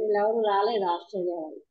వీళ్ళెవరు రాలేదు ఆస్ట్రేలియా వాళ్ళు.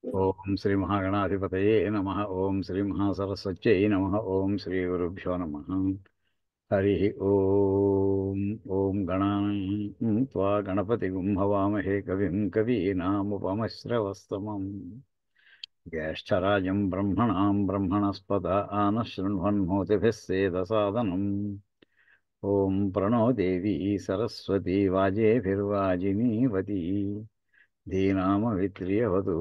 ఓం శ్రీ మహాగణాధిపతయే నమ. ఓం శ్రీ మహాసరస్వత్యై నమ. ఓం శ్రీ గురుభ్యో నమ. హరి ఓం. ఓం గణానాం త్వా గణపతిగుం హవామహే కవిం కవీనాముపమశ్రవస్తమం జ్యేష్ఠరాజం బ్రహ్మణాం బ్రహ్మణస్పద ఆనశృణ్వన్మోతిభిः సేదసాదనం. ఓం ప్రణో దేవీ సరస్వతీ వాజేభిర్వాజినీవతి ధీనామవిత్రియవతు.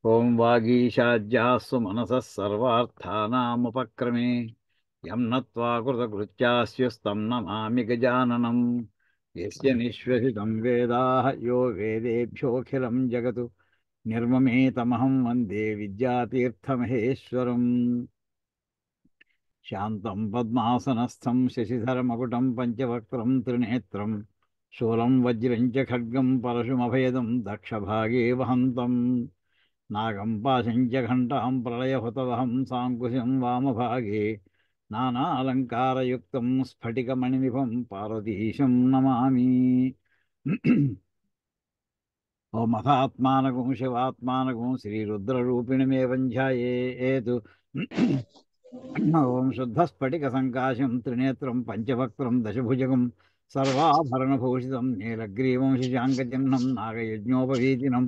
ఓం వాగీశాద్యాస్సు మనసः సర్వార్థానాముపక్రమే యం నత్వా కృతకృత్యాస్యుస్తం నమామి గజాననం. యస్య నిశ్వసితం వేదాః యో వేదేభ్యోऽఖిలం జగతు నిర్మమేతమహం వందే విద్యాతీర్థమహేశ్వరం. శాంతం పద్మాసనస్థం శశిధరమకుటం పంచవక్త్రం త్రినేత్రం శూలం వజ్రం చ ఖడ్గం పరశుమభేదం దక్షభాగే వహంతం నాగం పాశం చ ఘంటాం ప్రళయహుతవహం సాంకుశం వామభాగే నానాలంకారయుక్తం స్ఫటికమణినిభం పార్వతీశం నమామి. ఓం అథాత్మానకం శివాత్మానకం శ్రీరుద్రరూపిణమేవం ధ్యాయేత్. ఓం శుద్ధస్ఫటిక సంకాశం త్రినేత్రం పంచభక్త్రం దశభుజగం సర్వాభరణభూషితం నీలగ్రీవం శశాంకచిహ్నం నాగయజ్ఞోపవీతినం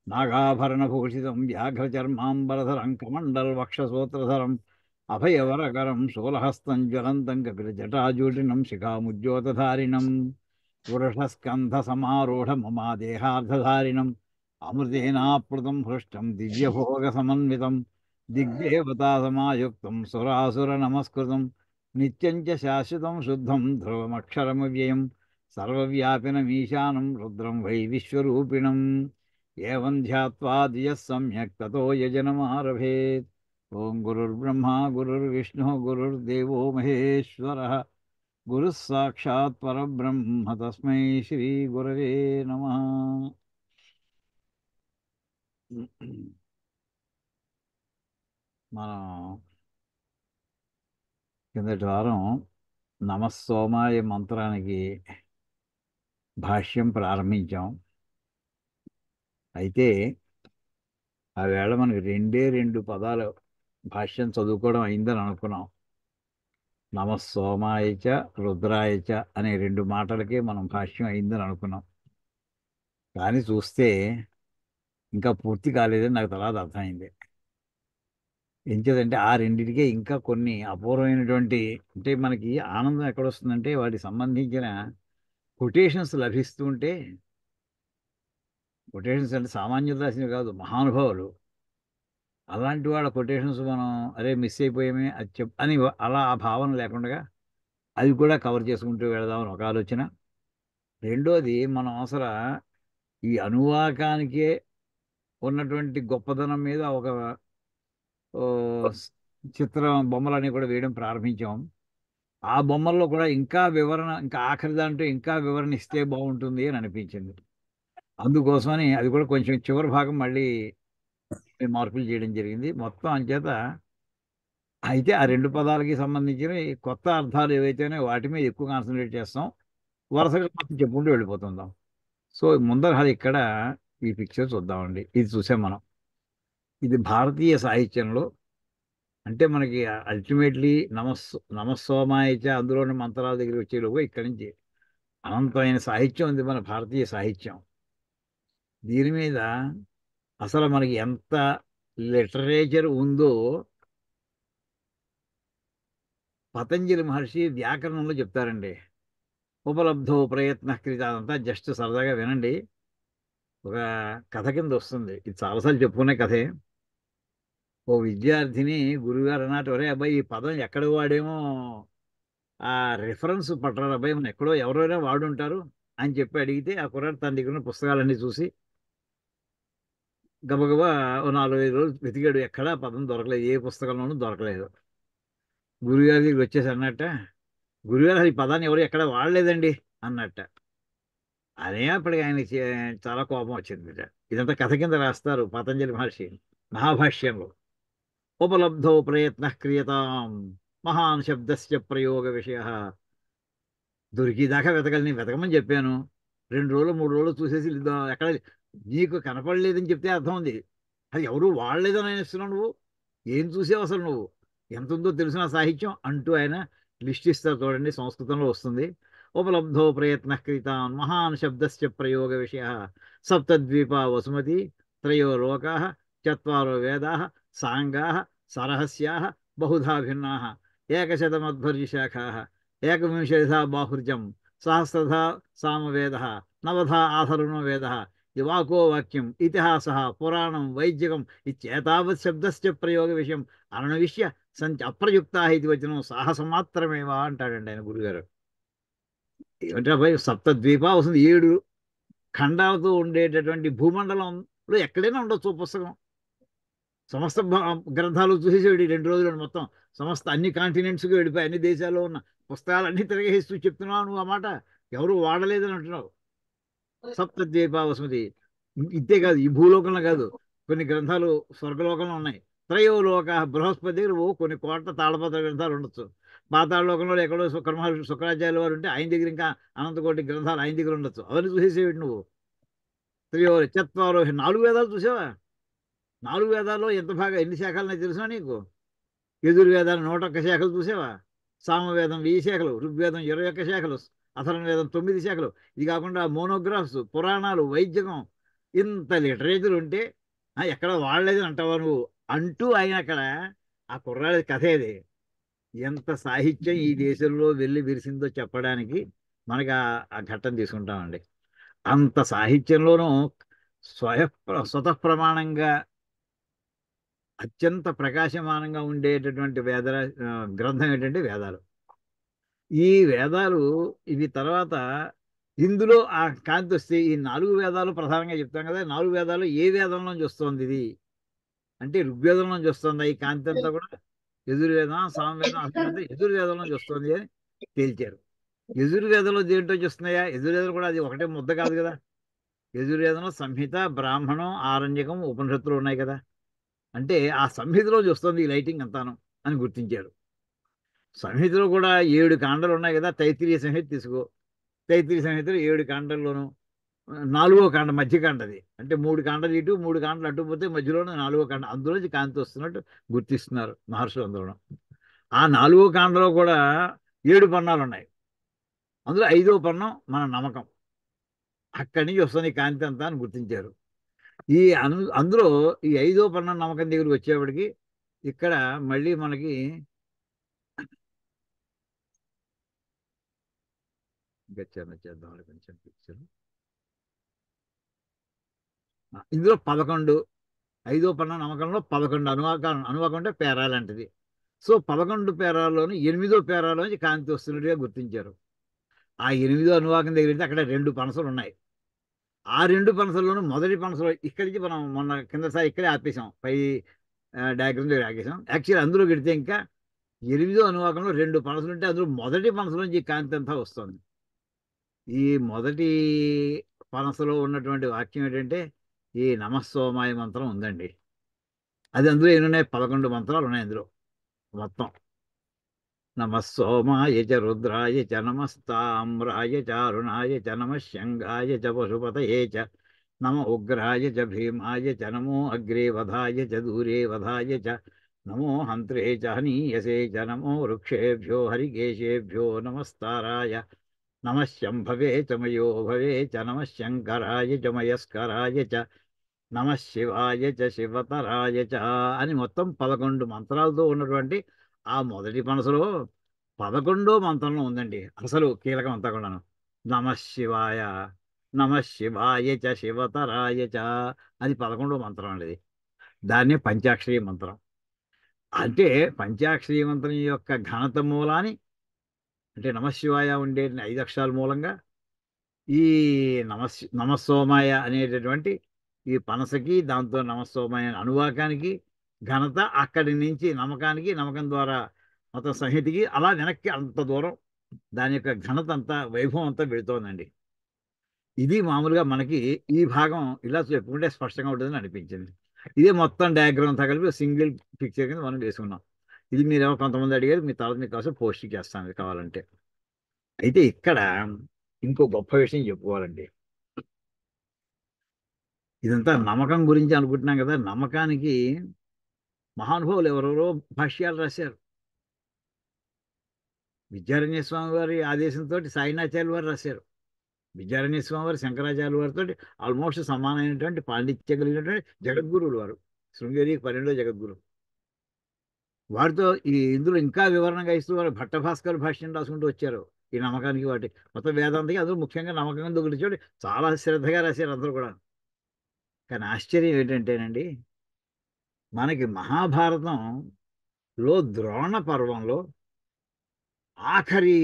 నాగాభరణభూషితం వ్యాఘ్రచర్మాంబరధరం కమండలవక్షసూత్రధరం అభయవరకరం శూలహస్తం జ్వలంతం కపిలజటాజూటినం శిఖాముజ్యోతధారిణం పురుషస్కంధసమారూఢమమాదేహార్ధధారిణం అమృతేనాప్లుతం హృష్టం దివ్యభోగసమన్వితం దిగ్దేవతాసమాయుక్తం సురాసురనమస్కృతం నిత్యం చ శాశ్వతం శుద్ధం ధ్రువమక్షరమవ్యయం సర్వవ్యాపినమీశానం రుద్రం వై విశ్వరూపిణం. ఏవం ధ్యాత్వా ధియః సమ్యక్ తతో యజనమారభేత్. ఓం గురుర్బ్రహ్మా గురుర్విష్ణుః గురుర్దేవో మహేశ్వరः గురుః సాక్షాత్ పరబ్రహ్మ తస్మై శ్రీ గురవే నమః. మనం కిందటి వారం నమస్సోమాయ మంత్రానికి భాష్యం ప్రారంభించాం. అయితే ఆ వేళ మనకి రెండు పదాలు భాష్యం చదువుకోవడం అయిందని అనుకున్నాం. నమస్సోమాయచ రుద్రాయచ అనే 2 మాటలకే మనం భాష్యం అయిందని అనుకున్నాం. కానీ చూస్తే ఇంకా పూర్తి కాలేదని నాకు తర్వాత అర్థమైంది. ఎంచేదంటే ఆ రెండింటికే ఇంకా కొన్ని అపూర్వమైనటువంటి, అంటే మనకి ఆనందం ఎక్కడొస్తుందంటే వాటికి సంబంధించిన కొటేషన్స్ లభిస్తూ ఉంటే, కొటేషన్స్ అంటే సామాన్యులు రాసినవి కాదు, మహానుభావులు, అలాంటి వాళ్ళ కొటేషన్స్ మనం అరే మిస్ అయిపోయామే అది అని అలా ఆ భావన లేకుండా అవి కూడా కవర్ చేసుకుంటూ వెళదామని ఒక ఆలోచన. రెండోది మనం అసలు ఈ అనువాకానికే ఉన్నటువంటి గొప్పదనం మీద ఒక ఓ, చిత్రం బొమ్మలన్నీ కూడా వేయడం ప్రారంభించాం. ఆ బొమ్మల్లో కూడా ఇంకా వివరణ, ఇంకా ఆఖరి దాంట్లో ఇంకా వివరణ ఇస్తే బాగుంటుంది అని అనిపించింది. అందుకోసమని అది కూడా కొంచెం చివరి భాగం మళ్ళీ మార్పులు చేయడం జరిగింది మొత్తం అంచేత. అయితే ఆ 2 పదాలకి సంబంధించిన ఈ కొత్త అర్థాలు ఏవైతేనే వాటి మీద ఎక్కువ కాన్సన్ట్రేట్ చేస్తాం, వరుసగా మొత్తం చెప్పుకుంటూ వెళ్ళిపోతుందాం. సో ముందర అది ఇక్కడ ఈ పిక్చర్ చూద్దామండి. ఇది చూసాం మనం. ఇది భారతీయ సాహిత్యంలో, అంటే మనకి అల్టిమేట్లీ నమస్సోమాయచ అందులోని మంత్రాల దగ్గర వచ్చేలోపు ఇక్కడి నుంచి అనంతమైన సాహిత్యం ఉంది మన భారతీయ సాహిత్యం. దీని మీద అసలు మనకి ఎంత లిటరేచర్ ఉందో పతంజలి మహర్షి వ్యాకరణంలో చెప్తారండి. ఉపలబ్ధో ప్రయత్న కృత, అదంతా జస్ట్ సరదాగా వినండి. ఒక కథ కింద వస్తుంది, ఇది చాలాసార్లు చెప్పుకునే కథే. ఓ విద్యార్థిని గురుగారు అన్నట్టు ఒరే అబ్బాయి ఈ పదం ఎక్కడ వాడేమో ఆ రిఫరెన్స్ పట్టరా అబ్బాయి మనం ఎక్కడో ఎవరైనా వాడుంటారు అని చెప్పి అడిగితే ఆ కుర్రాడు తన దగ్గర ఉన్న పుస్తకాలన్నీ చూసి గబగబా ఓ 4-5 రోజులు వెతికాడు, ఎక్కడా పదం దొరకలేదు, ఏ పుస్తకంలోనూ దొరకలేదు. గురుగారి దగ్గరికి వచ్చేసి అన్నట్ట, గురుగారు అసలు ఈ పదాన్ని ఎవరు ఎక్కడ వాడలేదండి అన్నట్ట. అదే అప్పటికి ఆయన చాలా కోపం వచ్చింది. ఇదంతా కథ కింద రాస్తారు పతంజలి మహర్షి మహాభాష్యంలో. ఉపలబ్ధో ప్రయత్న క్రియతాం మహాన్ శబ్దస్య ప్రయోగ విషయ. దొరికిదాకా వెతకని వెతకమని చెప్పాను. 2 రోజులు 3 రోజులు చూసేసి ఎక్కడ నీకు కనపడలేదని చెప్తే అర్థం ఉంది, అది ఎవరు వాడలేదని ఆయన ఇస్తున్నావు నువ్వు, ఏం చూసావు అసలు నువ్వు, ఎంత ఉందో తెలిసిన సాహిత్యం అంటూ ఆయన లిస్ట్ ఇస్తారు చూడండి, సంస్కృతంలో వస్తుంది. ఉపలబ్ధో ప్రయత్న క్రీతాన్ మహాన్ శబ్దస్య ప్రయోగ విషయ సప్తద్వీపా వసుమతి త్రయో లోకా చత్వారో వేదా సాంగా సరహస్యా బహుధా భిన్నా ఏకశతమధ్వర్యశాఖా ఏకవింశతిథా బాహుర్జం సహస్రధా సామవేద నవధా ఆధరుణో వేద దివాకో వాక్యం ఇతిహాస పురాణం వైద్యకం ఇత్యేతావత్ శబ్దస్య ప్రయోగ విషయం అనవిష్య సంచ అప్రయుక్తా ఇది వచనం సాహసమాత్రమేవా అంటాడండి ఆయన గురుగారు. ఏమంటే భయ్ సప్తద్వీప వస్తుంది, 7 ఖండాలతో ఉండేటటువంటి భూమండలంలో ఎక్కడైనా ఉండొచ్చు ఓ పుస్తకం. సమస్త గ్రంథాలు చూసేసాడు ఈ 2 రోజులు మొత్తం. సమస్త అన్ని కాంటినెంట్స్కి వెళ్ళిపోయి అన్ని దేశాల్లో ఉన్న పుస్తకాలన్నీ తిరగేస్తూ చెప్తున్నావు నువ్వు ఆ మాట, ఎవరు వాడలేదని అంటున్నావు. సప్తద్వీప వసుమతి, ఇంతే కాదు, ఈ భూలోకంలో కాదు, కొన్ని గ్రంథాలు స్వర్గలోకంలో ఉన్నాయి. త్రయోలోక బృహస్పతి దగ్గర కొన్ని కోట్ల తాళపత్ర గ్రంథాలు ఉండొచ్చు. పాతాళలోకంలో ఎక్కడో శుక్రాచార్యుల వారు ఉంటే ఆయన దగ్గర ఇంకా అనంతకోటి గ్రంథాలు ఆయన దగ్గర ఉండొచ్చు. అవన్నీ చూసేసేవి నువ్వు. త్రయో చత్వారో 4 వేదాలు చూసావా? 4 వేదాల్లో ఎంత బాగా ఎన్ని శాఖలు తెలుసా నీకు? యజుర్వేదాలు 101 శాఖలు చూసావా? సామవేదం 1000 శాఖలు, ఋగ్వేదం 21 శాఖలు, అథర్వవేదం 9 శాఖలు. ఇది కాకుండా మోనోగ్రాఫ్స్, పురాణాలు, వైద్యకం, ఇంత లిటరేచర్ ఉంటే ఎక్కడ వాడలేదని అంటావా నువ్వు అంటూ ఆయన అక్కడ ఆ కుర్రాడి కథ ఏది, ఎంత సాహిత్యం ఈ దేశంలో వెళ్ళి విరిసిందో చెప్పడానికి మనకి ఆ ఘట్టం తీసుకుంటామండి. అంత సాహిత్యంలోనూ స్వతః ప్రమాణంగా అత్యంత ప్రకాశమానంగా ఉండేటటువంటి గ్రంథం ఏంటంటే వేదాలు. ఈ వేదాలు ఇవి తర్వాత ఇందులో ఆ కాంతి వస్తే ఈ 4 వేదాలు ప్రధానంగా చెప్తాం కదా, 4 వేదాలు ఏ వేదంలోంచి వస్తుంది ఇది అంటే ఋగ్వేదంలోంచి వస్తుంది ఈ కాంతి అంతా కూడా. యజుర్వేదం, సామవేదం, అథర్వవేదం యజుర్వేదంలోంచి వస్తుంది అని తేల్చారు. యజుర్వేదంలో దేంట్లో వస్తున్నాయా? యజుర్వేదం కూడా అది ఒకటే ముద్ద కాదు కదా. యజుర్వేదంలో సంహిత, బ్రాహ్మణం, ఆరణ్యకం, ఉపనిషత్తులు ఉన్నాయి కదా. అంటే ఆ సంహితలో వస్తుంది ఈ లైటింగ్ అంతాను అని గుర్తించారు. సంహితలో కూడా 7 కాండలు ఉన్నాయి కదా. తైత్తిరీయ సంహిత తీసుకో, తైత్తిరీయ సంహితలో 7 కాండల్లోనూ 4వ కాండ మధ్యకాండది, అంటే 3 కాండలు ఇటు 3 కాండలు అటు పోతే మధ్యలోనే 4వ కాండ, అందులోంచి కాంతి వస్తున్నట్టు గుర్తిస్తున్నారు మహర్షులు అందరూ. ఆ 4వ కాండలో కూడా 7 పన్నాలు ఉన్నాయి. అందులో 5వ పన్నం మన నమ్మకం, అక్కడి నుంచి వస్తుంది ఈ కాంతి అంతా అని గుర్తించారు. ఈ అందులో ఈ 5వ పన్నం నమ్మకం దగ్గరికి వచ్చేప్పటికి ఇక్కడ మళ్ళీ మనకి చేద్దాం కొంచెం పిక్చర్. ఇందులో 11, 5వ పన్నం నమ్మకంలో 11 అనువాకం అంటే పేరా లాంటిది. సో 11 పేరాల్లోని 8వ పేరాలోంచి కాంతి వస్తున్నట్టుగా గుర్తించారు. ఆ 8వ అనువాకం దగ్గర అక్కడ 2 పనసలు ఉన్నాయి. ఆ 2 పనసల్లోనూ మొదటి పనసలో ఇక్కడి నుంచి మనం మొన్న కిందసారి ఇక్కడే ఆపేసాం, పై డయాగ్రామ్ దగ్గర ఆపేసాం. యాక్చువల్లీ అందులో పెడితే ఇంకా 8వ అనువాకంలో 2 పనసలు ఉంటే అందులో మొదటి పనసలోంచి ఈ కాంతి అంతా వస్తుంది. ఈ మొదటి పనసలో ఉన్నటువంటి వాక్యం ఏంటంటే ఈ నమస్సోమాయ మంత్రం ఉందండి. అది అందులో ఎన్నున్నాయి? 11 మంత్రాలు ఉన్నాయి అందులో మొత్తం. నమస్సోమాయ చ రుద్రాయ చ నమస్తామ్రాయ చ అరుణాయ చ నమశంగాయ చ పశుపతయే చ నమ ఉగ్రాయ చ భీమాయ చ నమో అగ్రే వధాయ చ దూరే వధాయ చ నమో హంత్రే చ హనీయసే చ నమో వృక్షేభ్యో హరికేశేభ్యో నమస్తారాయ నమశంభవే చ మయో భవే చ నమశంకరాయ చ మయస్కరాయ చ నమ శివాయ చ శివతరాయ చ అని మొత్తం 11 మంత్రాలతో ఉన్నటువంటి ఆ మొదటి మనసులో 11వ మంత్రంలో ఉందండి అసలు కీలకం అంతా కూడాను. నమ శివాయ, నమ శివాయ చ శివతరాయ చ, అది 11వ మంత్రం అండి. దాన్నే పంచాక్షరి మంత్రం. అంటే పంచాక్షరి మంత్రం యొక్క ఘనత మూలాన్ని, అంటే నమశివాయ ఉండే 5 అక్షరాల మూలంగా ఈ నమస్సోమాయ అనేటటువంటి ఈ పనసకి దాంతో నమస్సోమాయ అనే అనువాకానికి ఘనత, అక్కడి నుంచి నమ్మకానికి, నమ్మకం ద్వారా మొత్తం సంహితికి, అలా వెనక్కి అంత దూరం దాని యొక్క ఘనత అంతా, వైభవం అంతా వెళుతోందండి. ఇది మామూలుగా మనకి ఈ భాగం ఇలా చెప్పుకుంటే స్పష్టంగా ఉంటుందని అనిపించింది. ఇదే మొత్తం డయాగ్రామ్ అంతా కలిపి సింగిల్ పిక్చర్ కింద మనం వేసుకున్నాం. ఇది మీరు కొంతమంది అడిగారు, మీ తర్వాత మీకు కావాల్సిన పోస్ట్ చేస్తాను ఇది కావాలంటే. అయితే ఇక్కడ ఇంకో గొప్ప విషయం చెప్పుకోవాలండి. ఇదంతా నమ్మకం గురించి అనుకుంటున్నాం కదా. నమ్మకానికి మహానుభావులు ఎవరెవరో భాష్యాలు రాశారు. విద్యారణ్య స్వామి వారి ఆదేశంతో సాయినాచార్యులు వారు రాశారు. విద్యారణ్య స్వామి వారు శంకరాచార్యుల వారితో ఆల్మోస్ట్ సమానమైనటువంటి పాండిత్యం కలిగినటువంటి జగద్గురువులు వారు. శృంగేరి 12వ జగద్గురు. వారితో ఇందులో ఇంకా వివరణగా ఇస్తూ వారు భట్టభాస్కర్ భాష్యం రాసుకుంటూ వచ్చారు. ఈ నమ్మకానికి వాటి మొత్తం వేదాంతకి అందరూ ముఖ్యంగా నమ్మకం గురించి చాలా శ్రద్ధగా రాశారు అందరూ కూడా. కానీ ఆశ్చర్యం ఏంటంటేనండి, మనకి మహాభారతంలో ద్రోణ పర్వంలో ఆఖరి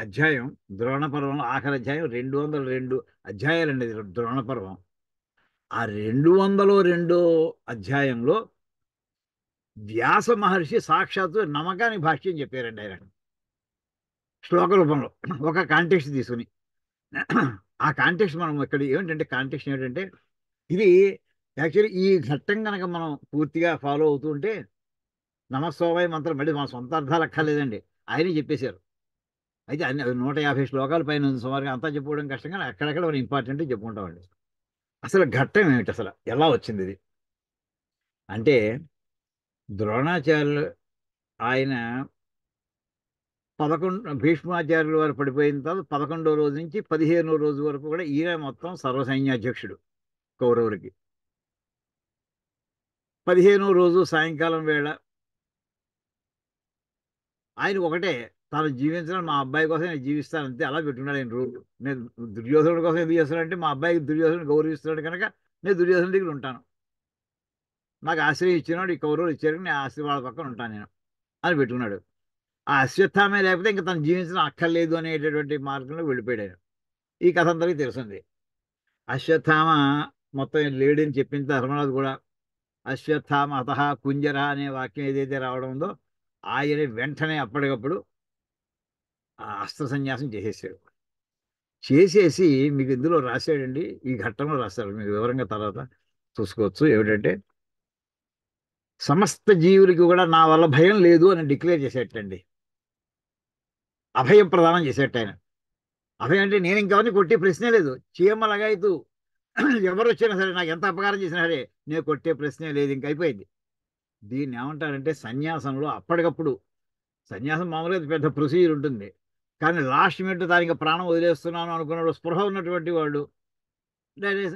అధ్యాయం, ద్రోణ పర్వంలో ఆఖరి అధ్యాయం 202 అధ్యాయాలండి ఇది ద్రోణ పర్వం. ఆ 202 అధ్యాయంలో వ్యాస మహర్షి సాక్షాత్తు నమ్మకానికి భాష్యం చెప్పారండి ఆయన శ్లోక రూపంలో, ఒక కాంటెక్స్ట్ తీసుకుని. ఆ కాంటెక్స్ట్ మనం ఇక్కడ ఏమిటంటే, కాంటెక్స్ట్ ఏమిటంటే, ఇది యాక్చువల్లీ ఈ ఘట్టం కనుక మనం పూర్తిగా ఫాలో అవుతూ ఉంటే నమస్సోమయ మంత్రం మళ్ళీ మన సొంత అర్థాలు అక్కర్లేదండి, ఆయనే చెప్పేశారు. అయితే అన్ని 150 శ్లోకాల పైన ఉంది సుమారుగా, అంతా చెప్పుకోవడం కష్టం, కానీ అక్కడక్కడ మనం ఇంపార్టెంట్ చెప్పుకుంటామండి. అసలు ఘట్టం ఏమిటి, అసలు ఎలా వచ్చింది ఇది అంటే, ద్రోణాచార్యులు ఆయన 11 భీష్మాచార్యుల వారు పడిపోయిన తర్వాత 11వ రోజు నుంచి 15వ రోజు వరకు కూడా ఈయన మొత్తం సర్వసైన్యాధ్యక్షుడు కౌరవులకి. 15వ రోజు సాయంకాలం వేళ ఆయన ఒకటే, తాను జీవించడం మా అబ్బాయి కోసం నేను జీవిస్తాను అంతే, అలా పెట్టుకున్నాడు ఆయన రూల్. నేను దుర్యోధనుడి కోసం ఎందుకు చేస్తానంటే, మా అబ్బాయికి దుర్యోధనుడు గౌరవిస్తున్నాడు కనుక నేను దుర్యోధనుడి దగ్గర ఉంటాను, నాకు ఆశ్రయం ఇచ్చినాడు ఈ కౌరవులు ఇచ్చారు, నేను ఆశ్రయం వాళ్ళ పక్కన ఉంటాను నేను అని పెట్టుకున్నాడు. ఆ అశ్వత్థామే లేకపోతే ఇంకా తను జీవించడం అక్కర్లేదు అనేటటువంటి మార్గంలో వెళ్ళిపోయాడు ఆయన. ఈ కథ అందరికీ తెలుస్తుంది. అశ్వత్థామ మొత్తం లేడని చెప్పిన ధర్మరాజు కూడా అశ్వత్థామ అతహ కుంజర అనే వాక్యం ఏదైతే రావడం ఉందో, ఆయన వెంటనే అప్పటికప్పుడు ఆ అస్త్ర సన్యాసం చేసేసాడు. చేసేసి మీకు ఇందులో రాశాడండి, ఈ ఘట్టంలో రాశాడు, మీకు వివరంగా తర్వాత చూసుకోవచ్చు. ఏమిటంటే, సమస్త జీవులకి కూడా నా వల్ల భయం లేదు అని డిక్లేర్ చేసేటండి, అభయం ప్రదానం చేసేట ఆయన. అభయం అంటే నేను ఇంకెవరిని కొట్టే ప్రశ్నే లేదు, చీమ లగాయతూ ఎవరు వచ్చినా సరే, నాకు ఎంత అపకారం చేసినా సరే నేను కొట్టే ప్రశ్నే లేదు, ఇంక అయిపోయింది. దీన్ని ఏమంటారంటే సన్యాసంలో అప్పటికప్పుడు, సన్యాసం మామూలుగా పెద్ద ప్రొసీజర్ ఉంటుంది, కానీ లాస్ట్ మినిట్ దానికి ప్రాణం వదిలేస్తున్నాను అనుకున్నాడు స్పృహ ఉన్నటువంటి వాడు,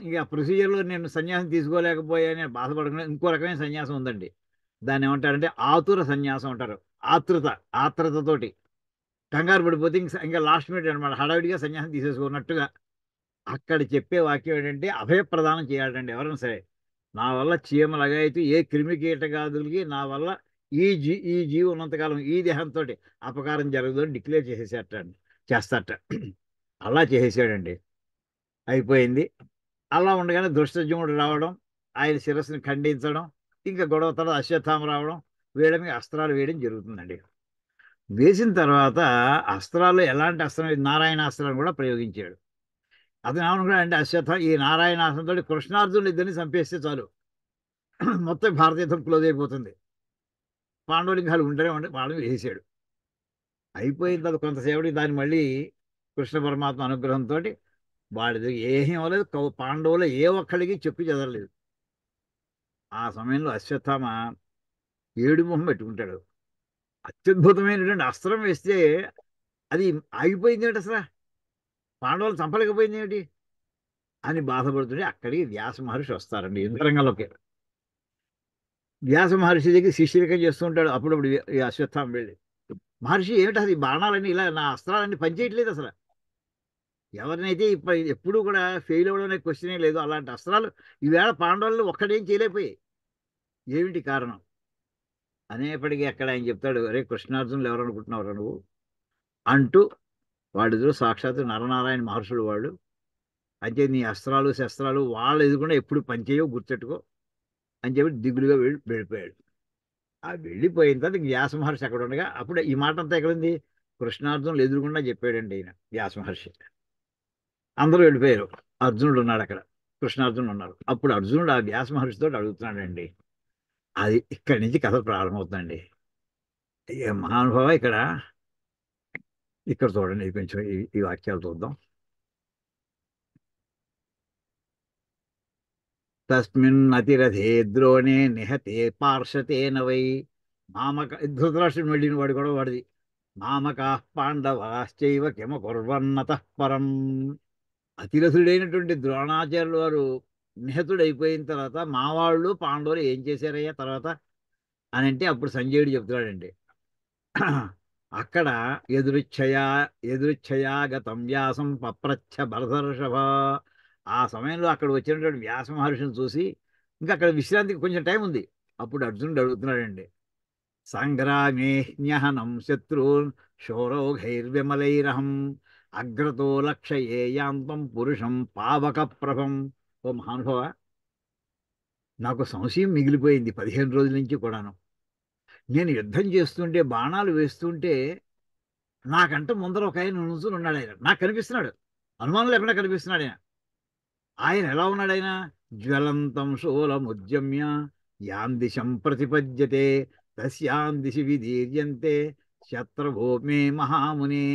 ఇక ప్రొసీజర్లో నేను సన్యాసం తీసుకోలేకపోయానే బాధపడకుండా ఇంకో రకమైన సన్యాసం ఉందండి. దాన్ని ఏమంటారంటే ఆతుర సన్యాసం అంటారు. ఆత్రతతోటి కంగారు పడిపోతే ఇంకా లాస్ట్ మినిట్ అనమాట, హడావిడిగా సన్యాసం తీసేసుకున్నట్టుగా. అక్కడ చెప్పే వాక్యం ఏంటంటే అభయప్రదానం చేయాలండి ఎవరైనా సరే. నా వల్ల చీమ లగాయతూ ఏ క్రిమి కీటకాదులకి నా వల్ల ఈ జీవి ఉన్నంతకాలం ఈ దేహంతో అపకారం జరగదు అని డిక్లేర్ చేస్తారట. అలా చేసేసాడండి, అయిపోయింది. అలా ఉండగానే దుష్టజముడు రావడం, ఆయన శిరస్సుని ఖండించడం, ఇంకా గొడవ తర్వాత అశ్వత్థామ రావడం, వీళ్ళ మీద అస్త్రాలు వేయడం జరుగుతుందండి. వేసిన తర్వాత అస్త్రాల్లో ఎలాంటి అస్త్రం, నారాయణాస్త్రాన్ని కూడా ప్రయోగించాడు. అతను ఏమనుకున్నాడంటే, ఈ నారాయణాస్త్రంతో కృష్ణార్జునుడు ఇద్దరిని చంపేస్తే చాలు, మొత్తం భారత యుద్ధం క్లోజ్ అయిపోతుంది, పాండవులు ఇంకా ఉంటారే వాళ్ళని వేసాడు. అయిపోయిన తర్వాత కొంతసేపటికి దాన్ని మళ్ళీ కృష్ణ పరమాత్మ అనుగ్రహంతో వాడిది ఏమీ అవ్వలేదు, పాండవులు ఏ ఒక్కడికి చెప్పి చదవలేదు. ఆ సమయంలో అశ్వత్థామ ఏడు మొహం పెట్టుకుంటాడు. అత్యద్భుతమైనటువంటి అస్త్రం వేస్తే అది ఆగిపోయింది ఏమిటి, అసలు పాండవులు చంపలేకపోయింది ఏమిటి అని బాధపడుతుంటే అక్కడికి వ్యాస మహర్షి వస్తారండి యుద్ధరంగంలోకి. వ్యాస మహర్షి దగ్గర శిష్యరికం చేస్తూ ఉంటాడు అప్పుడప్పుడు ఈ అశ్వత్థామ వెళ్ళి, మహర్షి ఏమిటి అసలు ఈ బాణాలన్నీ ఇలా, నా అస్త్రాలన్నీ పనిచేయట్లేదు అసలు, ఎవరినైతే ఎప్పుడూ కూడా ఫెయిల్ అవ్వడం అనే క్వశ్చనే లేదు, అలాంటి అస్త్రాలు ఈవేళ పాండవులను ఒక్కడేం చేయలేకపోయాయి, ఏమిటి కారణం అనేప్పటికీ అక్కడ ఆయన చెప్తాడు, అరే కృష్ణార్జునులు ఎవరు అనుకుంటున్నావురా నువ్వు అంటూ, వాడిద్దరు సాక్షాత్తు నరనారాయణ మహర్షులు వాళ్ళు. అంటే నీ అస్త్రాలు శస్త్రాలు వాళ్ళు ఎదుగుకుండా ఎప్పుడు పనిచేయవు గుర్తెట్టుకో అని చెప్పి దిగులుగా వెళ్ళిపోయాడు. ఆ వెళ్ళిపోయిన తర్వాత ఇంక వ్యాస మహర్షి అక్కడ ఉండగా, అప్పుడు ఈ మాట అంతా ఎక్కడుంది, కృష్ణార్జునులు ఎదురుకుండా చెప్పాడండి ఈయన వ్యాస మహర్షి. అందరూ వెళ్ళిపోయారు, అర్జునుడు ఉన్నాడు అక్కడ, కృష్ణార్జునుడు ఉన్నారు. అప్పుడు అర్జునుడు ఆ వ్యాస మహర్షితో అడుగుతున్నాడండి. అది ఇక్కడి నుంచి కథ ప్రారంభమవుతుందండి. ఏ మహానుభావ ఇక్కడ చూడండి, ఇది కొంచెం ఈ వాక్యాలు చూద్దాం. తస్మిన్ అతిరథే ద్రోణే నిహతే పార్షతేన వై మామక, ధృతరాష్ట్రుని వెళ్ళిన వాడు కూడా వాడిది. మామకా పాండవాశ్చైవ కిమ కుర్వన్నతః పరం. అతిరథుడైనటువంటి ద్రోణాచార్యుల వారు నిహతుడైపోయిన తర్వాత మా వాళ్ళు పాండవులు ఏం చేశారయ్యా తర్వాత అని అంటే, అప్పుడు సంజయుడు చెప్తున్నాడండి. అక్కడ ఎదురుచ్ఛయా గతం వ్యాసం పప్రచ్ఛ భరతర్షభ. ఆ సమయంలో అక్కడ వచ్చినటువంటి వ్యాస మహర్షిని చూసి, ఇంకా అక్కడ విశ్రాంతికి కొంచెం టైం ఉంది. అప్పుడు అర్జునుడు అడుగుతున్నాడండి, సంగ్రామే న్యహనం శత్రూన్ శౌరౌఘైర్విమలైరహం అగ్రతో లక్షయే యాంతం పురుషం పావక ప్రభం. ఓ మహానుభవ, నాకు సంశయం మిగిలిపోయింది 15 రోజుల నుంచి కూడాను. నేను యుద్ధం చేస్తుంటే, బాణాలు వేస్తుంటే, నాకంట ముందర ఒక ఆయన నుంచుని ఉన్నాడు. ఆయన నాకు కనిపిస్తున్నాడు, అనుమానం లేకుండా కనిపిస్తున్నాడు. ఆయన ఆయన ఎలా ఉన్నాడు? ఆయన జ్వలంతం శూలముద్యమ్య యాం దిశం ప్రతిపద్యతే తస్యాం దిశి విదీర్యంతే శత్రుభో మే మహామునే.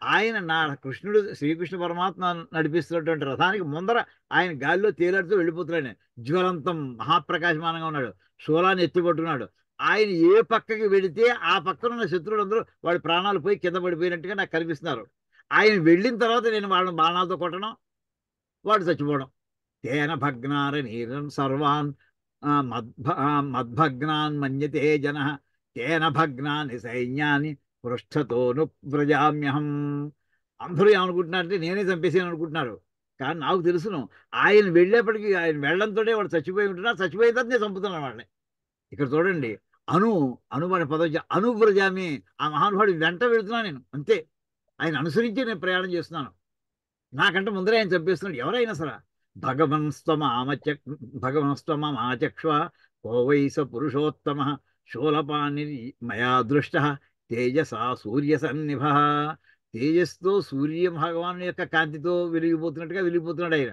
ఆయన నా కృష్ణుడు, శ్రీకృష్ణ పరమాత్మ నడిపిస్తున్నటువంటి రథానికి ముందర ఆయన గాలిలో తేలాడుతూ వెళ్ళిపోతున్నాడు. జ్వలంతం, మహాప్రకాశమానంగా ఉన్నాడు, శూలాన్ని ఎత్తిపట్టుకున్నాడు. ఆయన ఏ పక్కకి వెళితే ఆ పక్కన ఉన్న శత్రువులందరూ వాడి ప్రాణాలు పోయి కింద పడిపోయినట్టుగా నాకు కనిపిస్తున్నారు. ఆయన వెళ్ళిన తర్వాత నేను వాళ్ళని బాణాలతో కొట్టడం, వాడు చచ్చిపోవడం. తేన భగ్నార నీరం సర్వాన్ మద్భగ్నాన్ మన్యతే జన తేన భగ్నాన్ని సైన్యాన్ని పృష్ఠతోను వ్రజామ్యహం. అందరూ ఏమనుకుంటున్నారంటే నేనే చంపేసాను అనుకుంటున్నారు. కానీ నాకు తెలుసును, ఆయన వెళ్ళేప్పటికీ, ఆయన వెళ్ళడంతో వాడు చచ్చిపోయి ఉంటున్నారు. చచ్చిపోయిన తర్వాత నేను చంపుతున్నాను వాళ్ళని. ఇక్కడ చూడండి, అను అను అనే పదం అనువ్రజామి. ఆ మహానుభావుడు వెంట వెళుతున్నాను నేను, అంతే. ఆయన అనుసరించి నేను ప్రయాణం చేస్తున్నాను. నాకంటే ముందరే ఆయన చంపేస్తున్నాడు. ఎవరైనా సరే, భగవన్స్త్వమాచక్ష్వ కోవైస పురుషోత్తమ శూలపాణి మయా దృష్ట తేజసా సూర్య సన్నిభ. తేజస్తో సూర్య భగవాను యొక్క కాంతితో వెలిగిపోతున్నట్టుగా వెలిగిపోతున్నాడు ఆయన.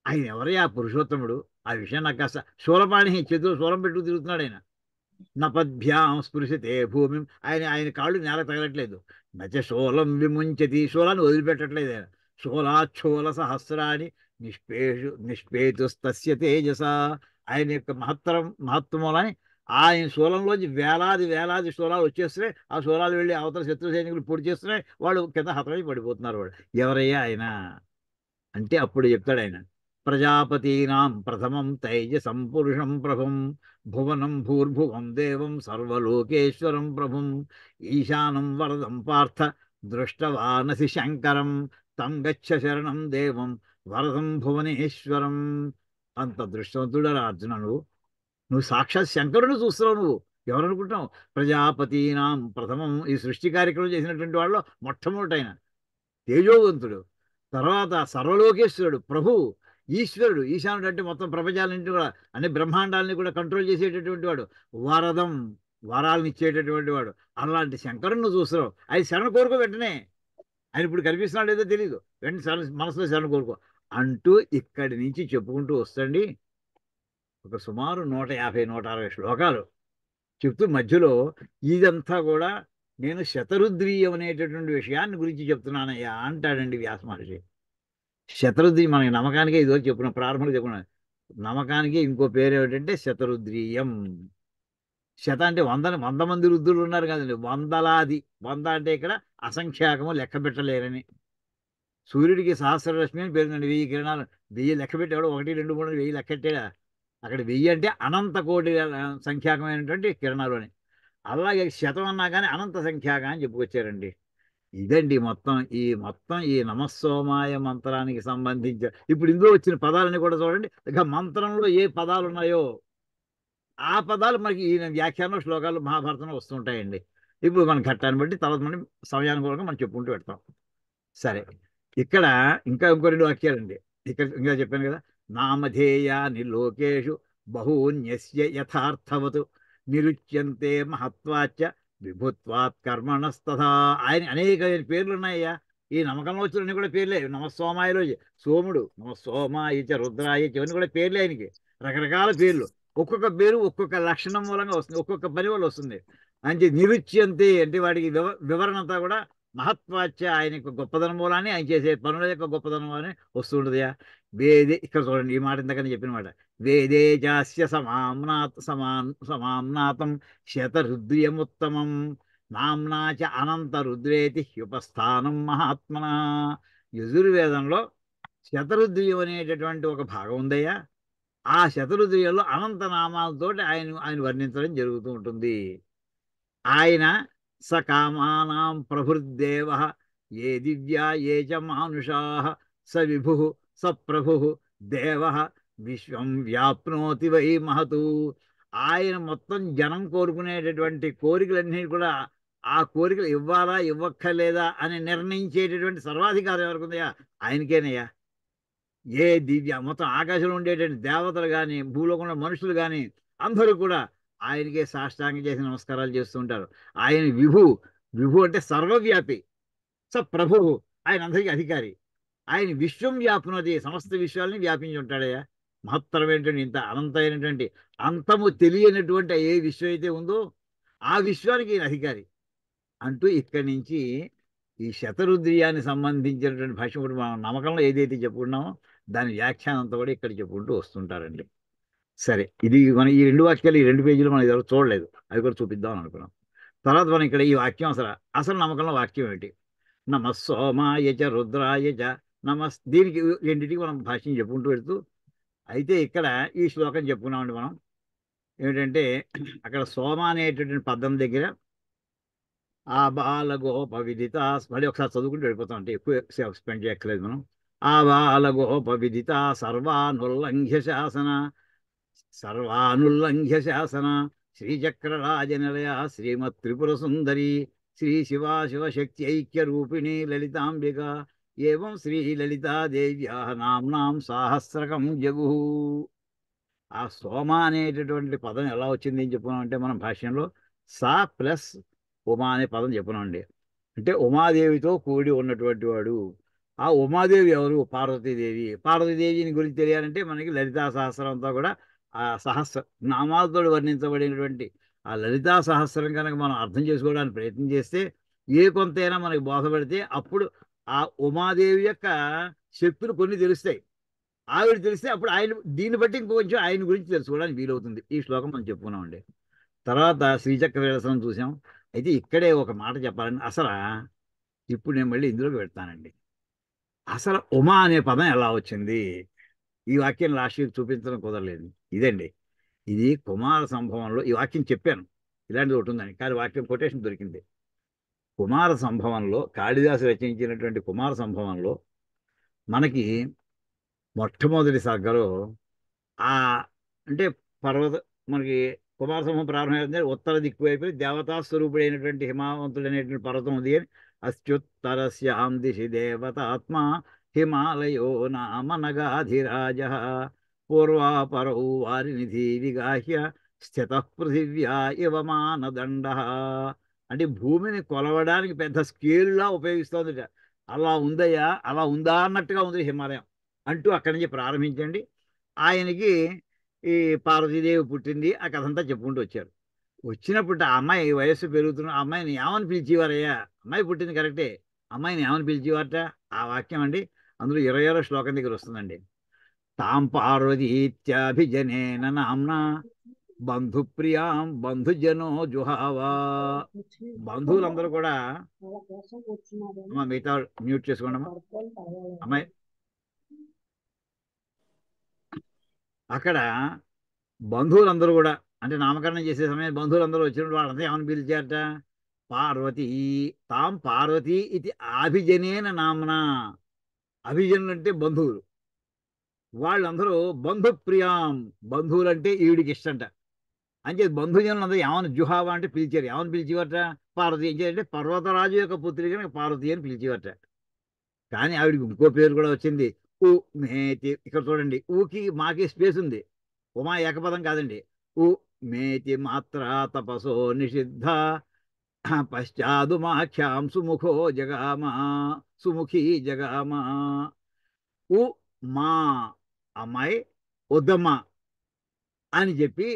ఆయన ఎవరయ్యా ఆ పురుషోత్తముడు? ఆ విషయం నాకు కాస్త, శూలపాణి చేతిలో శూలం పెట్టుకు తిరుగుతున్నాడు ఆయన. నపద్భ్యాం స్పృశతే భూమి, ఆయన కాళ్ళు నేల తగలట్లేదు. నచ శూలం విముంచతి, శూలాన్ని వదిలిపెట్టట్లేదు ఆయన. శూలాచ్ఛూల సహస్రాన్ని నిష్పేతుస్తస్య తేజస. ఆయన యొక్క మహత్వమూలని ఆయన శూలంలోంచి వేలాది వేలాది శూలాలు వచ్చేస్తున్నాయి. ఆ శూలాలు వెళ్ళి అవతల శత్రు సైనికులు పొడి చేస్తున్నాయి. వాళ్ళు కింద హతమై పడిపోతున్నారు. వాళ్ళు ఎవరయ్యా ఆయన అంటే, అప్పుడు చెప్తాడు ఆయన, ప్రజాపతీనాం ప్రథమం తైజసం పురుషం ప్రభుం భువనం భూర్భువం దేవం సర్వలోకేశ్వరం ప్రభుం ఈశానం వరదం పార్థ దృష్టవానసి శంకరం తం గచ్చ శరణం దేవం వరదం భువనేశ్వరం. అంత దృష్టవంతుడు అర్జున, నువ్వు సాక్షాత్ శంకరుని చూస్తున్నావు. నువ్వు ఎవరనుకుంటున్నావు? ప్రజాపతీనాం ప్రథమం, ఈ సృష్టి కార్యక్రమం చేసినటువంటి వాళ్ళు మొట్టమొదటైన తేజోవంతుడు. తర్వాత సర్వలోకేశ్వరుడు, ప్రభు, ఈశ్వరుడు. ఈశానుడు అంటే మొత్తం ప్రపంచాలన్నింటినీ కూడా, అన్ని బ్రహ్మాండాలని కూడా కంట్రోల్ చేసేటటువంటి వాడు. వరదం, వరాలను ఇచ్చేటటువంటి వాడు. అలాంటి శంకరుని చూస్తున్నావు. ఆయన శరణ కోరుకో వెంటనే. ఆయన ఇప్పుడు కనిపిస్తున్నాడు ఏదో తెలియదు, వెంటనే మనసులో శరణ కోరుకో అంటూ ఇక్కడి నుంచి చెప్పుకుంటూ వస్తండి. ఒక సుమారు 150-160 శ్లోకాలు చెప్తూ మధ్యలో ఇదంతా కూడా నేను శతరుద్రీయం అనేటటువంటి విషయాన్ని గురించి చెప్తున్నానయ్యా అంటాడండి వ్యాస మహర్షి. శతరుద్రీయం మనకి నమ్మకానికే ఇదివరకు చెప్పుకున్నాం, ప్రారంభంలో చెప్పుకున్నాం. నమ్మకానికి ఇంకో పేరు ఏమిటంటే శతరుద్రీయం. శత అంటే 100 మంది రుద్రులు ఉన్నారు కదండి, వందలాది. 100 అంటే ఇక్కడ అసంఖ్యాకము, లెక్క పెట్టలేరని. సూర్యుడికి సహస్రరశ్మి అని పేరుందండి, 1000 కిరణాలు. 1000 లెక్క పెట్టాడు, 1 2 3 1000 లెక్కెట్టాడా? అక్కడ 1000 అంటే అనంత కోటి సంఖ్యాకమైనటువంటి కిరణాలు అని. అలాగే శతం అన్నా కానీ అనంత సంఖ్యాక అని చెప్పుకొచ్చారండి. ఇదండి మొత్తం ఈ నమస్సోమాయ మంత్రానికి సంబంధించి ఇప్పుడు ఇందులో వచ్చిన పదాలని కూడా చూడండి. ఇక మంత్రంలో ఏ పదాలు ఉన్నాయో ఆ పదాలు మనకి ఈ వ్యాఖ్యానం శ్లోకాలు మహాభారతంలో వస్తుంటాయండి. ఇప్పుడు మన ఘట్టాన్ని బట్టి తర్వాత మనం సమయానుకూలంగా మనం చెప్పుకుంటూ పెడతాం. సరే, ఇక్కడ ఇంకా ఇంకో రెండు వాక్యాలండి. ఇక్కడ ఇంకా చెప్పాను కదా, నామధేయాని లోకేషు బహూన్యస్య యథార్థవతు నిరుచ్యంతే మహత్వాచ్చ విభుత్వాత్ కర్మణస్తథా. ఆయన అనేక పేర్లు ఉన్నాయ్యా. ఈ నమ్మకంలో వచ్చినన్ని కూడా పేర్లే. నమస్సోమాయలో సోముడు, నమస్సోమాయ చ రుద్రాయ చ, ఇవన్నీ కూడా పేర్లే ఆయనకి. రకరకాల పేర్లు. ఒక్కొక్క పేరు ఒక్కొక్క లక్షణం మూలంగా వస్తుంది, ఒక్కొక్క పని వల్ల వస్తుంది. అంటే నిరుచ్యంతే అంటే వాడికి వివరణ అంతా కూడా మహత్వాచ్య, ఆయన యొక్క గొప్పదనం మూలాన్ని, ఆయన చేసే పనుల యొక్క గొప్పదనం అని వస్తుంటుందియా. వేదే, ఇక్కడ చూడండి ఈ మాట ఇంతకని చెప్పిన మాట, వేదే జాస్య సమామ్నాతం శతరుద్రియముత్తమం నామ్నాచ అనంత రుద్రేతి హ్యుపస్థానం మహాత్మన. యజుర్వేదంలో శతరుద్రియం అనేటటువంటి ఒక భాగం ఉందయ్యా. ఆ శతరుద్రియంలో అనంత నామాలతో ఆయన వర్ణించడం జరుగుతూ ఉంటుంది. ఆయన సకామానాం ప్రభుర్దేవ ఏ దివ్యా ఏ చ మానుషా స విభు స ప్రభు దేవ విశ్వం వ్యాప్నోతి వై మహతు. ఆయన మొత్తం జనం కోరుకునేటటువంటి కోరికలన్నీ కూడా ఆ కోరికలు ఇవ్వాలా ఇవ్వక్కర్లేదా అని నిర్ణయించేటటువంటి సర్వాధికారం ఎవరికి ఉందయ్యా? ఆయనకేనయ్యా. ఏ దివ్య మొత్తం ఆకాశంలో ఉండేటువంటి దేవతలు కానీ భూలోకంలో మనుషులు కానీ అందరూ కూడా ఆయనకే సాష్టాంగం చేసి నమస్కారాలు చేస్తూ ఉంటారు. ఆయన విభు, విభు అంటే సర్వవ్యాపి. స ప్రభువు, ఆయన అందరికీ అధికారి. ఆయన విశ్వం వ్యాప్నది, సమస్త విశ్వాలని వ్యాపించి ఉంటాడయ్యా. మహత్తరమైనటువంటి ఇంత అనంతమైనటువంటి అంతము తెలియనటువంటి ఏ విశ్వం అయితే ఉందో ఆ విశ్వానికి ఈయన అధికారి అంటూ ఇక్కడి నుంచి ఈ శతరుద్రియానికి సంబంధించినటువంటి భాష కూడా మనం నమ్మకంలో ఏదైతే చెప్పుకున్నామో దాని వ్యాఖ్యానం అంతా కూడా ఇక్కడ చెప్పుకుంటూ వస్తుంటారండి. సరే, ఇది మనం ఈ రెండు వాక్యాలు ఈ రెండు పేజీలు మనం ఎవరు చూడలేదు, అవి కూడా చూపిద్దాం అనుకున్నాం. తర్వాత మనం ఇక్కడ ఈ వాక్యం అసలు అసలు నమ్మకంలో వాక్యం ఏంటి? నమ సోమాయ చ రుద్రాయ చ దీనికి రెండింటికి మనం భాష్యం చెప్పుకుంటూ వెళ్తూ, అయితే ఇక్కడ ఈ శ్లోకం చెప్పుకున్నామండి మనం. ఏమిటంటే అక్కడ సోమ అనేటటువంటి పదం దగ్గర ఆ బాలగోప విదిత, మళ్ళీ ఒకసారి చదువుకుంటూ వెళ్ళిపోతాం, అంటే ఎక్కువ స్పెండ్ చేయక్కర్లేదు మనం. ఆ బాలగోప విదిత సర్వానుల్లంఘ్య శాసన శ్రీచక్రరాజనిలయ శ్రీమత్ త్రిపుర సుందరి శ్రీ శివా శివశక్తి ఐక్య రూపిణి లలితాంబిక ఏవం శ్రీ లలితాదేవ్యా నామ్నాం సాహస్రకం జగు. ఆ సోమ అనేటటువంటి పదం ఎలా వచ్చింది అని చెప్పుకున్నాం అంటే మనం భాష్యంలో సా ప్లస్ ఉమా అనే పదం చెప్పున్నామండి. అంటే ఉమాదేవితో కూడి ఉన్నటువంటి వాడు. ఆ ఉమాదేవి ఎవరు? పార్వతీదేవి. పార్వతీదేవిని గురించి తెలియాలంటే మనకి లలితా సహస్రం అంతా కూడా ఆ సహస్ర నామాలతో వర్ణించబడినటువంటి ఆ లలితా సహస్రం కనుక మనం అర్థం చేసుకోవడానికి ప్రయత్నం చేస్తే ఏ కొంతైనా మనకి బోధపడితే అప్పుడు ఆ ఉమాదేవి యొక్క శక్తులు కొన్ని తెలుస్తాయి. ఆవిడ తెలిస్తే అప్పుడు ఆయన దీన్ని బట్టి ఇంకొంచెం ఆయన గురించి తెలుసుకోవడానికి వీలవుతుంది. ఈ శ్లోకం మనం చెప్పుకున్నామండి. తర్వాత శ్రీచక్ర విలసనం చూసాం. అయితే ఇక్కడే ఒక మాట చెప్పాలండి. అసలు ఇప్పుడు నేను మళ్ళీ ఇందులోకి పెడతానండి. అసలు ఉమా అనే పదం ఎలా వచ్చింది? ఈ వాక్యం లాస్ట్ వీక్ చూపించడం కుదరలేదు. ఇదండి, ఇది కుమార సంభవంలో ఈ వాక్యం చెప్పాను, ఇలాంటిది ఒకటి ఉందని, కానీ వాక్యం కొటేషన్ దొరికింది. కుమార సంభవంలో కాళిదాసు రచించినటువంటి కుమార సంభవంలో మనకి మొట్టమొదటి సర్గలో ఆ అంటే పర్వత మనకి కుమార సంభవం ప్రారంభమైంది. ఉత్తర దిక్కు వైపు దేవతా స్వరూపుడైనటువంటి హిమావంతుడు అనేటువంటి పర్వతం ఉంది అని, అత్యుత్తరస్యాం దిశి దేవతాత్మ హిమాలయో నామనగాధిరాజ పూర్వాపరౌ వారినిధి విగాహ్య స్థిత పృథివ్యా ఇవ మానదండ. అంటే భూమిని కొలవడానికి పెద్ద స్కేల్లా ఉపయోగిస్తోంది. అలా ఉందయ్యా, అలా ఉందా అన్నట్టుగా ఉంది హిమాలయం అంటూ అక్కడి నుంచి ప్రారంభించండి. ఆయనకి ఈ పార్వతీదేవి పుట్టింది, ఆ కథ అంతా చెప్పుకుంటూ వచ్చారు. వచ్చినప్పుడు ఆ అమ్మాయి వయస్సు పెరుగుతున్న ఆ అమ్మాయిని ఏమని పిలిచేవారయ్యా? అమ్మాయి పుట్టింది కరెక్టే, అమ్మాయిని ఏమని పిలిచేవారట? ఆ వాక్యం అండి అందులో 20వ శ్లోకం దగ్గర వస్తుందండి. తాం పార్వతీత్యాభిజనేన నామ్న బంధుప్రియాం బంధుజనో జుహావా. బంధువులందరూ కూడా వాళ్ళ కోసం కూర్చున్నారేమో. అమ్మ మిగతా మ్యూట్ చేసుకోండి అమ్మా. పడుకొని పర్వాలేదు. అమ్మాయి అక్కడ బంధువులందరూ కూడా అంటే నామకరణం చేసే సమయం బంధువులందరూ వచ్చినప్పుడు వాళ్ళంతా ఏమని పిలిచారట? పార్వతీ తాం పార్వతీ ఇది ఆభిజనేన నామ్న. అభిజనులు అంటే బంధువులు. వాళ్ళందరూ బంధుప్రియాం, బంధువులంటే ఈవిడికి ఇష్టంట. అంటే బంధుజనులు అందరూ ఏమని జుహావ అంటే పిలిచారు. ఏమని పిలిచేవారట? పార్వతి. ఏం చేయాలంటే పర్వతరాజు యొక్క పుత్రి కనుక పార్వతి అని పిలిచేవారట. కానీ ఆవిడకి ఇంకో పేరు కూడా వచ్చింది. ఉ మేతి. ఇక్కడ చూడండి, ఊకి మాకి స్పేస్ ఉంది. ఉమా ఏకపదం కాదండి. ఉ మేతి మాత్ర తపసో నిషిద్ధ పశ్చాదుమాఖ్యాం సుముఖో జగామా సుముఖీ జగామా. ఉ మా అమ్మాయి వద్దమ్మా అని చెప్పి,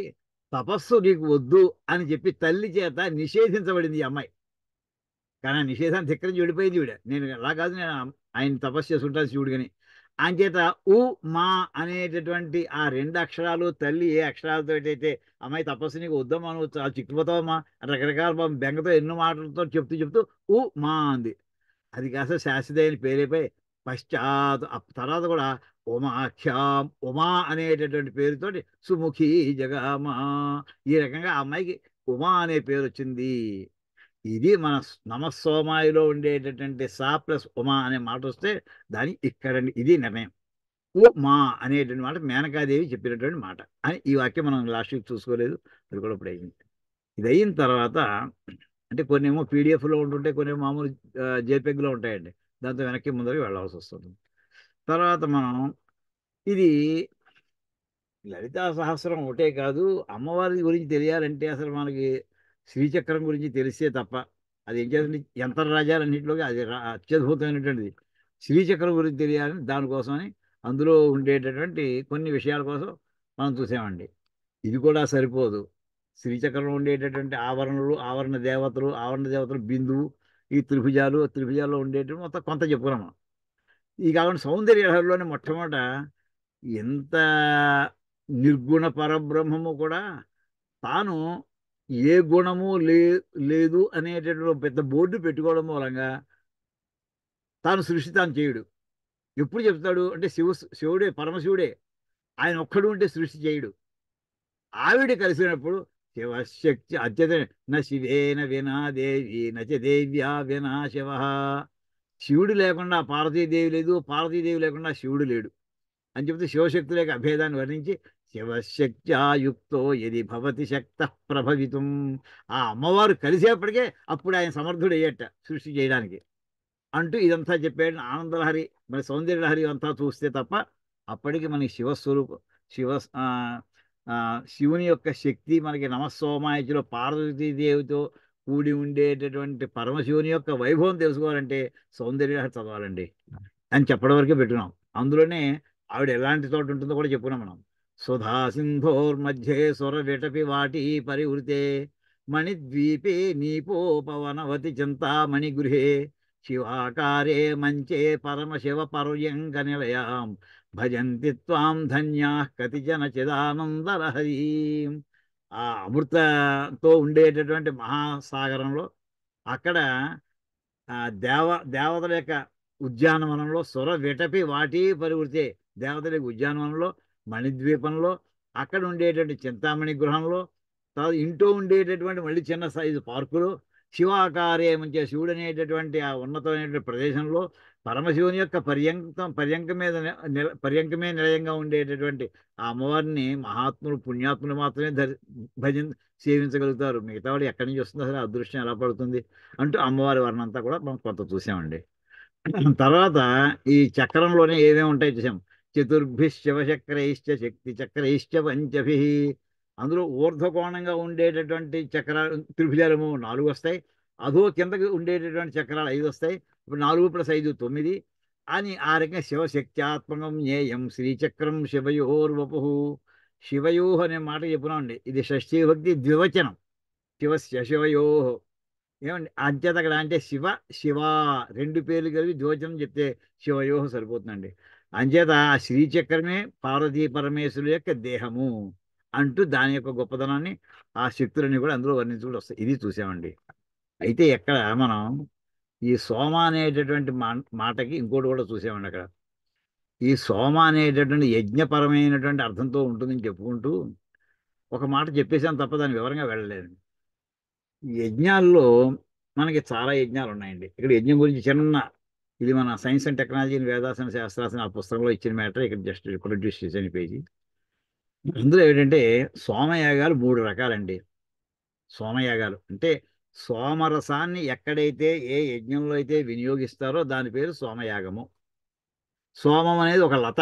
తపస్సు నీకు వద్దు అని చెప్పి తల్లి చేత నిషేధించబడింది ఈ అమ్మాయి. కానీ ఆ నిషేధాన్ని ధిక్కరించి వెళ్ళిపోయింది ఈవిడ. నేను అలా కాదు, నేను ఆయన తపస్సు చేసుకుంటాను శివుడు అని. అంచేత ఉ మా అనేటటువంటి ఆ రెండు అక్షరాలు, తల్లి ఏ అక్షరాలతో అయితే అమ్మాయి తపస్సు నీకు వద్దమ్మా, నువ్వు చాలా చిక్కుపోతావమ్మా అని రకరకాల పాపం బెంగతో ఎన్నో మాటలతో చెప్తూ చెప్తూ ఉ మా అంది. అది కాస్త శాశ్వతమైన పేరైపోయి పశ్చాత్ తర్వాత కూడా ఉమాఖ్యాం ఉమా అనేటటువంటి పేరుతోటి సుముఖి జగమా, ఈ రకంగా ఆ అమ్మాయికి ఉమా అనే పేరు వచ్చింది. ఇది మన నమస్సోమాయిలో ఉండేటటువంటి సా ప్లస్ ఉమా అనే మాట వస్తే దాని ఇక్కడ ఇది నిర్ణయం. ఉమా అనేటువంటి మాట మేనకాదేవి చెప్పినటువంటి మాట అని ఈ వాక్యం మనం లాస్ట్ వీక్ చూసుకోలేదు. అది కూడా ఇప్పుడు అయింది. ఇది అయిన తర్వాత అంటే కొన్ని ఏమో పీడిఎఫ్లో ఉంటుంటే, కొన్ని ఏమో మామూలు జేపెగ్లో ఉంటాయండి. దాంతో వెనక్కి ముందరికి వెళ్ళాల్సి వస్తుంది. తర్వాత మనం ఇది లలితా సహస్రం ఒకటే కాదు, అమ్మవారి గురించి తెలియాలంటే అసలు మనకి శ్రీచక్రం గురించి తెలిస్తే తప్ప, అది ఏం చేస్తుంది, యంత్ర రాజ్యాలన్నింటిలోకి అది అత్యద్భుతమైనటువంటిది. శ్రీచక్రం గురించి తెలియాలని దానికోసమని అందులో ఉండేటటువంటి కొన్ని విషయాల కోసం మనం చూసామండి. ఇది కూడా సరిపోదు. శ్రీచక్రంలో ఉండేటటువంటి ఆవరణలు, ఆవరణ దేవతలు బిందువు, ఈ త్రిభుజాలు, త్రిభుజాల్లో ఉండేటువంటి మొత్తం కొంత చెప్పుకున్నాం మనం. ఈ కాకుండా సౌందర్య లహరిలోనే మొట్టమొదట ఎంత నిర్గుణ పరబ్రహ్మము కూడా తాను ఏ గుణము లేదు అనేటటువంటి పెద్ద బోర్డు పెట్టుకోవడం మూలంగా తాను సృష్టి తాను చేయుడు. ఎప్పుడు చెప్తాడు అంటే శివుడే, పరమశివుడే. ఆయన ఒక్కడు ఉంటే సృష్టి చేయుడు. ఆవిడ కలిసినప్పుడు శివశక్తి అత్యత న శివేన వినా దేవి నచ దేవ్యా వినా శివ. శివుడు లేకుండా పార్వతీదేవి లేదు, పార్వతీదేవి లేకుండా శివుడు లేడు అని చెప్తే శివశక్తుల యొక్క అభేదాన్ని వర్ణించి శివశక్త్యాయుక్తో యది భవతి శక్త ప్రభవితం. ఆ అమ్మవారు కలిసేప్పటికే అప్పుడు ఆయన సమర్థుడయ్యట సృష్టి చేయడానికి అంటూ ఇదంతా చెప్పాడు. ఆనందలహరి మరి సౌందర్యలహరి అంతా చూస్తే తప్ప అప్పటికి మనకి శివస్వరూపం, శివ ఆ, ఆ, శివుని యొక్క శక్తి మనకి నమస్సోమాయచిలో పార్వతీదేవితో కూడి ఉండేటటువంటి పరమశివుని యొక్క వైభవం తెలుసుకోవాలంటే సౌందర్యలహరి చదవాలండి అని చెప్పడం వరకే పెట్టుకున్నాం. అందులోనే ఆవిడ ఎలాంటి చోట ఉంటుందో కూడా చెప్పుకున్నాం మనం. సుధా సింధోర్మధ్యే స్వర విటపి వాటి పరివృతే మణిద్వీపే నీపోపవనవతి చింతామణి గృహే శివాకారే మంచే పరమశివ పర్యంక నిలయాం భజంతి త్వాం ధన్యా కతిజన చిదానందలహరీ. ఆ అమృతతో ఉండేటటువంటి మహాసాగరంలో అక్కడ ఆ దేవతల యొక్క ఉద్యానవనంలో సుర విటపి వాటి పరివృతే, దేవతల యొక్క ఉద్యానవనంలో, మణిద్వీపంలో, అక్కడ ఉండేటువంటి చింతామణి గృహంలో, తర్వాత ఇంట్లో ఉండేటటువంటి మళ్ళీ చిన్న సైజు పార్కులు, శివాకారే మంచి శివుడు అనేటటువంటి ఆ ఉన్నతమైనటువంటి ప్రదేశంలో పరమశివుని యొక్క పర్యంకమే నిలయంగా ఉండేటటువంటి ఆ అమ్మవారిని మహాత్ములు, పుణ్యాత్ములు మాత్రమే సేవించగలుగుతారు. మిగతా వాడు ఎక్కడి నుంచి వస్తుంది, అసలు అదృష్టం ఎలా పడుతుంది అంటూ అమ్మవారి వర్ణన అంతా కూడా మనం కొంత చూసామండి. తర్వాత ఈ చక్రంలోనే ఏమేమి ఉంటాయి చూసాం. చతుర్భి శివచక్రైశ్చ శక్తి చక్రైశ్చ పంచభి. అందులో ఊర్ధ్వకోణంగా ఉండేటటువంటి చక్రాలు త్రిభుజాలము 4 వస్తాయి. అధో కిందకి ఉండేటటువంటి చక్రాలు 5 వస్తాయి. ఇప్పుడు 4 + 5 9 అని ఆ రకంగా శివశక్త్యాత్మకం జ్ఞేయం శ్రీచక్రం శివయోర్వపు. శివయో అనే మాట చెప్పున్నామండి. ఇది షష్ఠీ భక్తి ద్వివచనం. శివస్య శివయో ఏమండి అంచేత అక్కడ అంటే శివ శివ రెండు పేర్లు కలిపి ద్వివచనం చెప్తే శివయో సరిపోతుందండి. అంచేత ఆ శ్రీచక్రమే పార్వతీ పరమేశ్వరుల యొక్క దేహము అంటూ దాని యొక్క గొప్పతనాన్ని, ఆ శక్తులన్నీ కూడా అందులో వర్ణించుకుంటూ వస్తాయి. ఇది చూసామండి. అయితే ఎక్కడ మనం ఈ సోమ అనేటటువంటి మాటకి ఇంకోటి కూడా చూసామండి. అక్కడ ఈ సోమ అనేటటువంటి యజ్ఞపరమైనటువంటి అర్థంతో ఉంటుందని చెప్పుకుంటూ ఒక మాట చెప్పేసాను తప్ప దాని వివరంగా వెళ్ళలేదు. ఈ యజ్ఞాల్లో మనకి చాలా యజ్ఞాలు ఉన్నాయండి. ఇక్కడ యజ్ఞం గురించి చిన్న, ఇది మన సైన్స్ అండ్ టెక్నాలజీ వేదాసన శాస్త్రాసన ఆ పుస్తకంలో ఇచ్చిన మ్యాటర్ ఇక్కడ జస్ట్ ప్రొడ్యూస్ చేసిన పేజీ. అందులో ఏంటంటే సోమయాగాలు 3 రకాలండి. సోమయాగాలు అంటే సోమరసాన్ని ఎక్కడైతే ఏ యజ్ఞంలో అయితే వినియోగిస్తారో దాని పేరు సోమయాగము. సోమం అనేది ఒక లత.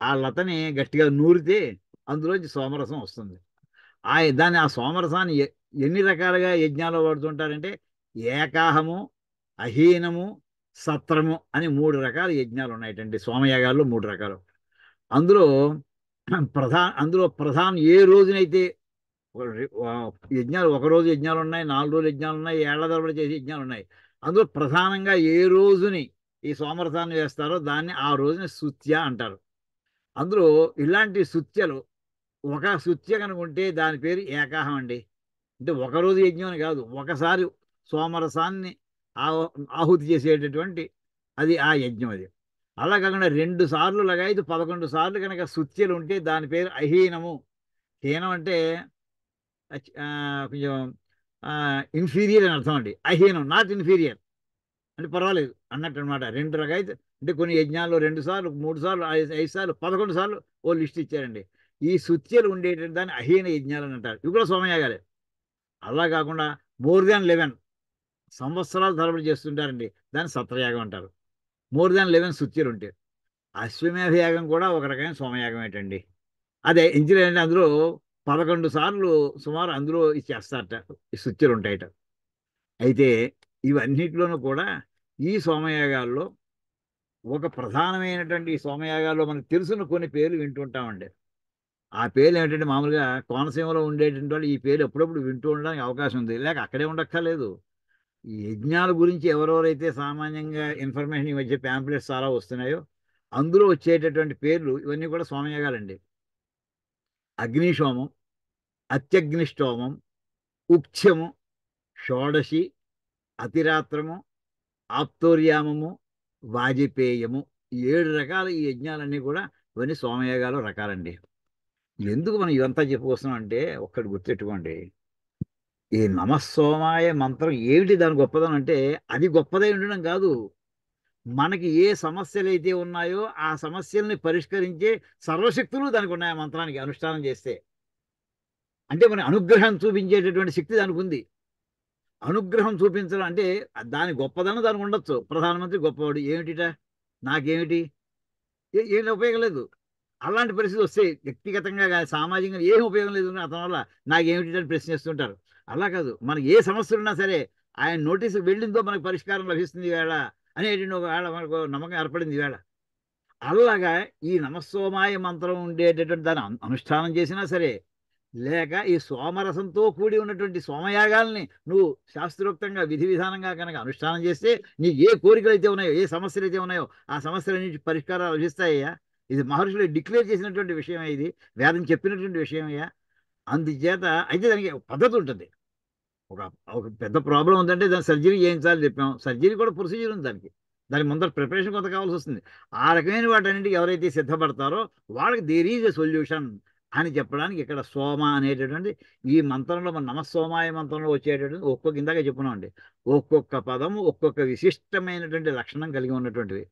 ఆ లతని గట్టిగా నూరితే అందులోంచి సోమరసం వస్తుంది. ఆ సోమరసాన్ని ఎన్ని రకాలుగా యజ్ఞాల్లో వాడుతుంటారంటే ఏకాహము, అహీనము, సత్రము అని 3 రకాల యజ్ఞాలు ఉన్నాయటండి. సోమయాగాల్లో 3 రకాలు. అందులో అందులో ప్రధానం ఏ రోజునైతే యజ్ఞాలు, ఒక రోజు యజ్ఞాలు ఉన్నాయి, 4 రోజులు యజ్ఞాలు ఉన్నాయి, ఏళ్ల తరబడి చేసే యజ్ఞాలు ఉన్నాయి. అందులో ప్రధానంగా ఏ రోజుని ఈ సోమరసాన్ని వేస్తారో దాన్ని ఆ రోజుని సుత్య అంటారు. అందులో ఇలాంటి సుత్యలు, ఒక సుత్య కనుక ఉంటే దాని పేరు ఏకాహం అండి. అంటే ఒకరోజు యజ్ఞం అని కాదు, ఒకసారి సోమరసాన్ని ఆహుతి చేసేటటువంటి అది ఆ యజ్ఞం అది. అలా కాకుండా 2 సార్లు లగాయతు 11 సార్లు కనుక సుత్యలు ఉంటే దాని పేరు అహీనము. హీనం అంటే కొంచెం ఇన్ఫీరియర్ అని అర్థం అండి. అహీనం నాట్ ఇన్ఫీరియర్ అంటే పర్వాలేదు అన్నట్టు అనమాట. 2 రకాలు అంటే కొన్ని యజ్ఞాల్లో 2 సార్లు, 3 సార్లు, 5 సార్లు, 11 సార్లు ఓ లిస్ట్ ఇచ్చారండి. ఈ సుత్యలు ఉండేటువంటి దాన్ని అహీన యజ్ఞాలు అని అంటారు. ఇవి కూడా సోమయాగాలే. అలా కాకుండా మోర్ దాన్ 11 సంవత్సరాలు తరబడి చేస్తుంటారండి, దాన్ని సత్రయాగం అంటారు. మోర్ దాన్ 11 సుత్యలు ఉంటాయి. అశ్వమేధ యాగం కూడా ఒక రకమైన సోమయాగం ఏంటండి. అదే ఇంచులు అంటే అందులో 11 సార్లు సుమారు అందులో ఇచ్చేస్తారట, ఈ సుత్యలు ఉంటాయట. అయితే ఇవన్నిటిలోనూ కూడా ఈ సోమయాగాల్లో ఒక ప్రధానమైనటువంటి ఈ సోమయాగాల్లో మనకు తెలుసున్న కొన్ని పేర్లు వింటుంటామండి. ఆ పేర్లు ఏమిటంటే మామూలుగా కోనసీమలో ఉండేటువంటి వాళ్ళు ఈ పేరు ఎప్పుడప్పుడు వింటూ ఉండడానికి అవకాశం ఉంది, లేక అక్కడే ఉండక్కర్లేదు. ఈ యజ్ఞాల గురించి ఎవరెవరైతే సామాన్యంగా ఇన్ఫర్మేషన్ ఈ మధ్య ప్యాంప్లెట్స్ చాలా వస్తున్నాయో అందులో వచ్చేటటువంటి పేర్లు ఇవన్నీ కూడా సోమయాగాలండి. అగ్నిశోమం, అత్యగ్నిష్టోమం, ఉక్ష్యము, షోడశి, అతిరాత్రము, ఆప్తోర్యామము, వాజపేయము. ఈ 7 రకాల ఈ యజ్ఞాలన్నీ కూడా ఇవన్నీ సోమయాగాలు రకాలండి. ఎందుకు మనం ఇదంతా చెప్పుకొస్తున్నాం అంటే ఒక్కటి గుర్తెట్టుకోండి. ఈ నమస్సోమాయ మంత్రం ఏమిటి దాని గొప్పదనం అంటే అది గొప్పదై ఉండడం కాదు. మనకి ఏ సమస్యలు అయితే ఉన్నాయో ఆ సమస్యల్ని పరిష్కరించే సర్వశక్తులు దానికి ఉన్నాయి ఆ మంత్రానికి అనుష్ఠానం చేస్తే. అంటే మన అనుగ్రహం చూపించేటటువంటి శక్తి దానికి ఉంది. అనుగ్రహం చూపించడం అంటే దాని గొప్పదనం దానికి ఉండొచ్చు. ప్రధానమంత్రి గొప్పవాడు ఏమిటిట, నాకేమిటి, ఏం ఉపయోగం లేదు. అలాంటి పరిస్థితి వస్తే వ్యక్తిగతంగా సామాజికంగా ఏం ఉపయోగం లేదు అతని వల్ల, నాకేమిటి అని ప్రశ్నిస్తుంటారు. అలా కాదు, మనకి ఏ సమస్యలు ఉన్నా సరే ఆయన నోటీసు వెళ్ళిందో మనకు పరిష్కారం లభిస్తుంది వేళ అనేటువంటి ఒక వేళ మనకు నమ్మకం ఏర్పడింది వేళ. అలాగా ఈ నమస్సోమాయ మంత్రం ఉండేటటువంటి దాన్ని అనుష్ఠానం చేసినా సరే, లేక ఈ సోమరసంతో కూడి ఉన్నటువంటి సోమయాగాల్ని నువ్వు శాస్త్రోక్తంగా విధి విధానంగా కనుక అనుష్ఠానం చేస్తే నీకు ఏ కోరికలు అయితే ఉన్నాయో, ఏ సమస్యలు అయితే ఉన్నాయో ఆ సమస్యలన్నిటి పరిష్కారాలు లభిస్తాయ్యా. ఇది మహర్షులు డిక్లేర్ చేసినటువంటి విషయమే, ఇది వేదం చెప్పినటువంటి విషయమయ్యా. అందుచేత అయితే దానికి పద్ధతి ఉంటుంది. ఒక ఒక పెద్ద ప్రాబ్లం ఉందంటే దాన్ని సర్జరీ చేయించాలని చెప్పాం, సర్జరీ కూడా ప్రొసీజర్ ఉంది దానికి. దానికి ముందర ప్రిపరేషన్ కొంత కావాల్సి వస్తుంది. ఆ రకమైన వాటన్నింటికి ఎవరైతే సిద్ధపడతారో వాళ్ళకి దేర్ ఈజ్ ఎ సొల్యూషన్ అని చెప్పడానికి ఇక్కడ సోమ అనేటటువంటి ఈ మంత్రంలో, మన నమస్సోమాయ మంత్రంలో వచ్చేటటువంటి ఒక్కొక్క, ఇందాక చెప్పున్నాం అండి, ఒక్కొక్క పదము ఒక్కొక్క విశిష్టమైనటువంటి లక్షణం కలిగి ఉన్నటువంటివి.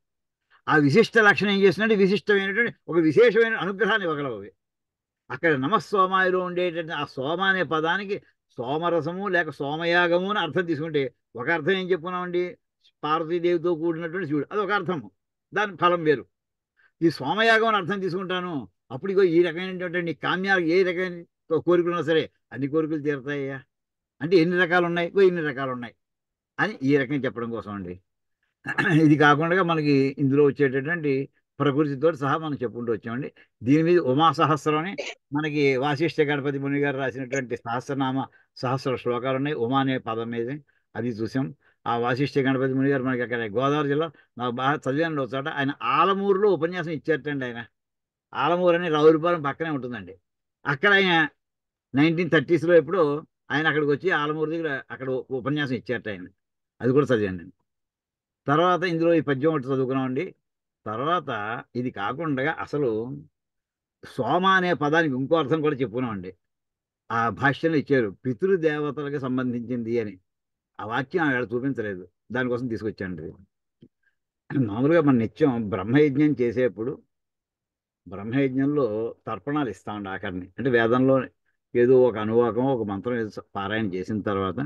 ఆ విశిష్ట లక్షణం ఏం చేస్తుందంటే విశిష్టమైనటువంటి ఒక విశేషమైన అనుగ్రహాన్ని ఇవ్వగలవు. అక్కడ నమస్సోమాయిలో ఉండేటటువంటి ఆ సోమ అనే పదానికి సోమరసము లేక సోమయాగము అని అర్థం తీసుకుంటే ఒక అర్థం ఏం చెప్పుకున్నామండి, పార్వతీదేవితో కూడినటువంటి శివుడు, అది ఒక అర్థము, దాని ఫలం వేరు. ఈ సోమయాగం అని అర్థం తీసుకుంటాను, అప్పుడు ఇగో ఈ రకమైనటువంటి నీ కామ్యాలు ఏ రకమైన కోరికలు ఉన్నా సరే అన్ని కోరికలు తీరుతాయ్యా. అంటే ఎన్ని రకాలు ఉన్నాయి, ఇన్ని రకాలు ఉన్నాయి అని ఈ రకంగా చెప్పడం కోసం అండి. ఇది కాకుండా మనకి ఇందులో వచ్చేటటువంటి ప్రకృతితో సహా మనం చెప్పుకుంటూ వచ్చామండి. దీని మీద ఉమా సహస్రం అని మనకి వాసిష్ఠ గణపతి ముని గారు రాసినటువంటి సహస్రనామ సహస్ర శ్లోకాలు ఉన్నాయి ఉమా అనే పదం మీద, అది చూసాం. ఆ వాసిష్ఠ గణపతి ముని గారు మనకి అక్కడ గోదావరి జిల్లా, నాకు బాగా చదివాను ఒక చోట, ఆయన ఆలమూరులో ఉపన్యాసం ఇచ్చారటండి. ఆయన ఆలమూరు అని రావులపాలెం పక్కనే ఉంటుందండి. అక్కడ ఆయన 1930s ఎప్పుడో ఆయన అక్కడికి వచ్చి ఆలమూరు దగ్గర అక్కడ ఉపన్యాసం ఇచ్చారట ఆయన. అది కూడా చదివాను నేను. తర్వాత ఇందులో ఈ పద్యం ఒకటి చదువుకున్నామండి. తర్వాత ఇది కాకుండా అసలు సోమ అనే పదానికి ఇంకో అర్థం కూడా చెప్పుకున్నామండి. ఆ భాష్యంలో ఇచ్చారు, పితృదేవతలకు సంబంధించింది అని. ఆ వాక్యం అక్కడ చూపించలేదు, దానికోసం తీసుకొచ్చాండి. మామూలుగా మన నిత్యం బ్రహ్మయజ్ఞం చేసేప్పుడు బ్రహ్మయజ్ఞంలో తర్పణాలు ఇస్తామండి ఆఖరిని. అంటే వేదంలో ఏదో ఒక అనువాకం ఒక మంత్రం ఏదో పారాయణ చేసిన తర్వాత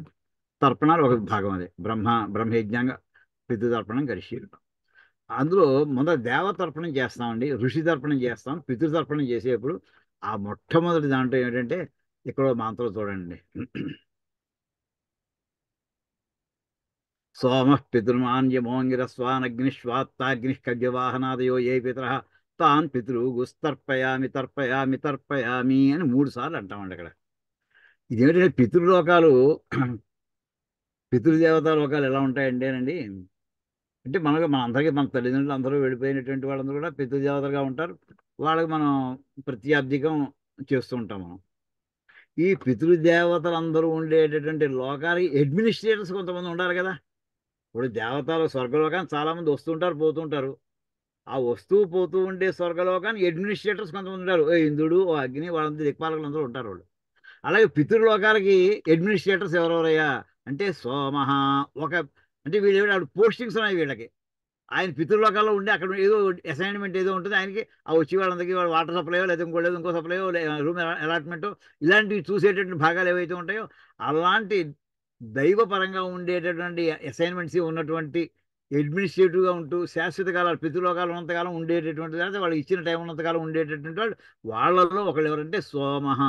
తర్పణాలు ఒక భాగం అది బ్రహ్మయజ్ఞంగా పితృతర్పణం కలిసి అందులో మొదట దేవతర్పణం చేస్తామండి, ఋషి తర్పణం చేస్తాం, పితృతర్పణం చేసేప్పుడు ఆ మొట్టమొదటి దాంట్లో ఏంటంటే ఇక్కడ మంత్రం చూడండి. సోమ పితృమాన్యమోంగిరస్వానగ్నిష్వాత్తాగ్నిః ఖడ్గవాహనాదయో ఏ పితర తాన్ పితృగుస్తర్పయామి తర్పయామి తర్పయామి అని 3 సార్లు అంటామండి అక్కడ. ఇదేంటంటే పితృలోకాలు పితృదేవతా లోకాలు ఎలా ఉంటాయంటేనండి, అంటే మన అందరికీ మన తల్లిదండ్రులు అందరూ వెళ్ళిపోయినటువంటి వాళ్ళందరూ కూడా పితృదేవతలుగా ఉంటారు. వాళ్ళకి మనం ప్రత్యాబ్దికం చేస్తూ ఉంటాం మనం. ఈ పితృదేవతలందరూ ఉండేటటువంటి లోకాలకి అడ్మినిస్ట్రేటర్స్ కొంతమంది ఉండాలి కదా. ఇప్పుడు దేవతలు స్వర్గలోకానికి చాలా మంది వస్తుంటారు పోతుంటారు. ఆ వస్తూ పోతూ ఉండే స్వర్గలోకానికి అడ్మినిస్ట్రేటర్స్ కొంతమంది ఉంటారు. ఓ ఇంద్రుడు, ఓ అగ్ని, వాళ్ళందరూ దిక్పాలకులు అందరూ ఉంటారు వాళ్ళు. అలాగే పితృలోకాలకి అడ్మినిస్ట్రేటర్స్ ఎవరెవరయ్యా అంటే సోమహ ఒక, అంటే వీళ్ళు పోస్టింగ్స్ ఉన్నాయి వీళ్ళకి. ఆయన పితృలోకాల్లో ఉండి అక్కడ ఏదో అసైన్మెంట్ ఏదో ఉంటుంది ఆయనకి. ఆ వచ్చి వాళ్ళందరికీ వాళ్ళు వాటర్ సప్లైయో లేదా ఇంకో సప్లైయో రూమ్ అలాట్మెంటో ఇలాంటివి చూసేటటువంటి భాగాలు ఏవైతే ఉంటాయో అలాంటి దైవపరంగా ఉండేటటువంటి అసైన్మెంట్స్ ఉన్నటువంటి అడ్మినిస్ట్రేటివ్గా ఉంటూ శాశ్వత కాలాలు పితృలోకాలు ఉన్నంతకాలం ఉండేటటువంటి లేదా వాళ్ళకి ఇచ్చిన టైం ఉన్నంతకాలం ఉండేటటువంటి వాళ్ళు వాళ్ళల్లో ఒకళ్ళు ఎవరంటే సోమహ,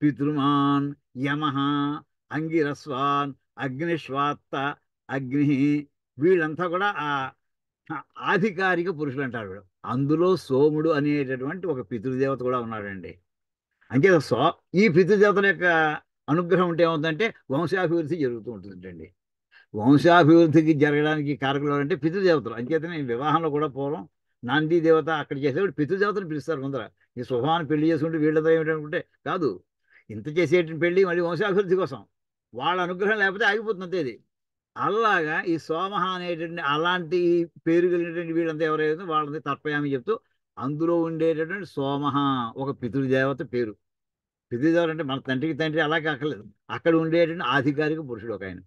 పితృమాన్, యమహ, అంగిరస్వాన్, అగ్నిశ్వాత్త, అగ్ని, వీళ్ళంతా కూడా ఆ ఆధికారిక పురుషులు అంటారు వీడు. అందులో సోముడు అనేటటువంటి ఒక పితృదేవత కూడా ఉన్నాడండి. అంటే ఈ పితృదేవతల యొక్క అనుగ్రహం ఉంటే ఏమవుతుందంటే వంశాభివృద్ధి జరుగుతూ ఉంటుందండి. వంశాభివృద్ధికి జరగడానికి కారకులు అంటే పితృదేవతలు. అంచేతనే వివాహంలో కూడా పూర్వం నాంది దేవత అక్కడ చేసేవాడు పితృదేవతను పిలుస్తారు ముందర. ఈ శుభాన్ని పెళ్లి చేసుకుంటే వీళ్ళతో ఏమిటనుకుంటే కాదు, ఇంత చేసేటువంటి పెళ్లి మళ్ళీ వంశాభివృద్ధి కోసం. వాళ్ళ అనుగ్రహం లేకపోతే ఆగిపోతుంది అంతే ఇది. అలాగా ఈ సోమహ అనేటువంటి అలాంటి పేరు కలిగినటువంటి వీళ్ళంతా ఎవరైతే వాళ్ళని తర్పయామి చెప్తూ అందులో ఉండేటటువంటి సోమహ ఒక పితృదేవత పేరు. పితృదేవత అంటే మన తండ్రికి తండ్రి అలా కాకలేదు, అక్కడ ఉండేటువంటి ఆధికారిక పురుషుడు ఒక ఆయన.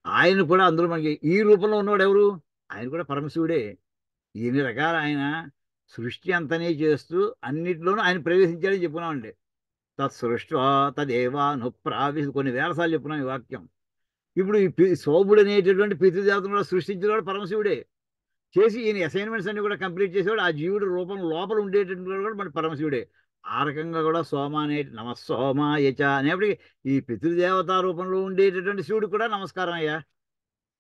ఆయన కూడా అందులో మనకి ఈ రూపంలో ఉన్నవాడు ఎవరు, ఆయన కూడా పరమశివుడే. ఇన్ని రకాల ఆయన సృష్టి అంతనే చేస్తూ అన్నిటిలోనూ ఆయన ప్రవేశించాడని చెప్పుకున్నామండి. తత్సృష్ట తదేవానుప్రావి కొన్ని వేల సార్లు చెప్పుకున్నాం ఈ వాక్యం. ఇప్పుడు ఈ సోముడు అనేటటువంటి పితృదేవతను కూడా సృష్టించేవాడు పరమశివుడే. చేసి ఈయన అసైన్మెంట్స్ అన్ని కూడా కంప్లీట్ చేసేవాడు ఆ జీవుడు రూపం లోపల ఉండేటటువంటి వాడు కూడా మన పరమశివుడే. ఆ రకంగా కూడా సోమ అనే నమ సోమాయచ అనేప్పటికీ ఈ పితృదేవతా రూపంలో ఉండేటటువంటి శివుడు కూడా నమస్కారం అయ్యా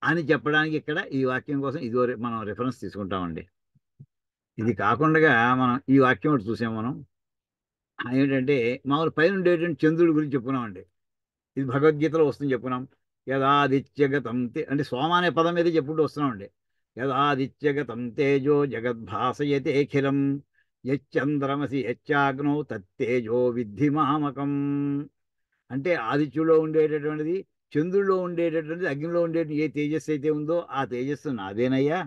అని చెప్పడానికి ఇక్కడ ఈ వాక్యం కోసం ఇదో మనం రిఫరెన్స్ తీసుకుంటామండి. ఇది కాకుండా మనం ఈ వాక్యం ఒకటి చూసాం మనం. ఏంటంటే మామూలు పైన ఉండేటువంటి చంద్రుడి గురించి చెప్పుకున్నామండి. ఇది భగవద్గీతలో వస్తుంది చెప్పుకున్నాం. యదాదిత్యగతం అంటే సోమ అనే పదం మీద చెప్పుకుంటూ వస్తున్నామండి. యదాదిత్యగతం తేజో జగద్భాసయతేఖిలం యచ్చంద్రమసి యచ్చాగ్నౌ తత్తేజో విద్ధి మామకం. అంటే ఆదిత్యులో ఉండేటటువంటిది, చంద్రుల్లో ఉండేటటువంటిది, అగ్నిలో ఉండే ఏ తేజస్సు అయితే ఉందో ఆ తేజస్సు నాదేనయ్యా,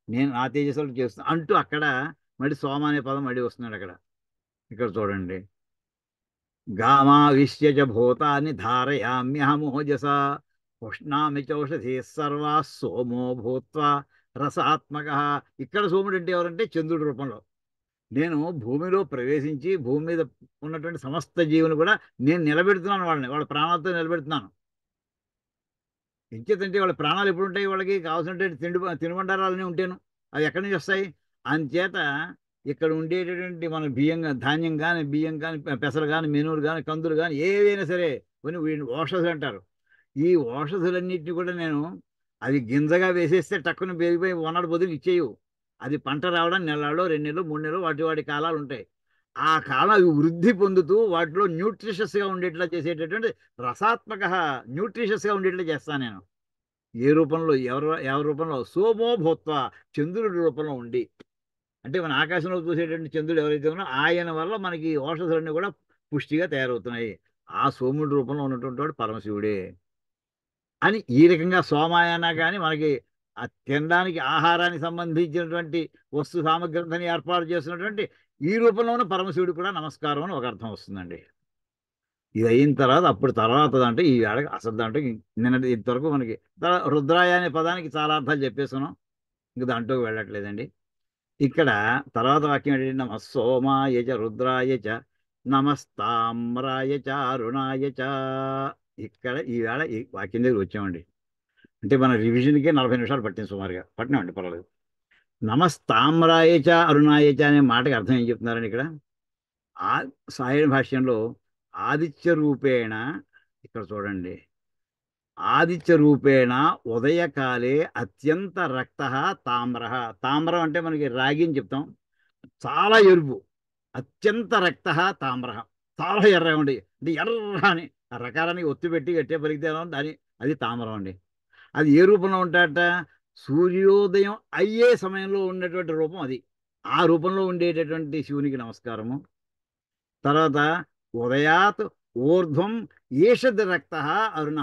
నేను నా తేజస్సులో చేస్తున్నాను అంటూ అక్కడ మళ్ళీ సోమ అనే పదం మళ్ళీ వస్తున్నాడు అక్కడ. ఇక్కడ చూడండి, గామావిశ్య చ భూతాన్ని ధారయామ్యహమోజస ఉష్ణామి చౌషధి సర్వా సోమో భూత్వా రసాత్మక. ఇక్కడ సోముడు అంటే ఎవరంటే చంద్రుడి రూపంలో నేను భూమిలో ప్రవేశించి భూమి మీద ఉన్నటువంటి సమస్త జీవులు కూడా నేను నిలబెడుతున్నాను, వాళ్ళ ప్రాణాలతో నిలబెడుతున్నాను. ఎంచేతంటే వాళ్ళ ప్రాణాలు ఎప్పుడు ఉంటాయి, వాళ్ళకి కావాల్సినటువంటి తినుబండారాలన్నీ ఉంటాను, అవి ఎక్కడి నుంచి వస్తాయి. అందుచేత ఇక్కడ ఉండేటటువంటి మన ధాన్యం కానీ బియ్యం కానీ పెసలు కానీ మినువులు కానీ కందులు కానీ ఏవైనా సరే కొన్ని వీటిని ఓషధులు అంటారు. ఈ ఓషధులన్నింటినీ కూడా నేను అది గింజగా వేసేస్తే టక్కున పెరిగిపోయి వనడు బదులు ఇచ్చేయు. అది పంట రావడానికి నెలలో 2 నెలలు 3 నెలలు వాటి కాలాలు ఉంటాయి. ఆ కాలం అవి వృద్ధి పొందుతూ వాటిలో న్యూట్రిషస్గా ఉండేట్లా చేసేటటువంటి రసాత్మక న్యూట్రిషస్గా ఉండేట్లా చేస్తాను నేను. ఏ రూపంలో ఎవరి రూపంలో సోమో భూత్వ చంద్రుడి రూపంలో ఉండి. అంటే మన ఆకాశంలో చూసేటువంటి చంద్రుడు ఎవరైతే ఉన్నారో ఆయన వల్ల మనకి ఔషధాలన్నీ కూడా పుష్టిగా తయారవుతున్నాయి. ఆ సోముడి రూపంలో ఉన్నటువంటి వాడు పరమశివుడే అని ఈ రకంగా సోమాయన కానీ మనకి ఆ తినడానికి ఆహారానికి సంబంధించినటువంటి వస్తు సామగ్రిని ఏర్పాటు చేస్తున్నటువంటి ఈ రూపంలో ఉన్న పరమశివుడు కూడా నమస్కారం అని ఒక అర్థం వస్తుందండి. ఇది అయిన తర్వాత అప్పుడు తర్వాత అంటే ఈ ఏడకి అసలు దాంట్లో నిన్నటి ఇంతవరకు మనకి రుద్రాయ అనే పదానికి చాలా అర్థాలు చెప్పేస్తున్నాం, ఇంక దాంట్లోకి వెళ్ళట్లేదండి. ఇక్కడ తర్వాత వాక్యం ఏంటంటే నమ సోమాయ చ రుద్రాయ చ నమస్తామ్రాయ చ అరుణాయ చ. ఇక్కడ ఈవేళ ఈ వాక్యం దగ్గర వచ్చామండి. అంటే మన రివిజన్కే 40 నిమిషాలు పట్టింది సుమారుగా. పట్టినామండి, పర్వాలేదు. నమస్తామ్రాయ చ అరుణాయ చ అనే మాటకి అర్థం ఏం చెప్తున్నారండి ఇక్కడ? ఆ సాయణ భాష్యంలో ఆదిత్య రూపేణ, ఇక్కడ చూడండి, ఆదిత్య రూపేణ ఉదయకాలే అత్యంత రక్త తామ్ర. తామ్రం అంటే మనకి రాగి అని చెప్తాం, చాలా ఎరుపు. అత్యంత రక్త తామ్ర, చాలా ఎర్రగా ఉండి, అంటే ఎర్ర అని ఆ రకారానికి ఒత్తి పెట్టి గట్టిగా పలికితే దాని అది తామ్రం అండి. అది ఏ రూపంలో ఉంటాడట? సూర్యోదయం అయ్యే సమయంలో ఉన్నటువంటి రూపం అది. ఆ రూపంలో ఉండేటటువంటి శివునికి నమస్కారము. తర్వాత ఉదయాత్ ఊర్ధ్వం ఈషద్ రక్త అరుణ.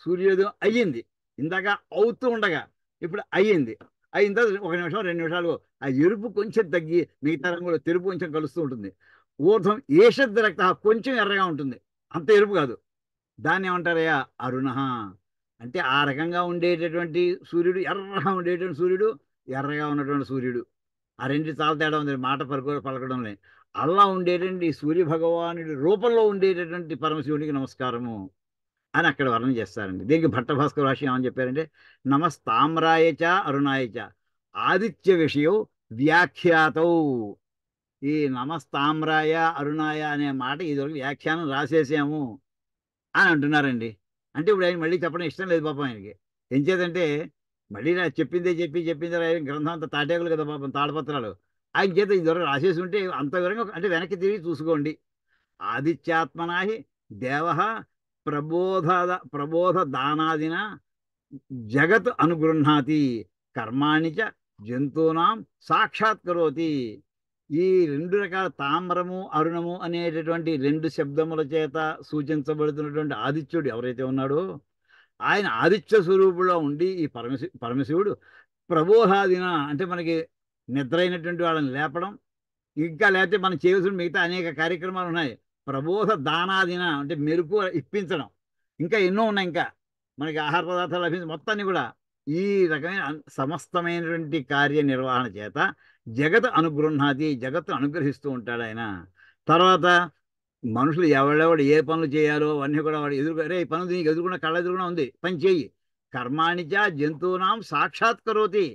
సూర్యోదయం అయ్యింది, ఇందాక అవుతూ ఉండగా ఇప్పుడు అయ్యింది. అయిన తర్వాత 1 నిమిషం 2 నిమిషాలు ఆ ఎరుపు కొంచెం తగ్గి మిగతా రంగులో తెలుపు కొంచెం కలుస్తూ ఉంటుంది. ఊర్ధ్వం ఈషద్ రక్త, కొంచెం ఎర్రగా ఉంటుంది, అంత ఎరుపు కాదు. దాన్ని ఏమంటారయ్యా? అరుణ. అంటే ఆ రకంగా ఉండేటటువంటి సూర్యుడు, ఎర్రగా ఉండేటువంటి సూర్యుడు, ఎర్రగా ఉన్నటువంటి సూర్యుడు, ఆ రెండు చాలా తేడా ఉంది మాట పలకడంలో. అలా ఉండేటువంటి సూర్య భగవానుడి రూపంలో ఉండేటటువంటి పరమశివుడికి నమస్కారము అని అక్కడ వర్ణన చేస్తారండి. దీనికి భట్టభాస్కర భాష్యం ఏమని చెప్పారంటే నమస్తామ్రాయచ అరుణాయచ ఆదిత్య విషయం వ్యాఖ్యాతౌ. ఈ నమస్తామ్రాయ అరుణాయ అనే మాట ఇదివరకు వ్యాఖ్యానం రాసేసాము అని అంటున్నారండి. అంటే ఇప్పుడు ఆయన మళ్ళీ చెప్పడం ఇష్టం లేదు పాపం ఆయనకి. ఏం చేతంటే మళ్ళీ నా చెప్పిందే రాయడం, గ్రంథం అంతా తాటేకులు కదా పాపం, తాళపత్రాలు. ఆయన చేత ఇదివరకు రాసేసి ఉంటే అంత వివరంగా అంటే వెనక్కి తిరిగి చూసుకోండి. ఆదిత్యాత్మనాహి దేవ ప్రబోధ ప్రబోధ దానాదిన జగత్ అనుగృహ్ణాతి కర్మాణి చ జంతూనాం సాక్షాత్కరోతి. ఈ 2 రకాల తామ్రము అరుణము అనేటటువంటి 2 శబ్దముల చేత సూచించబడుతున్నటువంటి ఆదిత్యుడు ఎవరైతే ఉన్నాడో ఆయన ఆదిత్య స్వరూపులో ఉండి ఈ పరమశివుడు ప్రబోధాదిన అంటే మనకి నిద్ర అయినటువంటి వాళ్ళని లేపడం, ఇంకా లేకపోతే మనం చేయవలసిన మిగతా అనేక కార్యక్రమాలు ఉన్నాయి. ప్రబోధ దానాదిన అంటే మెరుపు ఇప్పించడం, ఇంకా ఎన్నో ఉన్నాయి. ఇంకా మనకి ఆహార పదార్థాలు లభించి మొత్తాన్ని కూడా ఈ రకమైన సమస్తమైనటువంటి కార్యనిర్వహణ చేత జగత్ అనుగృహ్ణాది, జగత్తు అనుగ్రహిస్తూ ఉంటాడు ఆయన. తర్వాత మనుషులు ఎవడెవడు ఏ పనులు చేయాలో అవన్నీ కూడా వాడు రే ఈ పనులు నీకు ఎదురుకుండా కళ్ళ ఎదురుకుండా ఉంది, పని చేయి. కర్మాణిచ జంతువునాం సాక్షాత్కరోతి.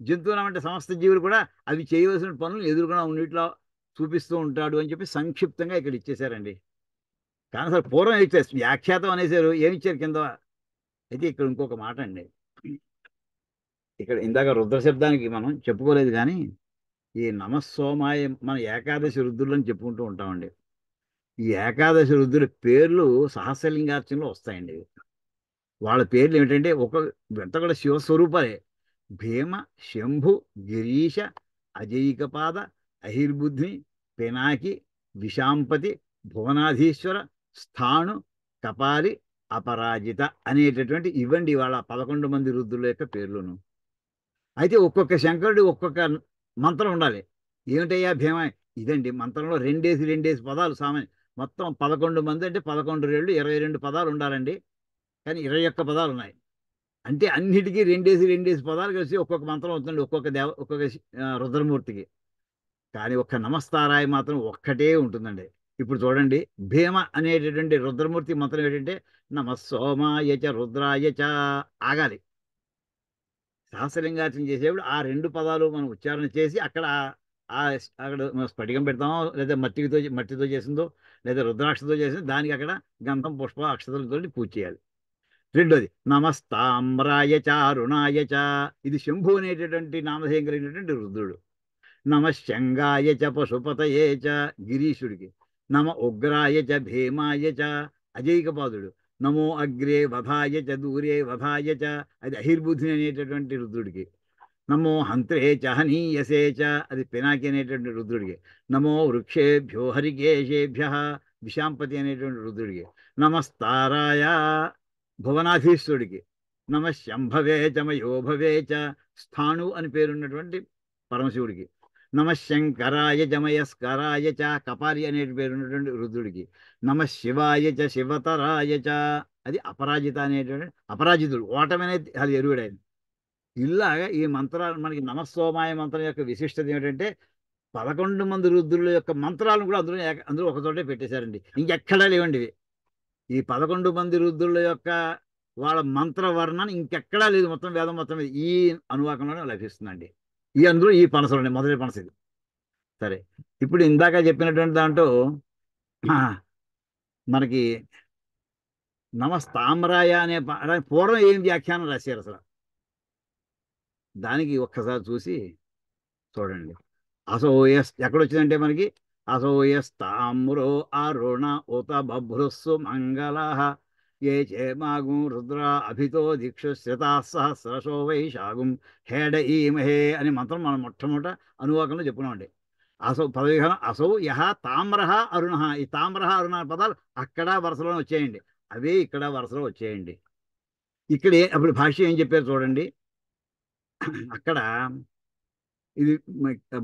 జంతువునాం అంటే సమస్త జీవులు కూడా అవి చేయవలసిన పనులు ఎదురుకుండా ఉన్నట్లో చూపిస్తూ ఉంటాడు అని చెప్పి సంక్షిప్తంగా ఇక్కడ ఇచ్చేశారండి. కానీ అసలు పూర్వం ఇచ్చారు వ్యాఖ్యాతం అనేసారు, ఏమి ఇచ్చారు కింద? అయితే ఇక్కడ ఇంకొక మాట అండి. ఇక్కడ ఇందాక రుద్ర శబ్దానికి మనం చెప్పుకోలేదు, కానీ ఈ నమస్సోమాయ మన ఏకాదశి రుద్రులని చెప్పుకుంటూ ఉంటామండి. ఈ ఏకాదశి రుద్రుల పేర్లు సహస్రలింగార్చనలో వస్తాయండి. వాళ్ళ పేర్లు ఏమిటంటే ఎంత కూడా శివస్వరూపాలే. భీమ, శంభు, గిరీశ, అజయికపాద, అహిర్బుద్ధి, పినాకి, విశాంపతి, భువనాధీశ్వర, స్థాణు, కపాలి, అపరాజిత అనేటటువంటి ఇవ్వండి వాళ్ళ 11 మంది రుద్రుల యొక్క పేర్లును. అయితే ఒక్కొక్క శంకరుడు ఒక్కొక్క మంత్రం ఉండాలి. ఏమిటయ్యా భీమ? ఇదండి మంత్రంలో రెండేసి పదాలు సామాన్య. మొత్తం 11 మంది అంటే 11 2 22 పదాలు ఉండాలండి. కానీ 21 పదాలు ఉన్నాయి. అంటే అన్నిటికీ రెండేసి పదాలు కలిసి ఒక్కొక్క మంత్రం అవుతుంది, ఒక్కొక్క రుద్రమూర్తికి. కానీ ఒక్క నమస్తారాయ మాత్రం ఒక్కటే ఉంటుందండి. ఇప్పుడు చూడండి, భీమ అనేటటువంటి రుద్రమూర్తి మంత్రం ఏంటంటే నమస్సోమాయచ రుద్రాయచ ఆగాలి. సహస్రలింగార్చన చేసేప్పుడు ఆ 2 పదాలు మనం ఉచ్చారణ చేసి అక్కడ అక్కడ స్ఫటికం పెడతామో, లేదా మట్టితో చేసిందో, లేదా రుద్రాక్షతో చేసిందో దానికి అక్కడ గంధం పుష్ప అక్షతలతో పూజ చేయాలి. రెండోది నమస్తామ్రాయ చ అరుణాయ చ. ఇది శంభు అనేటటువంటి నామధేయం కలిగినటువంటి రుద్రుడు. నమ శంగాయ చ పశుపతయే చ గిరీశుడికి. నమ ఉగ్రాయ చ భీమాయ చ అజైకపాదుడు. నమో అగ్రే వధాయ చ దూరే వధాయ చ అది అహిర్బుద్ధి అనేటటువంటి రుద్రుడికి. నమో హంత్రే చ హనీయసే చ అది పినాకి అనేటువంటి రుద్రుడికి. నమో వృక్షేభ్యో హరికేశేభ్య విశాంపతి అనేటువంటి రుద్రుడికి. నమస్తారాయ భువనాధీశ్వరుడికి. నమ శంభవే చ మయోభవే చ స్థాణు అని పేరున్నటువంటి పరమశివుడికి. నమ శంకరాయ జమయస్కరాయ చ కపాలి అనే పేరున్నటువంటి రుద్రుడికి. నమ శివాయ చ శివతరాయ చ అది అపరాజిత అనేటువంటి అపరాజితుడు, ఓటమి అనేది అది ఎరువుడు ఆయన. ఇలాగా ఈ మంత్రాలు మనకి నమస్సోమాయ మంత్రం యొక్క విశిష్టత ఏమిటంటే 11 మంది రుద్రుల యొక్క మంత్రాలను కూడా అందులో ఒకచోటే పెట్టేశారండి. ఇంకెక్కడా లేవండి ఇవి. ఈ 11 మంది రుద్రుల యొక్క వాళ్ళ మంత్ర వర్ణన ఇంకెక్కడా లేదు మొత్తం వేదం మొత్తం మీద ఈ అనువాకంలోనే లభిస్తుందండి. ఈ అందులో ఈ పనసలు మొదటి పనస ఇది. సరే, ఇప్పుడు ఇందాక చెప్పినటువంటి దాంట్లో మనకి నమస్తామ్రాయ అనే పూర్వం ఏం వ్యాఖ్యానం రాశారు అసలు దానికి ఒక్కసారి చూసి చూడండి. అసోయస్ ఎక్కడొచ్చిందంటే మనకి అసోయస్తామ్రో అరుణ ఉత బభ్రుస్సు మంగళ ఏ చేమాగుం రుద్ర అభితో దిక్షు శ్రితా సహస్రశో వైశాగుం హేడ ఈమహే అనే మంత్రం మనం మొట్టమొదట అనువాకంలో చెప్పుకున్నామండి. పదవిధానం అసౌ యహ తామ్రహ అరుణ. ఈ తామ్రహ అరుణ పదాలు అక్కడ వరుసలో వచ్చేయండి, అవే ఇక్కడ వరుసలో వచ్చేయండి. ఇక్కడ అప్పుడు భాష్యం ఏం చెప్పారు చూడండి. అక్కడ ఇది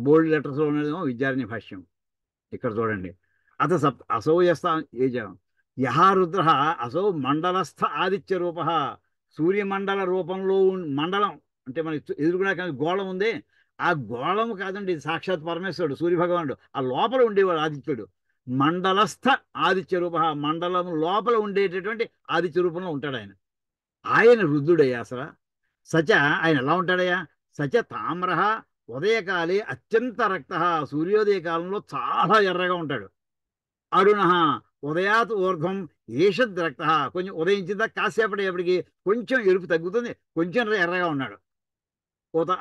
బోల్డ్ లెటర్స్ లో ఉన్నదేమో విద్యారణ్య భాష్యం. ఇక్కడ చూడండి. అసౌ యస్త యహ రుద్ర అసౌ మండలస్థ ఆదిత్య రూప. సూర్యమండల రూపంలో మండలం అంటే మనకి ఎదురుగా గోళం ఉంది, ఆ గోళము కాదండి, సాక్షాత్ పరమేశ్వరుడు సూర్యభగవానుడు. ఆ లోపల ఉండేవాడు ఆదిత్యుడు. మండలస్థ ఆదిత్య రూప, మండలం లోపల ఉండేటటువంటి ఆదిత్య రూపంలో ఉంటాడు ఆయన. ఆయన రుద్రుడయ్యా అసలు. సచ ఆయన ఎలా ఉంటాడయ్యా? సచ తామ్ర ఉదయకాలే అత్యంత రక్త. సూర్యోదయ కాలంలో చాలా ఎర్రగా ఉంటాడు. అరుణ ఉదయాత్ ఊర్ధ్వం ఏషద్ రక్త. కొంచెం ఉదయించిందా కాసేపటి కొంచెం ఎరుపు తగ్గుతుంది, కొంచెం ఎర్రగా ఉన్నాడు.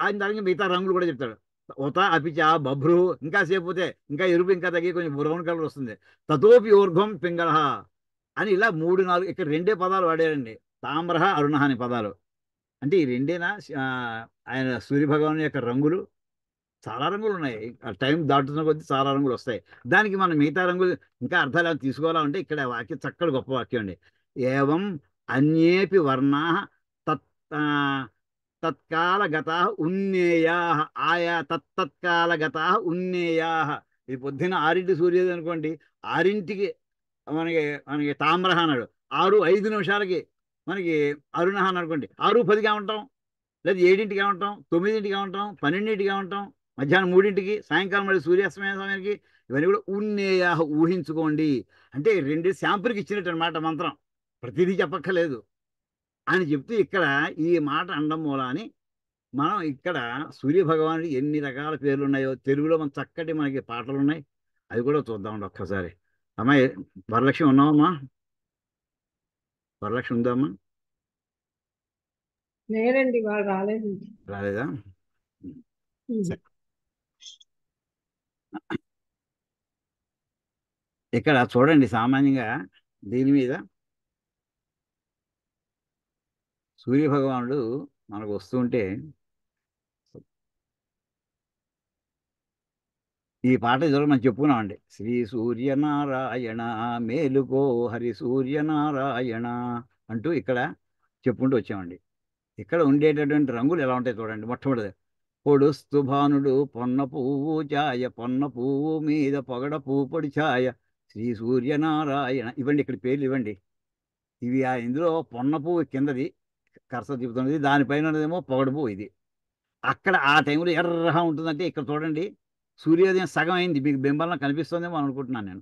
ఆయన దానికి మిగతా రంగులు కూడా చెప్తాడు. ఉత అపిచ బభ్రు, ఇంకా సేపు పోతే ఇంకా ఎరుపు ఇంకా తగ్గి కొంచెం బ్రౌన్ కలర్ వస్తుంది. తతోపి ఊర్ధ్వం పింగళ అని ఇలా 3-4 ఇక్కడ 2 పదాలు వాడారండి, తామ్ర అరుణ అనే పదాలు. అంటే ఈ రెండేనా ఆయన సూర్యభగవాను యొక్క రంగులు? చాలా రంగులు ఉన్నాయి, టైం దాటుతున్న కొద్దీ చాలా రంగులు వస్తాయి. దానికి మనం మిగతా రంగులు ఇంకా అర్థాలు తీసుకోవాలంటే ఇక్కడ వాక్యం చక్కటి గొప్ప వాక్యం అండి. ఏవం అన్యేపి వర్ణా తత్కాలగత ఉన్నేయా. ఆయా తత్కాలగత ఉన్నేయా. ఇది పొద్దున్న 6 సూర్యోదయం అనుకోండి, 6 మనకి మనకి తామ్ర అన్నాడు, 6:05 మనకి అరుణ అని అనుకోండి, 6:10 ఉంటాం, లేదా 7 ఉంటాం, 9 ఉంటాం, 12 ఉంటాం, మధ్యాహ్నం 3, సాయంకాలం మళ్ళీ సూర్యాస్తమయ సమయానికి. ఇవన్నీ కూడా ఉన్నేయా, ఊహించుకోండి. అంటే 2 శాంపుల్కి ఇచ్చినట్టు అనమాట మంత్రం, ప్రతిదీ చెప్పక్కర్లేదు అని చెప్తూ ఇక్కడ ఈ మాట అండం మూలాని మనం ఇక్కడ సూర్యభగవానుడికి ఎన్ని రకాల పేర్లు ఉన్నాయో తెలుగులో మన చక్కటి మనకి పాటలు ఉన్నాయి, అవి కూడా చూద్దామండి ఒక్కసారి. అమ్మాయి వరలక్ష్మి ఉన్నావమ్మా? వరలక్ష్మి ఉందామా? లేరండి, వాళ్ళు రాలేదు. రాలేదా? ఇక్కడ చూడండి, సామాన్యంగా దీని మీద సూర్యభగవానుడు మనకు వస్తుంటే ఈ పాట ఇదివరకు మనం చెప్పుకున్నామండి. శ్రీ సూర్యనారాయణ మేలుకో హరి సూర్యనారాయణ అంటూ ఇక్కడ చెప్పుకుంటూ వచ్చామండి. ఇక్కడ ఉండేటటువంటి రంగులు ఎలా ఉంటాయి చూడండి. మొట్టమొదటి పొడుస్తు భానుడు పొన్న పువ్వు ఛాయ, పొన్న పువ్వు మీద పొగడ పొడి ఛాయ, శ్రీ సూర్యనారాయణ. ఇవ్వండి ఇక్కడ పేర్లు ఇవ్వండి. ఇవి ఇందులో పొన్న పువ్వు కిందది కరస తిప్పుతున్నది, దానిపైన ఉన్నదేమో పొగడ పువ్వు. ఇది అక్కడ ఆ టైంలో ఎర్రగా ఉంటుందంటే ఇక్కడ చూడండి సూర్యోదయం సగం అయింది, మీకు బింబలం కనిపిస్తుందేమో అనుకుంటున్నాను నేను.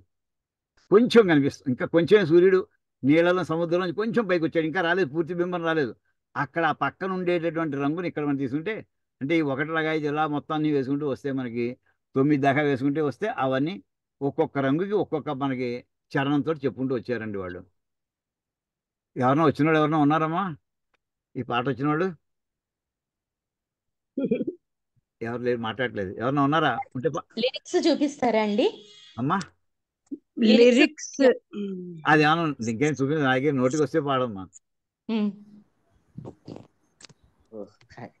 కొంచెం కనిపిస్తుంది, ఇంకా కొంచెం సూర్యుడు నీళ్ళలో సముద్రంలో కొంచెం పైకి వచ్చాడు, ఇంకా రాలేదు, పూర్తి బింబం రాలేదు. అక్కడ ఆ పక్కన ఉండేటటువంటి రంగుని ఇక్కడ మనం తీసుకుంటే, అంటే ఈ 1 ఇలా మొత్తాన్ని వేసుకుంటూ వస్తే మనకి 9 దాకా వేసుకుంటే వస్తే అవన్నీ ఒక్కొక్క రంగుకి ఒక్కొక్క మనకి చరణంతో చెప్పుకుంటూ వచ్చారండి వాళ్ళు. ఎవరన్నా వచ్చినవాడు ఎవరన్నా ఉన్నారమ్మా ఈ పాట వచ్చినవాడు? ఎవరు లేరు, మాట్లాడలేదు. ఎవరన్నా ఉన్నారా? ఉంటే లిరిక్స్ చూపిస్తారా అండి? అమ్మా లిరిక్స్ అది ఏమన్నా ఇంకేం చూపించ, నాకే నోటికి వస్తే పాడమ్మా.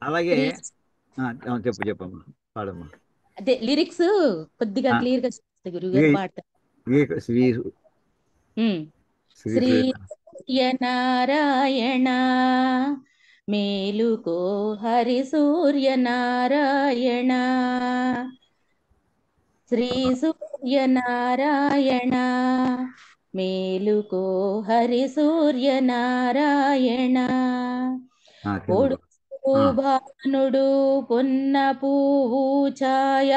అలాగే చెప్పమ్మా, పాడమ్మా. అదే లిరిక్స్ కొద్దిగా క్లియర్ గా చూపిస్తే గురుగారు పాడతారు. శ్రీ శ్రీ సూర్యనారాయణ మేలుకో హరి సూర్యనారాయణ, శ్రీ సూర్యనారాయణ మేలుకో హరి సూర్యనారాయణ. భానుడు పొన్న పువ్వు ఛాయ,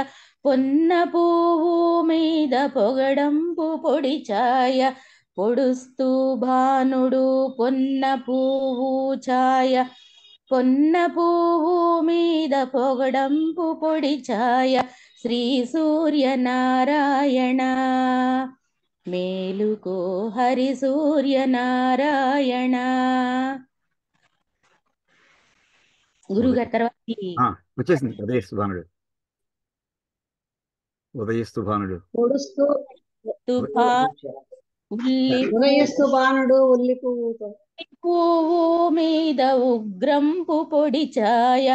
పొన్న పువ్వు మీద పొగడంపు పొడి ఛాయ, పొడుస్తూ భానుడు పొన్న పువ్వు ఛాయ, పొన్న పువ్వు మీద పొగడంపు పొడి ఛాయ, శ్రీ సూర్యనారాయణ మేలుకో హరి సూర్యనారాయణ. గురుగారి తర్వాత వచ్చేసింది ఉదయిస్తు భానుడు. ఉదయిస్తు భానుడు పొడుస్తూ ఉదయిస్తు భానుడు ఉల్లి పువ్వుతో పువ్వు మీద ఉగ్రంపు పొడి ఛాయ,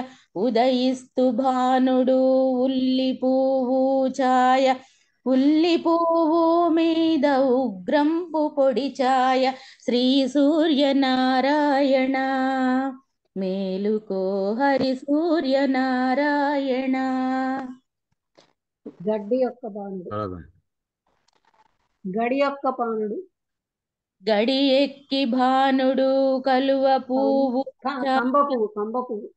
ఉదయిస్తు భానుడు ఉల్లి పువ్వు ఛాయ, ఉల్లి పువ్వు మీద ఉగ్రంపు పొడి ఛాయ, శ్రీ సూర్యనారాయణ మేలుకో హరి సూర్యనారాయణ. గడ్డి యొక్క బాణుడు గడి యొక్క పానుడు గడి ఎక్కి భానుడు కలువ పువ్వు కంబ పువ్వు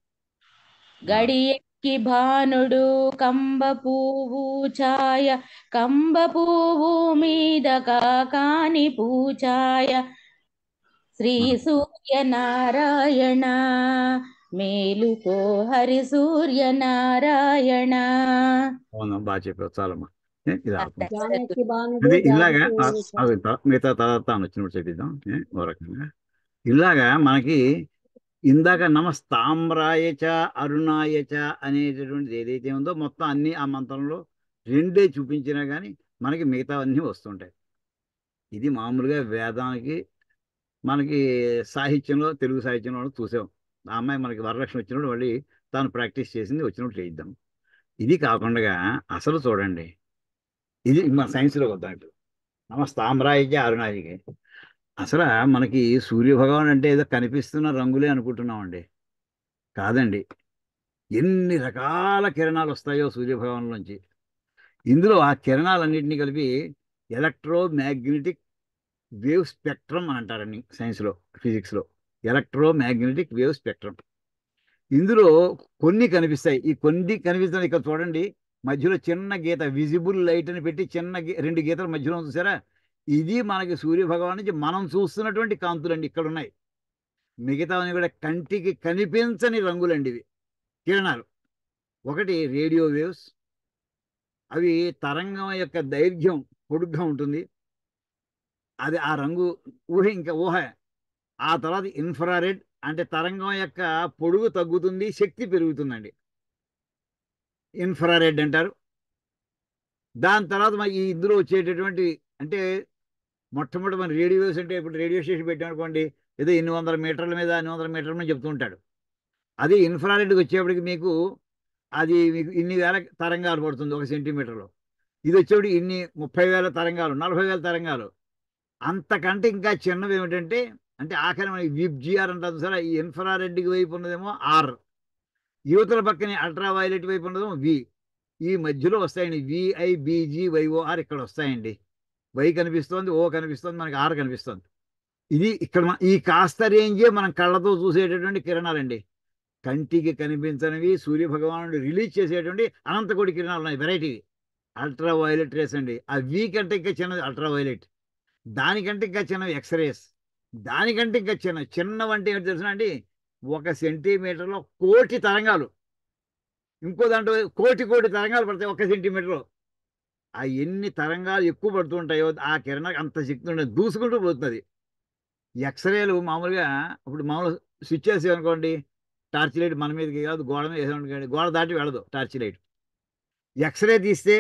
గడి ఎక్కి భానుడు కంబ పువ్వు ఛాయ, కంబ పువ్వు మీద కాకాని పూచాయ, శ్రీ సూర్యనారాయణ మేలుకో హరి సూర్యనారాయణ. బాగా చెప్పావు, చాలమ్మా. జానకి భానుడు ఇలాగా మిగతా తర్వాత వచ్చినప్పుడు చెప్పిద్దాం ఓ రకంగా. ఇలాగా మనకి ఇందాక నమస్తామ్రాయచ అరుణాయచ అనేటటువంటిది ఏదైతే ఉందో మొత్తం అన్ని ఆ మంత్రంలో రెండే చూపించినా కానీ మనకి మిగతా అన్నీ వస్తుంటాయి. ఇది మామూలుగా వేదానికి మనకి సాహిత్యంలో, తెలుగు సాహిత్యంలో చూసాం. ఆ అమ్మాయి మనకి వరలక్ష్మి వచ్చినప్పుడు మళ్ళీ తాను ప్రాక్టీస్ చేసింది వచ్చినప్పుడు చేయిద్దాం. ఇది కాకుండా అసలు చూడండి, ఇది మన సైన్స్లో వద్దాం. ఇప్పుడు నమస్తామ్రాయచ అరుణాయకి అసలు మనకి సూర్యభగవాన్ అంటే ఏదో కనిపిస్తున్న రంగులే అనుకుంటున్నామండి. కాదండి, ఎన్ని రకాల కిరణాలు వస్తాయో సూర్యభగవాన్ నుంచి. ఇందులో ఆ కిరణాలన్నింటినీ కలిపి ఎలక్ట్రోమాగ్నెటిక్ వేవ్ స్పెక్ట్రమ్ అని అంటారండి సైన్స్లో, ఫిజిక్స్లో. Electromagnetic wave spectrum. ఇందులో కొన్ని కనిపిస్తాయి. ఈ కొన్ని కనిపిస్తాయి. ఇక్కడ చూడండి, మధ్యలో చిన్న గీత విజిబుల్ లైట్ అని పెట్టి చిన్న రెండు గీతల మధ్యలో చూసారా? ఇది మనకి సూర్యభగవాన్ నుంచి మనం చూస్తున్నటువంటి కాంతులండి ఇక్కడ ఉన్నాయి. మిగతావన్నీ కూడా కంటికి కనిపించని రంగులండి. ఇవి కిరణాలు. ఒకటి రేడియో వేవ్స్, అవి తరంగం యొక్క దైర్ఘ్యం పొడుగ్గా ఉంటుంది, అది ఆ రంగు ఇంకా ఊహ. ఆ తర్వాత ఇన్ఫ్రారెడ్ అంటే తరంగం యొక్క పొడుగు తగ్గుతుంది, శక్తి పెరుగుతుందండి, ఇన్ఫ్రారెడ్ అంటారు. దాని తర్వాత మన ఈ ఇందులో వచ్చేటటువంటి అంటే మొట్టమొదటి మన రేడియో వేవ్స్ అంటే ఇప్పుడు రేడియో స్టేషన్ పెట్టామనుకోండి, ఏదో 800 మీటర్ల మీద 800 మీటర్ల మీద చెప్తూ ఉంటాడు. అదే ఇన్ఫ్రారెడ్కి వచ్చేప్పటికి మీకు అది మీకు ఇన్ని వేల తరంగాలు పడుతుంది 1 సెంటీమీటర్లో. ఇది వచ్చేప్పటికి ఇన్ని 30,000 తరంగాలు, 40,000 తరంగాలు. అంతకంటే ఇంకా చిన్నవి ఏమిటంటే, అంటే ఆఖరి మనకి విబ్జిఆర్ అంటారు సరే. ఈ ఇన్ఫ్రారెడ్కి వైపు ఉన్నదేమో ఆర్, యువతల పక్కనే అల్ట్రా వైలెట్ వైపు ఉన్నదేమో వి. ఈ మధ్యలో వస్తాయండి VIBGYOR. ఇక్కడ వస్తాయండి. వై కనిపిస్తోంది, ఓ కనిపిస్తుంది, మనకి ఆర్ కనిపిస్తుంది. ఇది ఇక్కడ ఈ కాస్త రేంజే మనం కళ్ళతో చూసేటటువంటి కిరణాలండి. కంటికి కనిపించనివి సూర్యభగవానుడు రిలీజ్ చేసేటువంటి అనంతకోటి కిరణాలు ఉన్నాయి, వెరైటీ. అల్ట్రా వైలెట్ రేస్ అండి. ఆ వి కంటే ఇంకా చిన్నది అల్ట్రా వైలెట్, దానికంటే ఇంకా చిన్నవి ఎక్స్రేస్, దానికంటే ఇంకా చిన్నవంటే ఏంటి తెలుసునా అండి? 1 సెంటీమీటర్లో 1,000,000 తరంగాలు. ఇంకో దాంట్లో కోటి తరంగాలు పడతాయి 1 సెంటీమీటర్లో. ఆ ఎన్ని తరంగాలు ఎక్కువ పడుతూ ఉంటాయో ఆ కిరణానికి అంత శక్తి ఉండదు, దూసుకుంటూ పోతుంది. ఎక్స్రేలు మామూలుగా ఇప్పుడు మామూలు స్విచ్ వేసి అనుకోండి, టార్చ్ లైట్ మన మీదకి కాదు గోడ మీద వేసామనుకోండి, గోడ దాటి వెళ్ళదు టార్చ్ లైట్. ఎక్స్రే తీస్తే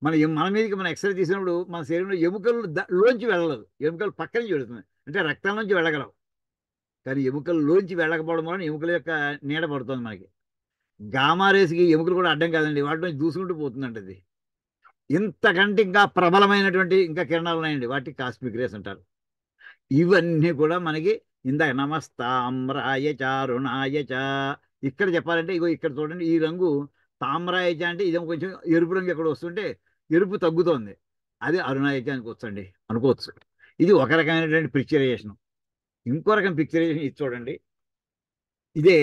మన మీదకి మనం ఎక్స్రే తీసినప్పుడు మన శరీరంలో ఎముకలు లోంచి వెళ్ళలేదు, ఎముకలు పక్క నుంచి వెళుతుంది, అంటే రక్తం నుంచి వెళ్ళగలవు. కానీ ఎముకలు లోంచి వెళ్ళకపోవడం వలన ఎముకల యొక్క నీడ పడుతుంది మనకి. గామా రేస్కి ఎముకలు కూడా అడ్డం కాదండి, వాటి నుంచి దూసుకుంటూ పోతుందంట. అది ఇంతకంటే ఇంకా ప్రబలమైనటువంటి ఇంకా కిరణాలు ఉన్నాయండి, వాటికి కాస్మిక్ రేస్ అంటారు. ఇవన్నీ కూడా మనకి ఇందాక నమస్తామ్రాయచ అరుణాయచ. ఇక్కడ చెప్పాలంటే ఇగో ఇక్కడ చూడండి, ఈ రంగు తామ్రాయచ అంటే ఇది కొంచెం ఎరుపు రంగు ఎక్కడ వస్తుంటే ఎరుపు తగ్గుతోంది, అది అరుణాయచ అనుకోవచ్చు. ఇది ఒక రకమైనటువంటి పిక్చరైజేషన్. ఇంకో రకం పిక్చరైజేషన్ ఇది చూడండి. ఇదే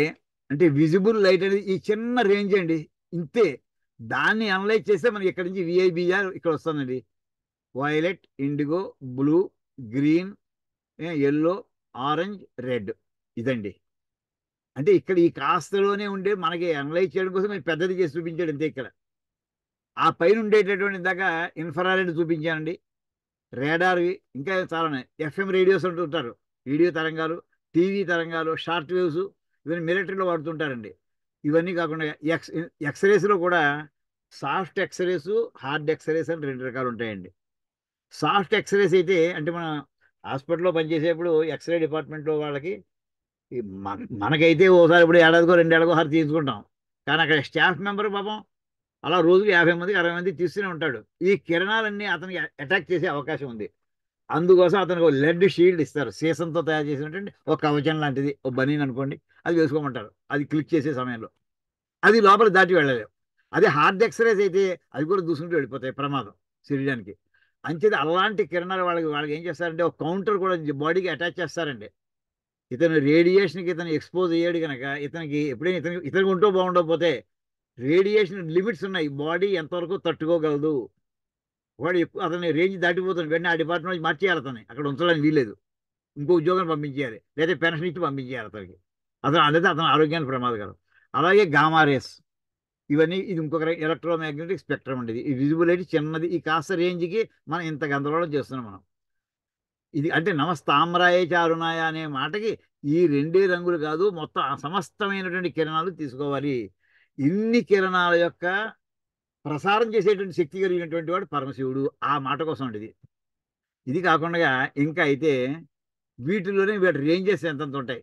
అంటే విజిబుల్ లైట్ అనేది ఈ చిన్న రేంజ్ అండి, ఇంతే. దాన్ని అనలైజ్ చేస్తే మనకి ఇక్కడ నుంచి విఐబిఆర్ ఇక్కడ వస్తుందండి. Violet, IndiGo, blue, green, yellow, orange, red, ఇదండి. అంటే ఇక్కడ ఈ కాస్తలోనే ఉండే మనకి అనలైజ్ చేయడం కోసం నేను పెద్దది చేసి చూపించాడు అంతే. ఇక్కడ ఆ పైన ఉండేటటువంటి ఇందాక ఇన్ఫ్రారెడ్ చూపించానండి, రేడార్వి, ఇంకా చాలా ఎఫ్ఎం రేడియోస్ అంటుంటారు, రేడియో తరంగాలు, టీవీ తరంగాలు, షార్ట్ వేవ్స్, ఇవన్నీ మిలిటరీలో వాడుతుంటారండి. ఇవన్నీ కాకుండా ఎక్స్రేస్లో కూడా సాఫ్ట్ ఎక్స్రేస్, హార్డ్ ఎక్స్రేస్ అని 2 రకాలు ఉంటాయండి. సాఫ్ట్ ఎక్స్రేస్ అయితే అంటే మన హాస్పిటల్లో పనిచేసేప్పుడు ఎక్స్రే డిపార్ట్మెంట్లో వాళ్ళకి మనకైతే ఓసారి ఇప్పుడు ఏడాదికో 2 ఏళ్ళకో హార్ తీసుకుంటాం. కానీ అక్కడ స్టాఫ్ మెంబర్ పాపం అలా రోజుకి 50 మందికి 60 మంది తీస్తూనే ఉంటాడు. ఈ కిరణాలన్నీ అతనికి అటాక్ చేసే అవకాశం ఉంది. అందుకోసం అతనికి ఒక లెడ్ షీల్డ్ ఇస్తారు, సీసంతో తయారు చేసినటువంటి ఒక కవచం లాంటిది, ఒక బనీన్ అనుకోండి, అది వేసుకోమంటారు. అది క్లిక్ చేసే సమయంలో అది లోపల దాటి వెళ్ళలేవు. అదే హార్డ్ ఎక్స్రేస్ అయితే అది కూడా దూసుకుంటూ వెళ్ళిపోతాయి, ప్రమాదం శరీరానికి. అంచేది అలాంటి కిరణాలు వాళ్ళకి ఏం చేస్తారంటే ఒక కౌంటర్ కూడా బాడీకి అటాచ్ చేస్తారండి. ఇతను రేడియేషన్కి ఇతను ఎక్స్పోజ్ అయ్యాడు కనుక ఇతనికి ఎప్పుడైనా ఇతనికి ఉంటూ బాగుండకపోతే రేడియేషన్ లిమిట్స్ ఉన్నాయి, బాడీ ఎంతవరకు తట్టుకోగలదు. వాడు ఎక్కువ అతని రేంజ్ దాటిపోతుంది, వెంటనే ఆ డిపార్ట్మెంట్ మార్చేయాలి, అతన్ని అక్కడ ఉంచడానికి వీలేదు, ఇంకో ఉద్యోగం పంపించేయాలి, లేదా పెన్షన్ ఇచ్చి పంపించేయాలి అతనికి. లేదా అతని ఆరోగ్యానికి ప్రమాదకరం. అలాగే గామారేస్, ఇవన్నీ ఇది ఇంకొక ఎలక్ట్రోమాగ్నెటిక్ స్పెక్ట్రమ్ ఉండేది. ఈ విజిబుల్ అయితే చిన్నది, ఈ కాస్త రేంజ్కి మనం ఇంత గందరగోళం చేస్తున్నాం మనం. ఇది అంటే నమస్తామ్రాయ చారునాయ అనే మాటకి ఈ 2 రంగులు కాదు, మొత్తం సమస్తమైనటువంటి కిరణాలు తీసుకోవాలి. ఇన్ని కిరణాల యొక్క ప్రసారం చేసేటువంటి శక్తి కలిగినటువంటి వాడు పరమశివుడు. ఆ మాట కోసం ఉండేది. ఇది కాకుండా ఇంకా అయితే వీటిలోనే వీటి రేంజెస్ ఎంతంత ఉంటాయి.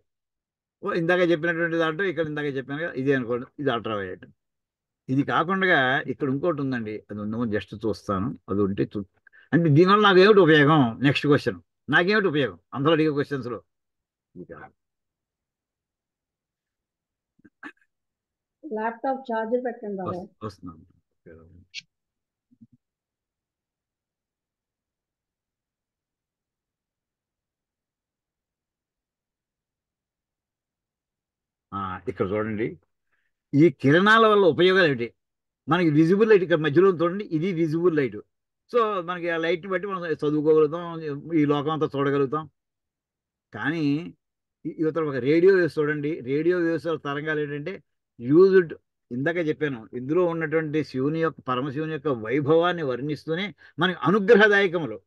ఇందాక చెప్పినటువంటి దాంట్లో ఇక్కడ ఇందాక చెప్పాను కదా, ఇదే అనుకోండి, ఇది అల్ట్రావైలెట్. ఇది కాకుండా ఇక్కడ ఇంకోటి ఉందండి, అది ఉందేమో జస్ట్ చూస్తాను, అది ఉంటే అంటే దీనివల్ల నాకు ఏమిటి ఉపయోగం, నెక్స్ట్ క్వశ్చన్, నాకేమిటి ఉపయోగం అందరూ అడిగే క్వశ్చన్స్లో. ల్యాప్టాప్ ఛార్జర్ పెట్టండి బాబాయ్. వస్తున్నాను. ఇక్కడ చూడండి, ఈ కిరణాల వల్ల ఉపయోగాలు ఏమిటి. మనకి విజిబుల్ లైట్ ఇక్కడ మధ్యలో చూడండి, ఇది విజిబుల్ లైట్. సో మనకి ఆ లైట్ని బట్టి మనం చదువుకోగలుగుతాం, ఈ లోకం అంతా చూడగలుగుతాం. కానీ ఇవతల ఒక రేడియో వేవ్స్ చూడండి, రేడియో వేవ్స్ తరంగాలు ఏంటంటే యూజ్డ్, ఇందాక చెప్పాను, ఇందులో ఉన్నటువంటి శివుని యొక్క పరమశివుని యొక్క వైభవాన్ని వర్ణిస్తూనే మనకి అనుగ్రహదాయకములు,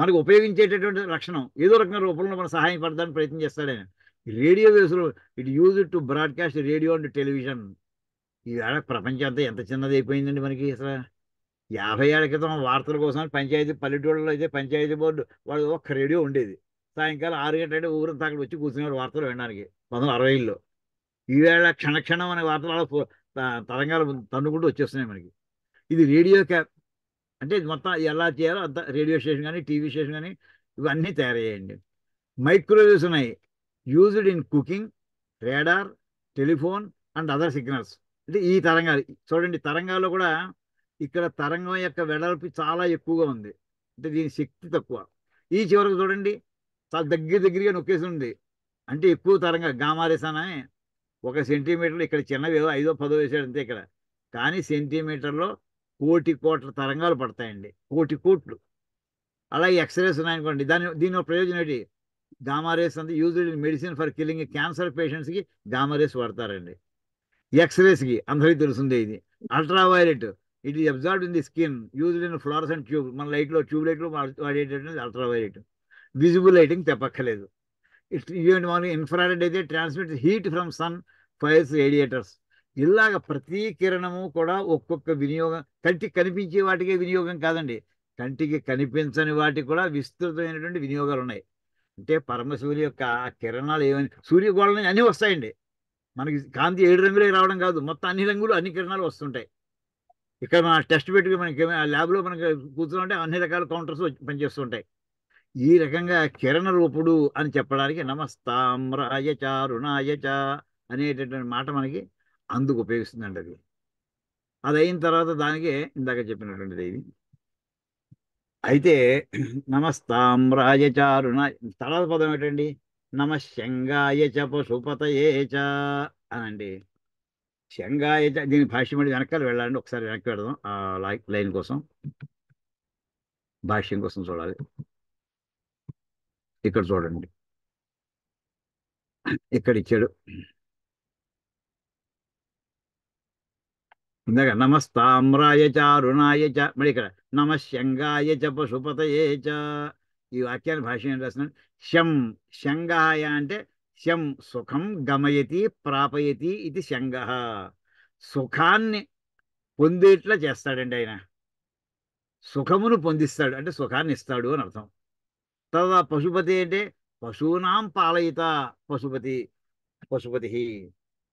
మనకు ఉపయోగించేటటువంటి లక్షణం ఏదో రకంగా రూపంలో మన సహాయం పడడానికి ప్రయత్నం చేస్తాడు ఆయన. Radio waves it use to broadcast radio and television. ఈవేళ ప్రపంచం అంతా ఎంత చిన్నది అయిపోయిందండి మనకి. అసలు 50 ఏళ్ల క్రితం వార్తల కోసం పల్లెటూళ్ళలో అయితే పంచాయతీ బోర్డు వాళ్ళు ఒక్క రేడియో ఉండేది. సాయంకాలం 6 గంటలంటే ఊరంతా అక్కడ వచ్చి కూర్చునేవాడు వార్తలు వినడానికి 1960లో. ఈవేళ క్షణక్షణం అనే వార్తలు తరంగాలు తన్నుకుంటూ వచ్చేస్తున్నాయి మనకి. ఇది రేడియో అంటే మొత్తం ఎలా చేయాలో అంత రేడియో స్టేషన్ కానీ టీవీ స్టేషన్ కానీ ఇవన్నీ తయారయ్యాయండి. మైక్రోవేవ్స్ ఉన్నాయి, used in cooking, radar, telephone and other signals. అంటే ఈ తరంగాలు చూడండి, తరంగాల్లో కూడా ఇక్కడ తరంగం యొక్క వెడల్పు చాలా ఎక్కువగా ఉంది, అంటే దీని శక్తి తక్కువ. ఈ చివరకు చూడండి చాలా దగ్గరగా నొక్కేసి ఉంది, అంటే ఎక్కువ తరంగా గామారేస్ అని 1 సెంటీమీటర్లు, ఇక్కడ చిన్నవి 5 10 వేసాడు అంతే ఇక్కడ. కానీ సెంటీమీటర్లో కోట్ల తరంగాలు పడతాయండి, కోట్లు. అలాగే ఎక్స్రేస్ ఉన్నాయనుకోండి, దీని ప్రయోజనం ఏంటి, గామారేస్ అంతా used in medicine for killing cancer పేషెంట్స్కి గామారేస్ వాడతారండి. ఎక్స్రేస్కి అందరికీ తెలుస్తుంది ఇది. Ultraviolet it is observed in the skin, used in fluorescent tube, మన ట్యూబ్ లైట్లో వాడేటటువంటి అల్ట్రావైలెట్. విజిబుల్ లైటింగ్ చెప్పక్కర్లేదు. ఇటువంటి మనకి ఇన్ఫ్రారెడ్ అయితే transmit heat from sun fires radiators. ఇలాగ ప్రతి కిరణము కూడా ఒక్కొక్క వినియోగం, కంటికి కనిపించే వాటికే వినియోగం కాదండి, కంటికి కనిపించని వాటికి కూడా విస్తృతమైనటువంటి వినియోగాలు ఉన్నాయి. అంటే పరమశివుని యొక్క కిరణాలు ఏమని సూర్యగోళం అన్నీ వస్తాయండి. మనకి కాంతి 7 రంగులే రావడం కాదు, మొత్తం అన్ని రంగులు అన్ని కిరణాలు వస్తుంటాయి. ఇక్కడ మన టెస్ట్ పెట్టుకుని మనకి ల్యాబ్లో మనకి కూర్చుంటే అన్ని రకాల కౌంటర్స్ పనిచేస్తుంటాయి. ఈ రకంగా కిరణ రూపుడు అని చెప్పడానికి నమస్తామ్రాయ చారుణాయ చ అనేటటువంటి మాట మనకి అందుకు ఉపయోగిస్తుందండి. అది అయిన తర్వాత దానికే ఇందాక చెప్పినటువంటిది ఇది. అయితే నమస్తామ్రాయ చారుణ తర్వాత పదం ఏంటండి, నమ శంగాయ చ పశుపతయే చ అనండి. శంగాయ చ దీని భాష్యం అంటే వెనకాల వెళ్ళాలండి, ఒకసారి వెనక్కి వెళదాం ఆ లైన్ కోసం, భాష్యం కోసం చూడాలి. ఇక్కడ చూడండి, ఇక్కడ ఇచ్చాడు. ఇందాక నమస్తామ్రాయ చ అరుణాయ చ, మరి ఇక్కడ నమ శంగాయ చ పశుపతయే చ. ఈ వాక్యాన్ని భాష్యం ఏం రాస్తున్నాడు? శం శంగాయ అంటే శం సుఖం గమయతి ప్రాపయతి ఇది శంగ. సుఖాన్ని పొందేట్లా చేస్తాడండి ఆయన, సుఖమును పొందిస్తాడు అంటే సుఖాన్ని ఇస్తాడు అని అర్థం. తర్వాత పశుపతి అంటే పశూనాం పాలయిత పశుపతి, పశుపతి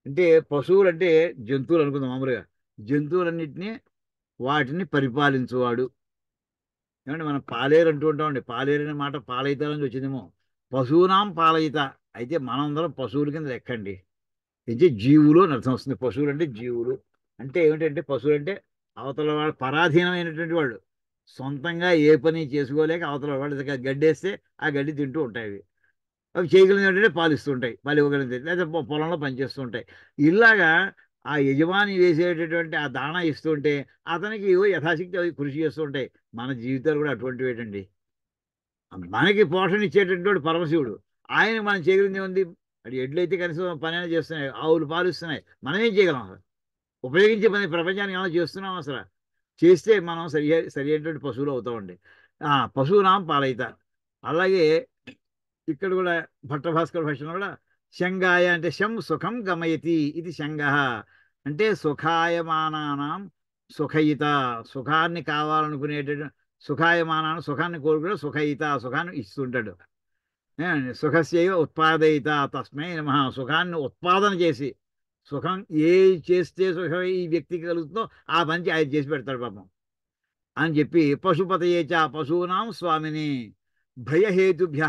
అంటే పశువులు అంటే జంతువులు అనుకుందాం మామూలుగా, జంతువులన్నింటినీ వాటిని పరిపాలించువాడు. ఏమంటే మనం పాలేరు అంటూ ఉంటామండి, పాలేరు అనే మాట పాలయిత నుంచి వచ్చిందేమో. పశువునాం పాలయిత అయితే మనందరం పశువుల కింద లెక్కండి. అయితే జీవులు అని అర్థం వస్తుంది. పశువులు అంటే జీవులు అంటే ఏమిటంటే, పశువులు అంటే అవతల వాళ్ళు పరాధీనమైనటువంటి వాళ్ళు, సొంతంగా ఏ పని చేసుకోలేక అవతల వాళ్ళు దగ్గర గడ్డేస్తే ఆ గడ్డి తింటూ ఉంటాయి. అవి చేయగలిగిన ఏంటంటే పాలిస్తూ ఉంటాయి, పాలు ఇవ్వగలిగితే, లేదా పొలంలో పనిచేస్తూ ఉంటాయి. ఇలాగా ఆ యజమాని వేసేటటువంటి ఆ దాణా ఇస్తూ ఉంటే అతనికి ఏవో యథాశక్తి అవి కృషి చేస్తూ ఉంటాయి. మన జీవితాలు కూడా అటువంటివి ఏంటండి. మనకి పోషణ ఇచ్చేటటువంటి పరమశివుడు, ఆయన మనం చేయగలిగింది ఏముంది? అది ఎడ్లయితే కనీసం పని అయినా చేస్తున్నాయి, ఆవులు పాలు ఇస్తున్నాయి, మనం ఏం చేయగలం అసలు? ఉపయోగించే పని ప్రపంచానికి ఏమైనా చేస్తున్నాం అసలు? చేస్తే మనం సరి అయినటువంటి పశువులు అవుతామండి. పశువునాం పాలయిత. అలాగే ఇక్కడ కూడా భట్టభాస్కర భాషలో కూడా శంగాయ అంటే శం సుఖం గమయతి ఇది శంగ. అంటే సుఖాయమానానం సుఖయిత, సుఖాన్ని కావాలనుకునేటటువంటి సుఖాయమానాన్ని, సుఖాన్ని కోరుకునే సుఖయిత, సుఖాన్ని ఇస్తుంటాడు. సుఖస్యైవ ఉత్పాదయిత తస్మై నమః. సుఖాన్ని ఉత్పాదన చేసి, సుఖం ఏ చేస్తే సుఖం ఈ వ్యక్తికి కలుగుతుందో ఆ పని ఆయన చేసి పెడతాడు పాపం అని చెప్పి. పశుపతయే చ పశూనాం స్వామిని భయహేతుభ్య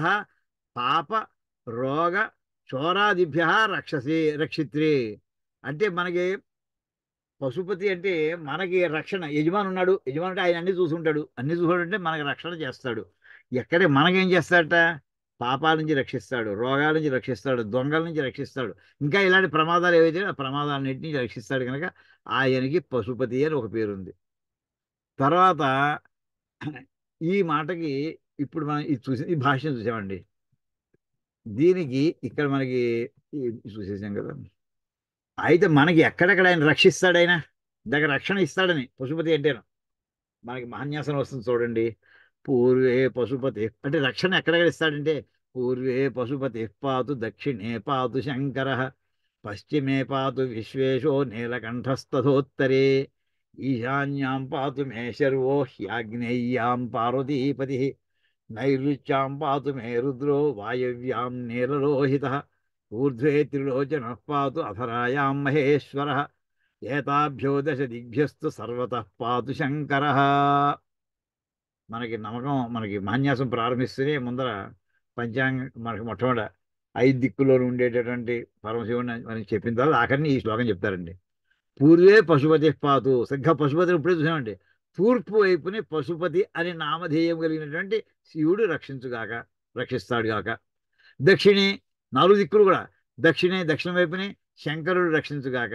పాప రోగ చోరాదిభ్య రక్షిత్రి. అంటే మనకి పశుపతి అంటే మనకి రక్షణ. యజమాని ఉన్నాడు, యజమాని అంటే ఆయన అన్ని చూసుకుంటాడు, అన్ని చూసుకుంటే మనకి రక్షణ చేస్తాడు. ఎక్కడే మనకేం చేస్తాడట? పాపాల నుంచి రక్షిస్తాడు, రోగాల నుంచి రక్షిస్తాడు, దొంగల నుంచి రక్షిస్తాడు, ఇంకా ఇలాంటి ప్రమాదాలు ఏవైతే ఆ ప్రమాదాలన్నింటి నుంచి రక్షిస్తాడు. కనుక ఆయనకి పశుపతి అని ఒక పేరుంది. తర్వాత ఈ మాటకి ఇప్పుడు మనం ఇది చూసి ఈ భాష్యం చూసామండి. దీనికి ఇక్కడ మనకి చూసేసాం కదా. అయితే మనకి ఎక్కడెక్కడ ఆయన రక్షిస్తాడు, ఆయన దగ్గర రక్షణ ఇస్తాడని పశుపతి అంటేను మనకి మహాన్యాసం వస్తుంది చూడండి. పూర్వే పశుపతి అంటే రక్షణ ఎక్కడెక్కడ ఇస్తాడంటే, పూర్వే పశుపతి పాతు, దక్షిణే పాతు శంకర, పశ్చిమే పాతు విశ్వేశో నీలకంఠస్తథోత్తరే, ఈశాన్యాం పాతు మే శర్వో హ్యాగ్నేయ్యాం పార్వతీపతి, నైరుత్యాం పాతు మే రుద్రో వాయవ్యాం నీలలోహిత, ఊర్ధ్వే త్రిలోచన పాతు అధరాయాం మహేశ్వర, ఏతాభ్యో దశ దిగ్భ్యస్తు సర్వతః పాతు శంకర. మనకి నమ్మకం, మనకి మహాన్యాసం ప్రారంభిస్తేనే ముందర పంచాంగ మనకి మొట్టమొదట 5 దిక్కుల్లోనూ ఉండేటటువంటి పరమశివుని మనకి చెప్పిన తర్వాత ఆఖరిని ఈ శ్లోకం చెప్తారండి. పూర్వే పశుపతి పాతు. సరిగ్గా పశుపతిని ఇప్పుడే చూసామండి. తూర్పు వైపుని పశుపతి అని నామధేయం కలిగినటువంటి శివుడు రక్షించుగాక, రక్షిస్తాడు గాక. దక్షిణే 4 దిక్కులు కూడా, దక్షిణ వైపుని శంకరుడు రక్షించుగాక,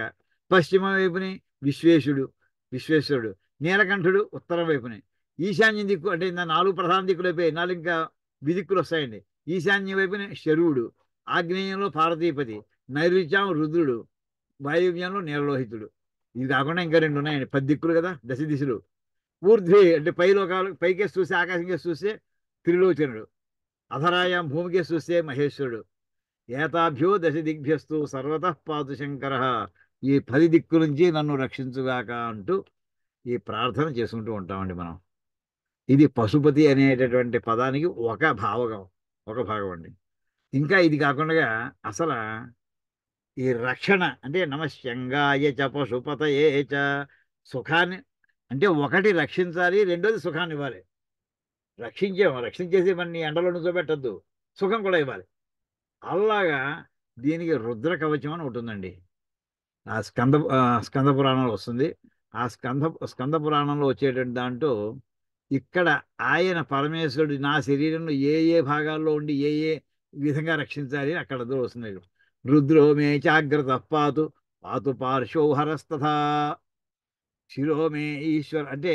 పశ్చిమ వైపుని విశ్వేశ్వరుడు, నీలకంఠుడు ఉత్తరం వైపుని, ఈశాన్యం దిక్కు అంటే ఇంకా 4 ప్రధాన దిక్కులు అయిపోయి 4 ఇంకా విదిక్కులు వస్తాయండి. ఈశాన్యం వైపుని శరువుడు, ఆగ్నేయంలో పార్వతీపతి, నైరుత్యం రుద్రుడు, వాయువ్యంలో నీలలోహితుడు. ఇది కాకుండా ఇంకా 2 ఉన్నాయండి. 10 దిక్కులు కదా, దశ దిశలు. ఊర్ధ్వే అంటే పైలోకాలు, పైకేసి చూస్తే ఆకాశం కేసి చూస్తే త్రిలోచనుడు, అధరాయాం భూమికేసి చూస్తే మహేశ్వరుడు, ఏతాభ్యో దశ దిగ్భ్యస్తు సర్వతః పాతు శంకర. ఈ 10 దిక్కుల నుంచి నన్ను రక్షించుగాక అంటూ ఈ ప్రార్థన చేసుకుంటూ ఉంటామండి మనం. ఇది పశుపతి అనేటటువంటి పదానికి ఒక భాగం అండి. ఇంకా ఇది కాకుండా అసలు ఈ రక్షణ అంటే నమశంగాయ చ పశుపతయే చ, సుఖాన్ని అంటే ఒకటి రక్షించాలి, రెండోది సుఖాన్ని ఇవ్వాలి. రక్షించేసి మన ఎండలో నుంచోబెట్టద్దు, సుఖం కూడా ఇవ్వాలి. అలాగా దీనికి రుద్ర కవచం అని ఉంటుందండి. స్కంద పురాణంలో వస్తుంది. ఆ స్కంద పురాణంలో వచ్చేటువంటి దాంట్లో ఇక్కడ ఆయన పరమేశ్వరుడు నా శరీరంలో ఏ భాగాల్లో ఉండి ఏ విధంగా రక్షించాలి అక్కడ వస్తుంది. రుద్రో మే చాగ్రత పాతు పాతు పార్శ్వో హరస్తథా శిరోమే ఈశ్వర్ అంటే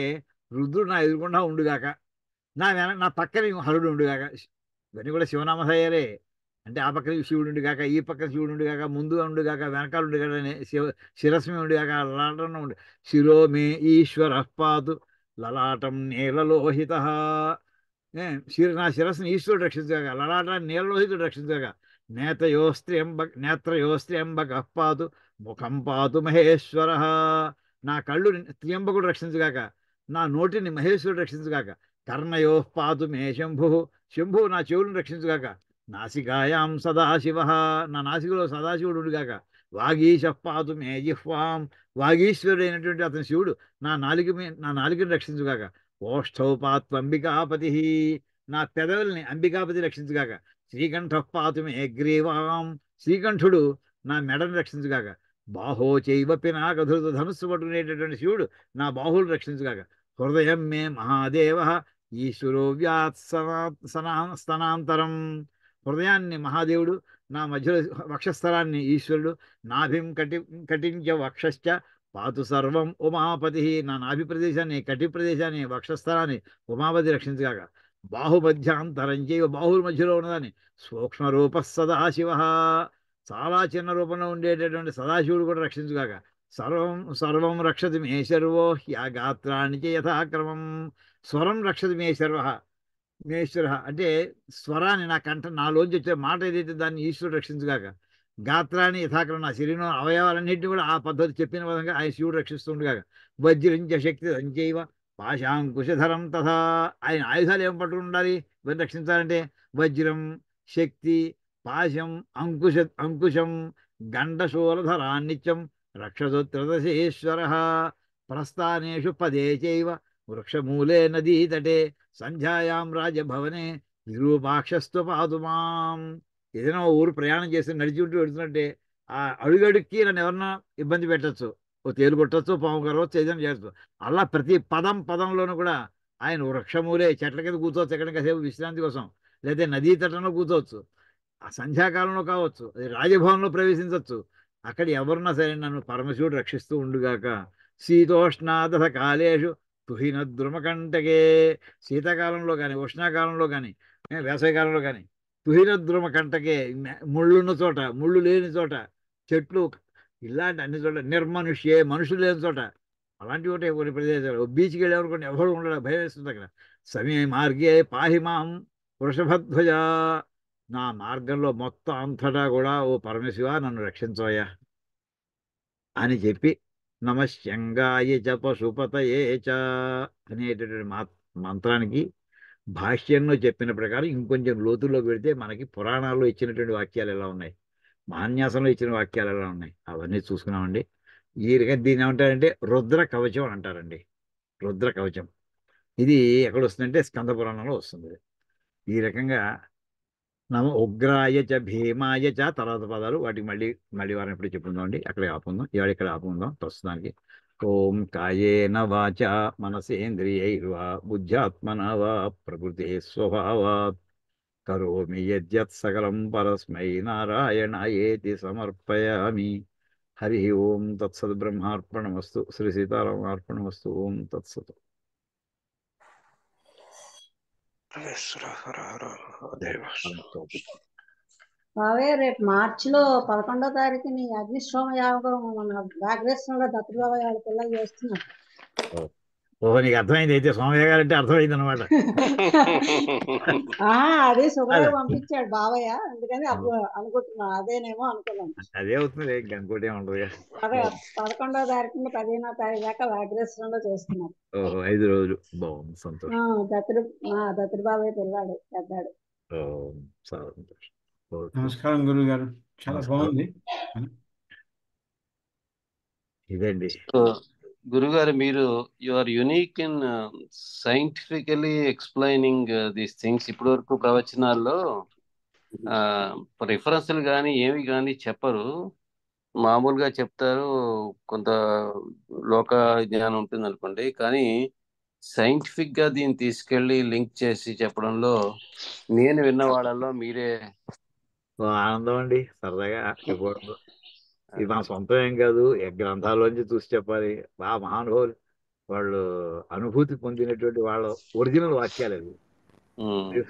రుద్రుడు నా ఎదురుకుండా ఉండుగాక, నా పక్కన హరుడు ఉండుగాక. ఇవన్నీ కూడా శివనామధేయాలే. అంటే ఆ పక్కన శివుడు ఉండుగాక, ఈ పక్కన శివుడు ఉండుగాక, ముందుగా ఉండుగాక, వెనకాల ఉండుగాక, శిరస్మి ఉండుగాక, లలాటం ఉండు. శిరోమే ఈశ్వర పాతు లలాటం నీలలోహిత. నా శిరస్సుని ఈశ్వరుడు రక్షించగాక, లలాటాన్ని నీలలోహితుడు రక్షించగాక. నేత్రయోస్త్ర్యంబక పాతు ముఖం పాతు మహేశ్వర. నా కళ్ళు త్ర్యంబకుడు రక్షించగాక, నా నోటిని మహేశ్వరుడు రక్షించగాక. కర్ణయో పాతు మే శంభు నా చెవులను రక్షించుగాక. నాసికాయాం సదాశివ, నా నాసికలో సదాశివుడు ఉండుగాక. వాగీశ పాతు మే జిహ్వాం, వాగీశ్వరుడు అయినటువంటి అతని శివుడు నా నాలుకని రక్షించుగాక. ఓష్ఠౌ పాతు అంబికాపతి, నా పెదవుల్ని అంబికాపతి రక్షించుగాక. శ్రీకంఠ పాతు మే గ్రీవాం, శ్రీకంఠుడు నా మెడను రక్షించుగాక. బాహో చైవ పినాకధృత, ధనుస్సు పట్టుకునేటటువంటి శివుడు నా బాహువులు రక్షించుగాక. హృదయం మే మహాదేవ ఈశ్వరో స్తనాంతరం, హృదయాన్ని మహాదేవుడు, నా మధ్యలో వక్షస్థలాన్ని ఈశ్వరుడు. నాభిం కటించ వక్షశ్చ పాతు సర్వం ఉమాపతి, నా నాభి ప్రదేశాన్ని, కటి ప్రదేశాన్ని, వక్షస్థలాన్ని ఉమాపతి రక్షించగాక. బాహుమధ్యాంతరం చేయవ, బాహువుల మధ్యలో ఉన్నదాన్ని సూక్ష్మ రూప సదాశివ, చాలా చిన్న రూపంలో ఉండేటటువంటి సదాశివుడు కూడా రక్షించుగాక. సర్వం రక్షతి మే శర్వో యా గాత్రాన్ని చ యథాక్రమం. స్వరం రక్షతి మే మేశ్వర అంటే స్వరాన్ని, నా నాలోంచి వచ్చే మాట ఏదైతే దాన్ని ఈశ్వరుడు రక్షించుగాక. గాత్రాన్ని యథాక్రమం, నా శరీరం అవయవాలన్నింటినీ కూడా ఆ పద్ధతి చెప్పిన విధంగా ఆయన శివుడు రక్షిస్తుండగాక. వజ్రించ శక్తి సంచైవ పాశాంకుశధరం తథా, ఆయన ఆయుధాలు ఏం పట్టుకుని ఉండాలి ఇవన్నీ రక్షించాలంటే? వజ్రం, శక్తి, పాశం, అంకుశం, గండశూలధరాన్నిత్యం రక్షతో త్రదశేశ్వర. ప్రస్థానేషు పదే చైవ వృక్షమూలే నదీతటే సంధ్యాయాం రాజభవనే విరూపాక్షస్తు పాతు మాం. ఏదైనా ఊరు ప్రయాణం చేసి నడిచి ఉంటూ వెళుతున్నట్టే ఆ అడుగడుక్కి నన్ను ఎవరన్నా ఇబ్బంది పెట్టచ్చు, ఓ తేలు కొట్టచ్చు, పాము కరవచ్చు, ఏదైనా చేయొచ్చు. అలా ప్రతి పదంలోనూ కూడా ఆయన వృక్షమూలే, చెట్ల కింద కూర్చోవచ్చు ఎక్కడికి కాసేపు విశ్రాంతి కోసం, లేదా నదీ తటంలో కూర్చోవచ్చు, ఆ సంధ్యాకాలంలో కావచ్చు, అది రాజభవన్లో ప్రవేశించవచ్చు. అక్కడ ఎవరున్నా సరే నన్ను పరమశివుడు రక్షిస్తూ ఉండుగాక. శీతోష్ణాదశ కాలేషు తుహిన ద్రుమకంటకే, శీతాకాలంలో కానీ, ఉష్ణాకాలంలో కానీ, వేసవికాలంలో కానీ, తుహిన ద్రుమకంటకే, ముళ్ళున్న చోట, ముళ్ళు లేని చోట, చెట్లు ఇలాంటి అన్ని చోట్ల, నిర్మనుష్యే, మనుషులు లేని చోట, అలాంటివి ఒకటి కొన్ని ప్రదేశాలు. బీచ్కి వెళ్ళేవారు ఎవరు ఉండడం, భయం వేస్తుంది అక్కడ. సమయ మార్గే పాహిమాం వృషభధ్వజ, నా మార్గంలో మొత్తం అంతటా కూడా ఓ పరమశివ నన్ను రక్షించోయా అని చెప్పి, నమశంగాయ చ పశుపతయే చ అనేటటువంటి మంత్రానికి భాష్యంలో చెప్పిన ప్రకారం ఇంకొంచెం లోతుల్లో పెడితే మనకి పురాణాల్లో ఇచ్చినటువంటి వాక్యాలు ఎలా ఉన్నాయి, మహాన్యాసంలో ఇచ్చిన వాక్యాలు ఎలా ఉన్నాయి, అవన్నీ చూసుకున్నామండి. ఈ రకంగా దీన్ని ఏమంటారంటే రుద్ర కవచం అని అంటారండి. రుద్ర కవచం ఇది ఎక్కడ వస్తుందంటే స్కంద పురాణంలో వస్తుంది. ఈ రకంగా నమ ఉగ్రాయ చ భీమాయ చ తర్వాత పదాలు వాటికి మళ్ళీ వారం ఎప్పుడు చెప్పుకుందాం అండి. అక్కడ ఆపుకుందాం, ఇవాళ ఇక్కడ ఆపుకుందాం ప్రస్తుతానికి. ఓం కాయేన వాచ మనసేంద్రియైర్వా బుద్ధ్యాత్మనా వా ప్రకృతే స్వభావాత్ కరోమి యద్యత్ సకలం పరస్మై నారాయణాయేతి సమర్పయామి. హరి ఓం తత్సత్. బ్రహ్మార్పణమస్తు. శ్రీ సీతారామార్పణమస్తు. ఓం తత్సత్. బావయ్య రేపు మార్చిలో 11వ తారీఖుని అగ్నిశ్రోమ యాగం మన భాగ్యశ్రంలో దత్తబాబయ్య వాళ్ళ పిల్లలు చేస్తున్నారు. ఓహో, నీకు అర్థమైంది అయితే, స్వామి గారంటే అర్థమైంది అనమాట. అదే శుభ్రంగా పంపించాడు బావయ్య, అందుకని అప్పుడు అనుకుంటున్నా అదేనేమో అనుకున్నాను. అదే అవుతుంది, ఇంకోటి ఏముండదు. అదే 11వ తారీఖున 15వ తారీఖు దాకా భాగ్యశ్రంలో చేస్తున్నారు. ఓహో, 5 రోజులు. బాగుంది, సంతోషం. దత్తుడు బాబయ్య పిల్లాడు పెద్దాడు. నమస్కారం గురువు గారు, చాలా బాగుంది ఇదండి. గురుగారు, మీరు you are unique in scientifically explaining these things. ఇప్పటి వరకు ప్రవచనాల్లో రిఫరెన్స్లు కానీ ఏమి కానీ చెప్పరు, మామూలుగా చెప్తారు. కొంత లోక జ్ఞానం ఉంటుంది అనుకోండి, కానీ సైంటిఫిక్ గా దీన్ని తీసుకెళ్లి లింక్ చేసి చెప్పడంలో నేను విన్న వాళ్ళల్లో మీరే ఓ ఆనందం అండి, సరదాగా చెప్పకూడదు. ఇది మన సొంతం ఏం కాదు, గ్రంథాల్లోంచి చూసి చెప్పాలి. మహానుభావులు వాళ్ళు అనుభూతి పొందినటువంటి వాళ్ళ ఒరిజినల్ వాక్యాలు అవి.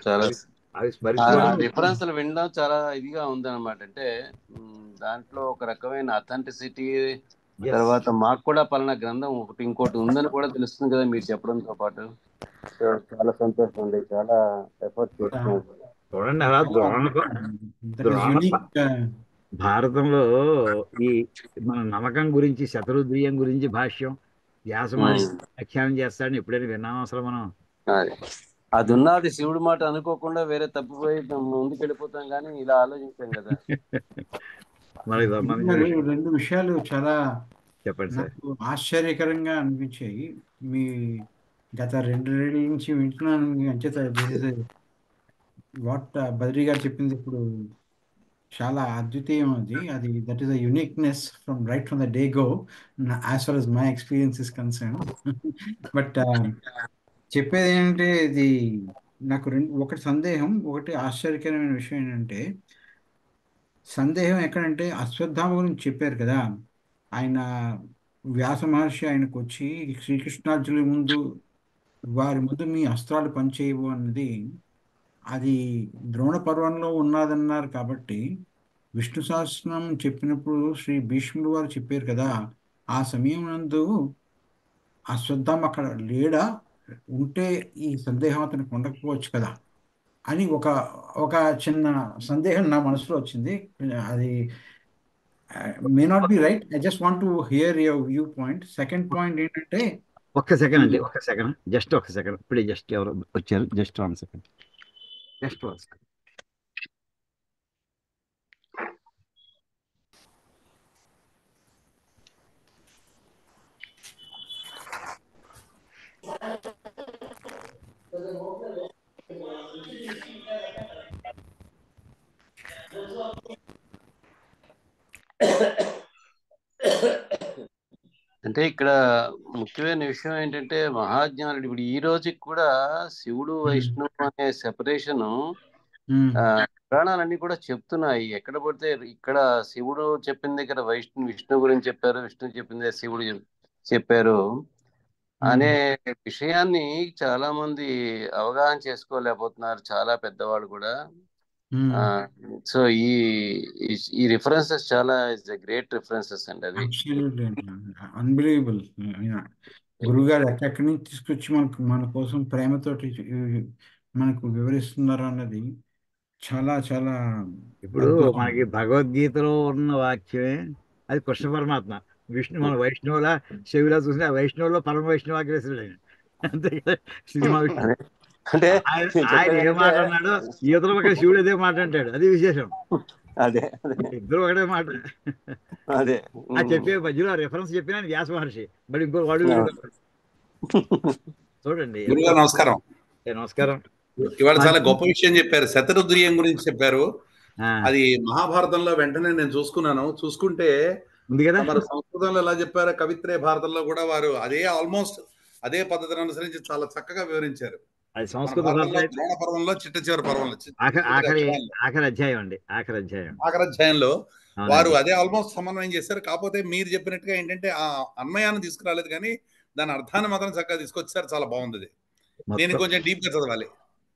చాలా అవి అవి స్మరించుకోవడం రిఫరెన్స్లు వినడం చాలా ఇదిగా ఉందన్నమాట. అంటే దాంట్లో ఒక రకమైన అథెంటిసిటీ, Yes. తర్వాత మాకు కూడా పలానా గ్రంథం ఇంకోటి ఉందని కూడా తెలుస్తుంది కదా మీరు చెప్పడంతో పాటు. చాలా సంతోషం అండి, చాలా ఎఫర్ట్ చేస్తున్నారు. చూడండి అలా That is unique. భారతంలో ఈ మన నమ్మకం గురించి, శతరుద్రీయం గురించి భాష్యం వ్యాస మహర్షి వ్యాఖ్యానం చేస్తాడని ఎప్పుడైనా విన్నాం అసలు మనం? అది ఉన్నది శివుడి మాట అనుకోకుండా వేరే తప్పిపోయి ముందుకు వెళ్ళిపోతాం, కానీ ఇలా ఆలోచించాం కదా. మనకి సంబంధించిన రెండు విషయాలు చాలా చెప్పండి సార్. నాకు ఆశ్చర్యకరంగా అనిపించాయి. మీ గత 2 రోజుల నుంచి వింటున్నాను. అంచేత వాట్ బద్రి గారు చెప్పింది ఇప్పుడు చాలా అద్వితీయం. అది that is a uniqueness from the day go, as far as my experience is concern. But చెప్పేది ఏంటంటే, ఇది నాకు ఒకటి సందేహం, ఒకటి ఆశ్చర్యకరమైన విషయం ఏంటంటే, సందేహం ఎక్కడంటే అశ్వత్థామ గురించి చెప్పారు కదా. ఆయన వ్యాస మహర్షి ఆయనకు వచ్చి శ్రీకృష్ణార్జునుల ముందు, వారి ముందు మీ అస్త్రాలు పనిచేయవు అన్నది, అది ద్రోణ పర్వంలో ఉన్నదన్నారు. కాబట్టి విష్ణు సహస్రనామం చెప్పినప్పుడు శ్రీ భీష్ముడు వారు చెప్పారు కదా, ఆ సమయం నందు అశ్వత్థామ అక్కడ లేడా, ఉంటే ఈ సందేహం అతనికి ఉండకపోవచ్చు కదా అని ఒక చిన్న సందేహం నా మనసులో వచ్చింది. అది may not be right. I just want to hear your view point. Second point ఏంటంటే, ఒక్క సెకండ్ అండి, ఒక్క సెకండ్, జస్ట్ ఒక్క సెకండ్. ఇప్పుడే జస్ట్ ఎవరు వచ్చారు, జస్ట్ 1 సెకండ్, జస్ట్ 1 సెకండ్. అంటే ఇక్కడ ముఖ్యమైన విషయం ఏంటంటే, మహాజ్ఞానుడు ఇప్పుడు ఈ రోజుకి కూడా శివుడు వైష్ణవు అనే సెపరేషన్ పురాణాలన్నీ కూడా చెప్తున్నాయి. ఎక్కడ పడితే ఇక్కడ శివుడు చెప్పిన దగ్గర విష్ణు గురించి చెప్పారు, విష్ణు చెప్పింది శివుడు చెప్పారు అనే విషయాన్ని చాలా మంది అవగాహన చేసుకోలేకపోతున్నారు, చాలా పెద్దవాళ్ళు కూడా. సో ఈ రిఫరెన్సెస్ చాలా గ్రేట్ రిఫరెన్సెస్ అండి. అది అన్బిలీవబుల్. గురువు గారు ఎక్కడి నుంచి తీసుకొచ్చి మన కోసం ప్రేమతోటి మనకు వివరిస్తున్నారు అన్నది చాలా చాలా. ఇప్పుడు మనకి భగవద్గీతలో ఉన్న వాక్యమే అది కృష్ణ పరమాత్మ. మన వైష్ణవుల శివులా చూసిన వైష్ణవులో పరమ వైష్ణవ అగ్రేసుడు ఆయన, అంతే కదా. సినిమా అంటే ఆయన ఏ మాట అన్నాడో ఈతల పక్కన శివుడు అదే మాట అంటాడు, అది విశేషం. అదే ఇద్దరు ఒకటే మాట. అదే ఆ చెప్పే మధ్యలో రిఫరెన్స్ చెప్పిన వ్యాస మహర్షి, బట్ ఇంకో వాడు చూడండి. నమస్కారం. నమస్కారం. ఇవాళ చాలా గొప్ప విషయం చెప్పారు, శతరుద్రీయం గురించి చెప్పారు. అది మహాభారతంలో వెంటనే నేను చూసుకుంటే ఉంది కదా. మన సంస్కృతంలో ఎలా చెప్పారో కవిత్రే భారతంలో కూడా వారు ఆల్మోస్ట్ అదే పద్ధతిని అనుసరించి చాలా చక్కగా వివరించారు. అది సంస్కృత ద్రోణ పర్వంలో చిట్ట చివరి పర్వంలో ఆఖరి అధ్యాయం అండి, ఆఖరి అధ్యాయంలో వారు అదే ఆల్మోస్ట్ సమన్వయం చేశారు. కాకపోతే మీరు చెప్పినట్టుగా ఏంటంటే ఆ అన్వయాన్ని తీసుకురాలేదు, కానీ దాని అర్థాన్ని మాత్రం చక్కగా తీసుకొచ్చారు. చాలా బాగుంది. నేను కొంచెం డీప్ గా చదవాలి.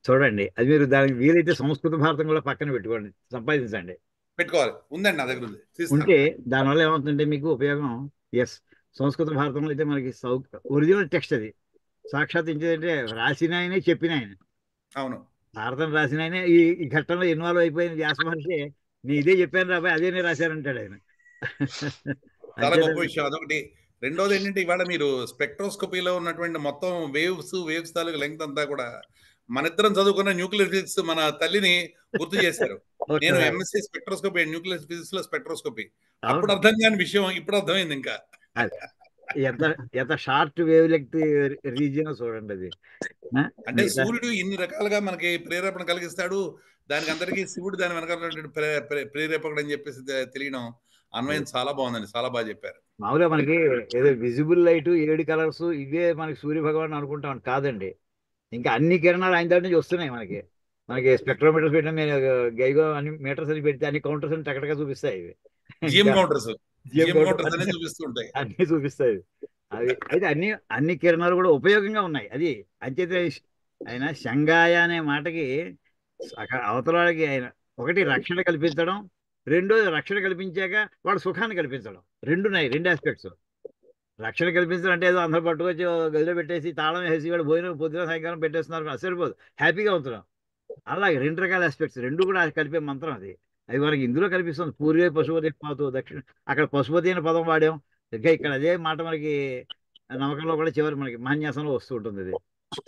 చూడండి, అది మీరు దానికి వీలైతే సంస్కృత భారతం కూడా పక్కన పెట్టుకోండి, సంపాదించండి. పెట్టుకోవాలి, ఉందండి నా దగ్గర ఉంది. ఉంటే దానివల్ల ఏమవుతుందంటే మీకు ఉపయోగం. ఎస్, సంస్కృత భారతంలో అయితే మనకి ఒరిజినల్ టెక్స్ట్ అది సాక్షాత్ ఏంటంటే రాసిన ఆయనే చెప్పిన ఆయన. అవును, భారతం రాసిన ఆయన ఈ ఘట్టంలో ఇన్వాల్వ్ అయిపోయిన వ్యాస మహర్షి, నేను ఇదే చెప్పాను రాబాయ్, అదే నేను రాశానంటాడు ఆయన. చాలా గొప్ప విషయం అదొకటి. రెండోది ఏంటంటే, ఇవాళ మీరు స్పెక్ట్రోస్కోపీలో ఉన్నటువంటి మొత్తం వేవ్స్ తాలూకు లెంగ్త్ అంతా కూడా మన ఇద్దరం చదువుకున్న న్యూక్లియర్ ఫిజిక్స్ మన తల్లిని గుర్తు చేశారు. నేను ఎంఎస్సీ స్పెక్ట్రోస్కోపీ, న్యూక్లియర్ ఫిజిక్స్ లో స్పెక్ట్రోస్కోపీ. అప్పుడు అర్థం కాని విషయం ఇప్పుడు అర్థమైంది. ఇంకా ఎంత షార్ట్ వేవ్ లెంగ్త్ రీజియన్ చూడండి అది. అంటే సూర్యుడు ఇన్ని రకాలుగా మనకి ప్రేరేపణ కలిగిస్తాడు, దానికి అందరికీ శివుడు దాని వెనకాల ప్రేరేపకుడు అని చెప్పేసి తెలియడం అన్వయం చాలా బాగుందండి, చాలా బాగా చెప్పారు. మామూలుగా మనకి ఏదో విజిబుల్ లైట్ 7 కలర్స్ ఇవే మనకి సూర్య భగవాన్ అనుకుంటాం, కాదండి. ఇంకా అన్ని కిరణాలు ఆయన దగ్గర నుంచి వస్తున్నాయి మనకి. మనకి స్పెక్ట్రోమీటర్స్ పెట్టినా మీరు గైగో అన్ని మీటర్స్ అని పెడితే అన్ని కౌంటర్స్ అని టకటగా చూపిస్తాయి ఇవి. జిఎం ఇంకా counters GM GM counter counters అనేది చూపిస్తుంటాయి. అన్ని చూపిస్తాయి. అవి అయితే అన్ని కిరణాలు కూడా ఉపయోగంగా ఉన్నాయి. అది అంచేత ఆయన శంగాయ అనే మాటకి అక్కడ అవతల వాడికి ఆయన ఒకటి రక్షణ కల్పించడం, రెండోది రక్షణ కల్పించాక వాడు సుఖాన్ని కల్పించడం. రెండు ఆస్పెక్ట్స్. రక్షణ కల్పించడం అంటే ఏదో అందరూ పట్టుకొచ్చి గదిలో పెట్టేసి తాళం వేసి వాడు భోజనం పొద్దున సాయంకాలం పెట్టేస్తున్నారు, సరిపోదు, హ్యాపీగా ఉంటున్నాం. అలాగే రెండు రకాల ఆస్పెక్ట్స్ రెండు కూడా కలిపే మంత్రం అది. అది మనకి ఇందులో కనిపిస్తుంది. పూర్వే పశుపతి పాతు దక్షిణ, అక్కడ పశుపతి అనే పదం వాడాం. ఇంకా ఇక్కడ అదే మాట మనకి నమ్మకంలో కూడా చివరి మనకి మహాన్యాసంలో వస్తూ ఉంటుంది. ఇది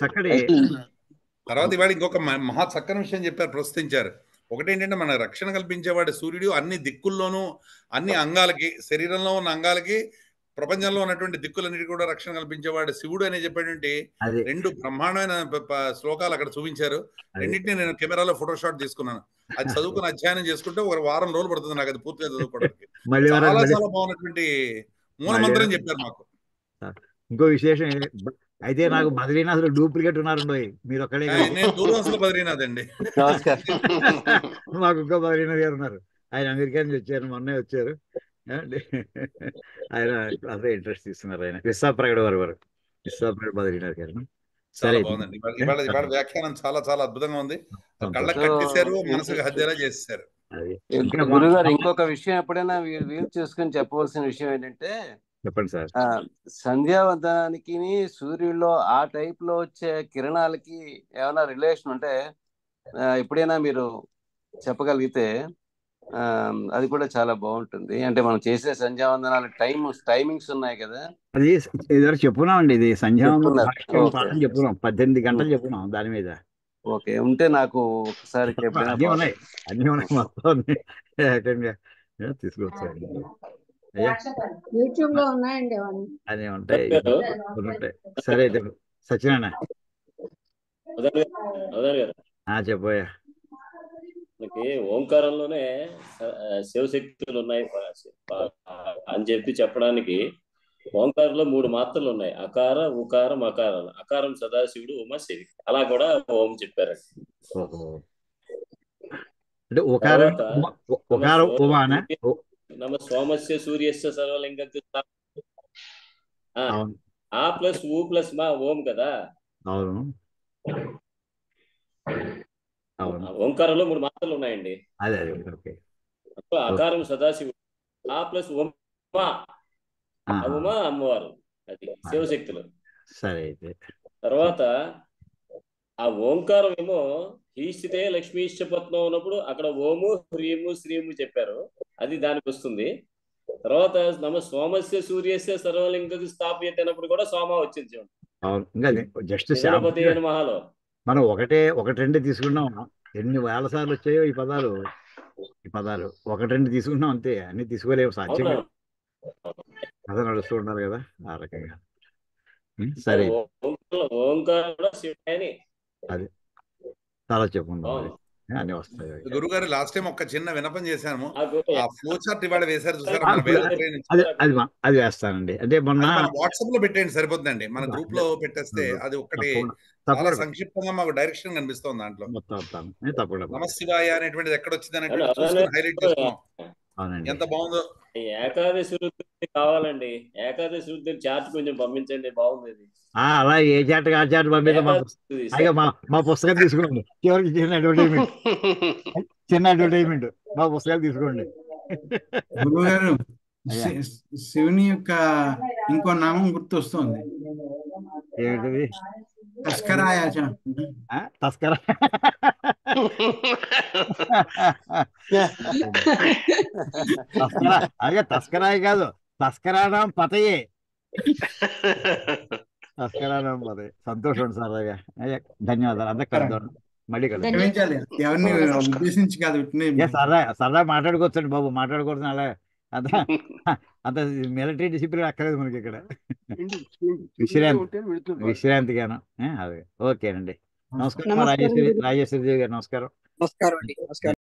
చక్కటి. తర్వాత ఇవాళ ఇంకొక మహా చక్కని విషయం చెప్పారు, ప్రస్తుతించారు. ఒకటేంటంటే మన రక్షణ కల్పించేవాడు సూర్యుడు అన్ని దిక్కుల్లోనూ అన్ని అంగాలకి, శరీరంలో ఉన్న అంగాలకి, ప్రపంచంలో ఉన్నటువంటి దిక్కులన్నిటి కూడా రక్షణ కల్పించేవాడు శివుడు అని చెప్పేటువంటి రెండు బ్రహ్మాండమైన శ్లోకాలు అక్కడ చూపించారు. రెండింటిని నేను కెమెరాలో ఫోటోషాట్ తీసుకున్నాను. అది చదువుకుని అధ్యయనం చేసుకుంటే ఒక వారం రోజులు పడుతుంది నాకు అది పూర్తిగా చదువుకోవడానికి. చాలా చాలా బాగున్నటువంటి మూలమంత్రం చెప్పారు మాకు. ఇంకో విశేషం అయితే నాకు బద్రీనాథ్లో డూప్లికేట్ ఉన్నారు మీరు ఒక్కడే. నేను దూరవంశలో బద్రీనాథ్ అండి. మాకు ఇంకో బద్రీనాథ్ గారు ఉన్నారు. ఆయన అమెరికా నుంచి వచ్చారు, మొన్నే వచ్చారు. ఆయన అదే ఇంట్రెస్ట్ తీసుకున్నారు. ఆయన విశాఖప్రగడ వారు విశాఖప్రగడ బద్రీనాథ్ గారు. సరే, బాగుందండి. ఇవాళ వ్యాఖ్యానం చాలా చాలా అద్భుతంగా ఉంది. కళ్ళకు కట్టేశారు, మనసుకు హద్దేలా చేశారు. గురుగారు ఇంకొక విషయం ఎప్పుడైనా వీలు చేసుకుని చెప్పవలసిన విషయం ఏంటంటే, చెప్పండి సార్, సంధ్యావందనానికి సూర్యుల్లో ఆ టైప్ లో వచ్చే కిరణాలకి ఏమైనా రిలేషన్ ఉంటే ఎప్పుడైనా మీరు చెప్పగలిగితే అది కూడా చాలా బాగుంటుంది. అంటే మనం చేసే సంధ్యావందనాలు టైమింగ్స్ ఉన్నాయి కదా, అది ఇదివరకు చెప్పుకున్నామండి. ఇది సంధ్యావందనం చెప్పుకున్నాం, 18 గంటలు చెప్పుకున్నాం దాని మీద. ఓకే, ఉంటే నాకు ఒకసారి అన్నీ ఉన్నాయి మొత్తం ఏకంగా తీసుకొచ్చారు. యూట్యూబ్ లో ఉన్నాయండి అదే ఉంటాయి. సరే అయితే సత్యనారాయణ చెప్పబోయా. మనకి ఓంకారంలోనే శివశక్తులు ఉన్నాయి అని చెప్పడానికి ఓంకారంలో 3 మాత్రలు ఉన్నాయి. అకార, ఉకార, మకారం. అకారం సదాశివుడు, ఉమ శివి. అలా కూడా ఓం చెప్పారండి. అంటే నమ సోమస్య సూర్యస్య సర్వలింగ ఆ ప్లస్ ఊ ప్లస్ మా ఓం కదా. అవును, ఓంకారంలో 3 మాత్రలు ఉన్నాయండి. అకారం సదాశివుడు, ఆ ప్లస్ ఉమా, ఉమా అమ్మవారు, అది శివశక్తులు. సరే, తర్వాత ఆ ఓంకారం ఏమో హీస్థితే లక్ష్మీశ్చపత్నం ఉన్నప్పుడు అక్కడ ఓము, హ్రీము, శ్రీము చెప్పారు, అది దానికి వస్తుంది. తర్వాత నమ సోమస్య సూర్యస్య సర్వలింగ స్థాప్యత అన్నప్పుడు కూడా సోమ వచ్చింది. మహాలో మనం ఒకటి రెండు తీసుకున్నాం. ఎన్ని వేల సార్లు వచ్చాయో ఈ పదాలు ఒకటి రెండు తీసుకున్నాం అంతే. అన్ని తీసుకోలేము, సాధ్యం కథ నడుస్తూ ఉండాలి కదా ఆ రకంగా. సరే, అది చాలా చెప్పుకుందాం, అన్ని వస్తాయి. గురుగారు లాస్ట్ టైం ఒక చిన్న వినపం చేశాము. ఆ ఫ్లో చార్ట్ ఇవాళ వేశారు చూసారా, అది వేస్తానండి. అంటే మొన్న వాట్సాప్ లో పెట్టండి సరిపోతుందండి. మన గ్రూప్ లో పెట్టేస్తే అది ఒకటి చాలా సంక్షిప్తంగా మాకు డైరెక్షన్ కనిపిస్తుంది దాంట్లో. నమశివాయ అనేటువంటిది ఎక్కడ వచ్చింది అనేటువంటి హైలైట్ చేసుకున్నాం. ఎంత బాగుందో. ఏకాదశి వృద్ధి కావాలండి, ఏకాదశి వృద్ధి చార్ట్ కొంచెం పంపించండి, బాగుంది. అలా ఏ చాట్ ఆ చాట్ పంపిద్దాం. మా పుస్తకం తీసుకోండి, చివరికి చిన్న అడ్వర్టైజ్మెంట్ మా పుస్తకాలు తీసుకోండి. గురుగారు, శివుని యొక్క ఇంకో నామం గుర్తు వస్తుంది. ఏమిటది? తస్కరాయ. తస్కరా అదే తస్కరాయ కాదు, తస్కరాణం పతయే. తస్కరాణం పతయే. సంతోషం సార్, ధన్యవాదాలు. అంతా కలుద్దాం, మళ్ళీ కలుద్దాం. సరదా మాట్లాడుకోవచ్చండి బాబు, మాట్లాడుకోవచ్చు. అలా అంత మిలిటరీ డిసిప్లిన్ అక్కర్లేదు మనకి ఇక్కడ. విశ్రాంతిగాను. అదే ఓకేనండి. నమస్కారం రాజేశ్వరి దేవి గారు. నమస్కారం.